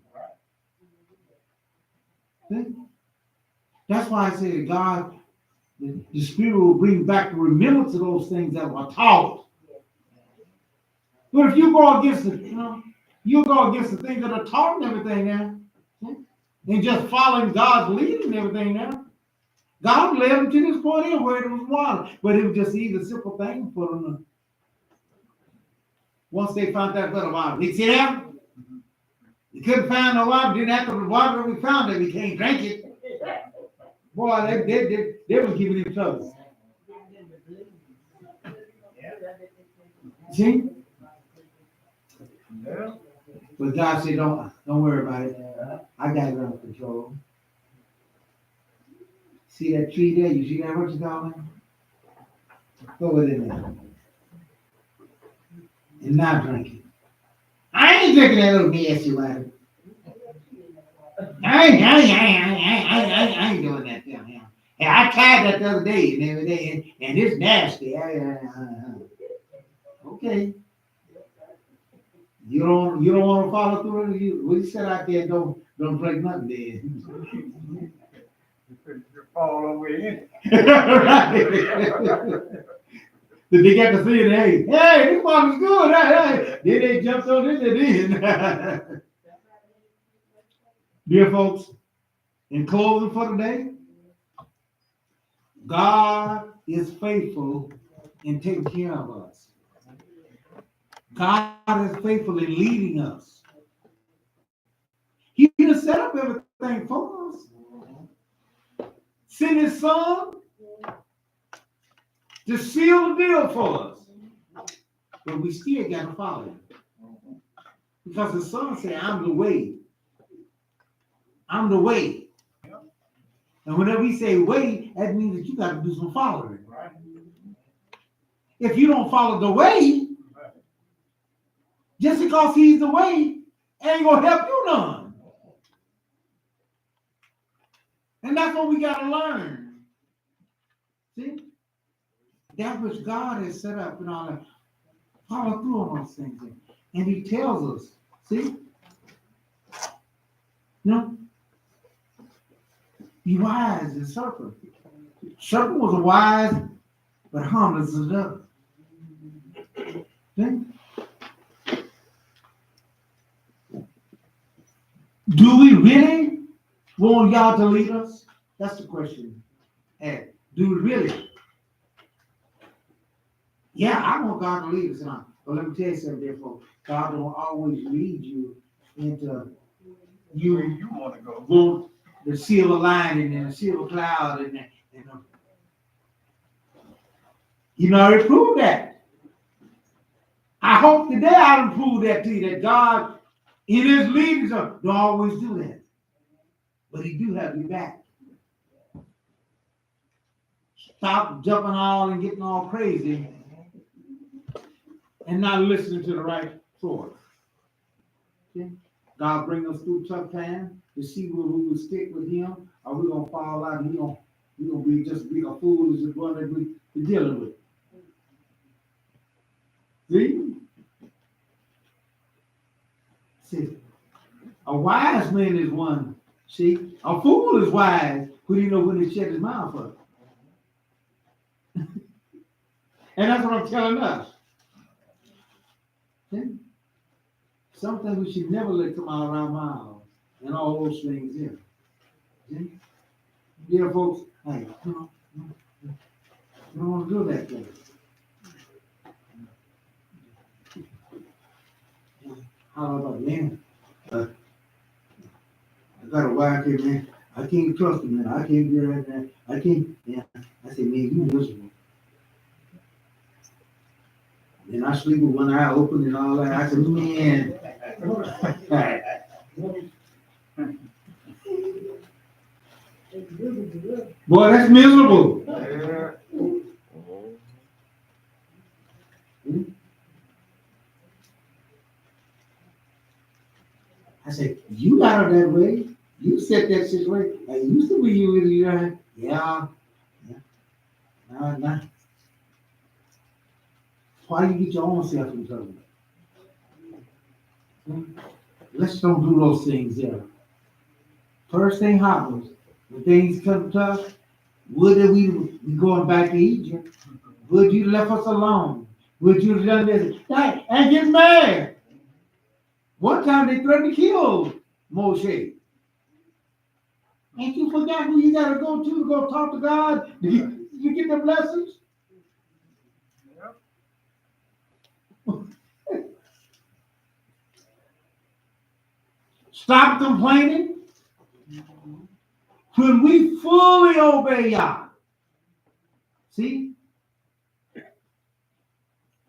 See? That's why I say that God, the Spirit will bring back the remembrance of those things that were taught. But if you go against it, you go against the things that are taught and everything now, and just following God's leading and everything now. God led them to this point here where it was water, but it was just either simple thing for them to. Once they found that better water, you see that? You couldn't find no water. Then after the water we found it, we can't drink it. Boy, they was giving him trouble. See? But God said, don't worry about it. I got it under control. See that tree there? You see that? What you calling it? Throw it in there. And not drink it. I ain't drinking that little nasty water. I ain't doing that down here. Hey, I tried that the other day and every day, and it's nasty. Okay. You don't want to follow through it. We said out there, don't drink nothing then. You fall over in. Right. They got to see it. Hey, this water's good. Hey. Then they jumped on this and then. Dear folks, in closing for today, God is faithful in taking care of us. God is faithful in leading us. He has set up everything for us. Sent His Son to seal the deal for us. But we still got to follow Him. Because the Son said, I'm the way. I'm the way. And whenever He say way, that means that you got to do some following. If you don't follow the way, Just because he's the way ain't gonna help you none. And that's what we gotta learn. See? That which God has set up and all that. Follow through on those things. And he tells us, see? No. Be wise as serpent. Serpent was a wise but harmless as a dove. See? Do we really want y'all to lead us? That's the question. Hey, do we really? Yeah, I want God to lead us now. But let me tell you something, therefore. God don't always lead you into Where you you want to go. want the silver lining and the silver cloud and you already proved that. I hope today I done prove that to you, that God in his leading don't always do that. But he do have you back. Stop jumping all and getting all crazy and not listening to the right source. Okay? God bring us through tough times to see whether we will stick with him or we're going to fall out and we're going to be just being a fool as the one that we're dealing with. See? See? A wise man is one. See? A fool is wise when he knows when to shut his mouth up. And that's what I'm telling us. See? Something we should never let come out of our mouths and all those things here. See? Yeah, folks, hey, you don't want to do that thing. How about, man, I got a wife here, man. I can't trust him, man. I can't do that, man. I can't, yeah. I said, man, you miserable. And I sleep with one eye open and all that. I said, man. Boy, that's miserable. Yeah. I said, you got her that way. You set that situation. I used to be you with you. Yeah. Nah. Why you get your own self in trouble? Let's don't do those things there. First thing happens, when things come tough, would that we going back to Egypt? Would you left us alone? Would you have done this? And get mad. One time they threatened to kill Moshe. Ain't you forgot who you gotta go to go talk to God? You get the blessings? Stop complaining. When we fully obey Yah, see,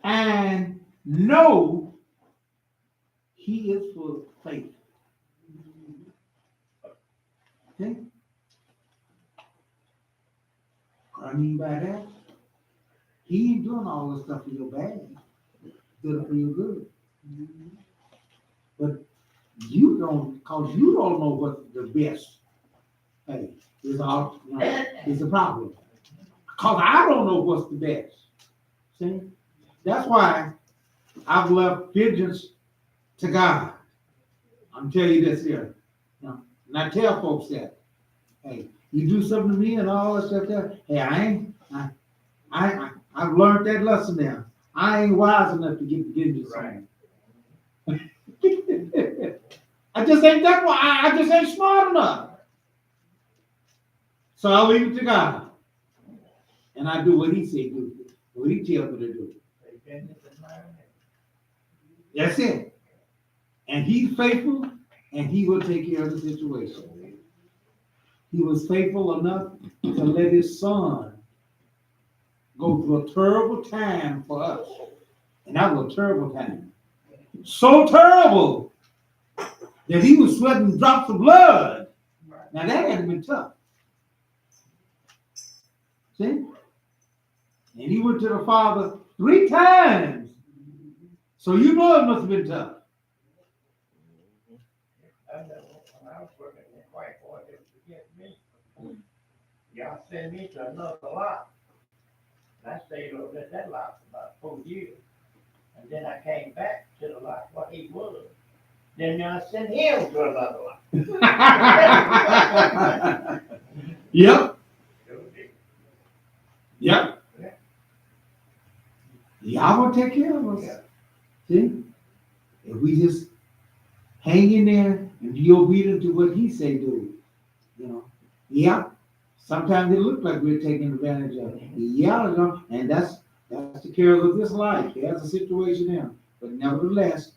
and know he is full of faith. Okay? What I mean by that, he ain't doing all this stuff for your bad. He's doing it for your good. But you don't, because you don't know what the best hey, is all, is the problem. Because I don't know what's the best. See? That's why I've left vengeance to God. I'm telling you this here. And I tell folks that. Hey, you do something to me and all that stuff there. Hey, I've learned that lesson now. I ain't wise enough to get vengeance on you. I just ain't that why I just ain't smart enough. So I leave it to God. And I do what he said do. What he tells me to do. That's it. And he's faithful, and he will take care of the situation. He was faithful enough to let his son go through a terrible time for us. And that was a terrible time. So terrible that he was sweating drops of blood. Now that had been tough. See? And he went to the Father 3 times So you know it must have been tough. I know when I was working in White Boy, they would forget me. Y'all send me to another lot. And I stayed over at that lot for about 4 years. And then I came back to the lot where he was. Then y'all sent him to another lot. Yep, Sure did. yep. Y'all gonna take care of us. Yeah. See? If we just hang in there and be obedient to what he say do, you know. Yeah. Sometimes it looks like we're taking advantage of it. Yeah, you know, and that's the cares of this life. There's a situation there. But nevertheless,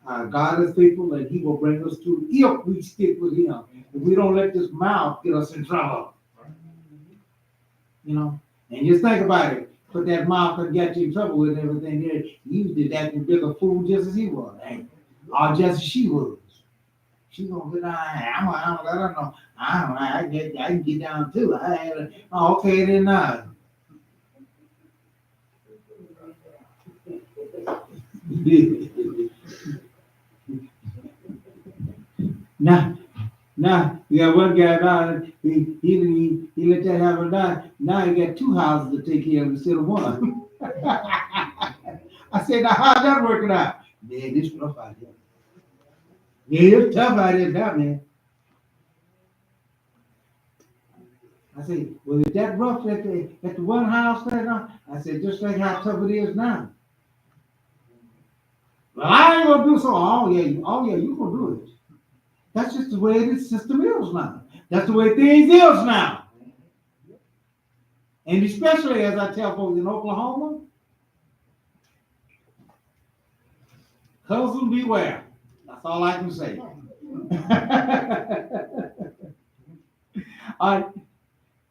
God is faithful and he will bring us through if we stick with him. If we don't let this mouth get us in trouble. You know, and just think about it. Put that mouth and get you in trouble with everything there. You did that and bigger fool just as he was, ain't you? Or just as she was. She gonna get down. I'm gonna let her know. I can get down too. Okay then now. Now, you got one guy now, he let that happen now. Now he got 2 houses to take care of instead of 1. I said, now how's that working out? Man, this rough out here. Yeah, it's tough out here now, man. I said, well, is that rough at the one house right now? I said, just like how tough it is now. Well, I ain't gonna do so. Oh yeah, you gonna do it. That's just the way this system is now. That's the way things is now. And especially as I tell folks in Oklahoma, husband beware. That's all I can say. All right.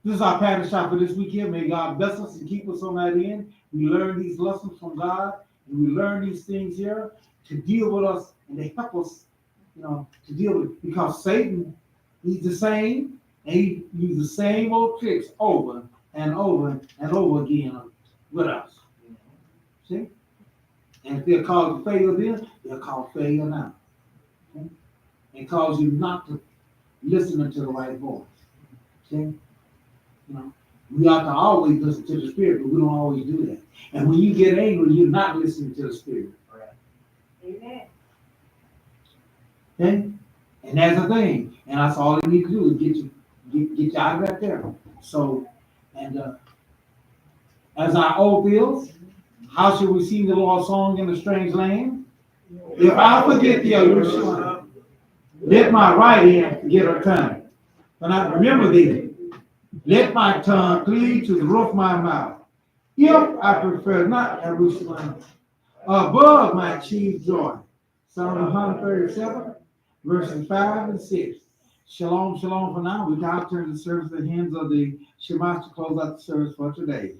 This is our Parashah for this weekend. May God bless us and keep us on that end. We learn these lessons from God, and we learn these things here to deal with us and to help us, you know, to deal with it. Because Satan, he's the same, and he uses the same old tricks over and over and over again with us. See? And if they're called failure then, they're called failure now. Okay? And cause you not to listen to the right voice. See? You know, we ought to always listen to the Spirit, but we don't always do that. And when you get angry, you're not listening to the Spirit. Amen. Okay? And that's the thing. And that's all you need to do is get you out of that there. So, and as our old bills, how should we sing the Lord's song in a strange land? If I forget the Yahushua, let my right hand forget her tongue. But I remember thee. Let my tongue cleave to the roof of my mouth. If I prefer not Jerusalem above my chief joy. Psalm 137, verses 5 and 6. Shalom, shalom for now. We now turn the service in the hands of the Shemash to close out the service for today.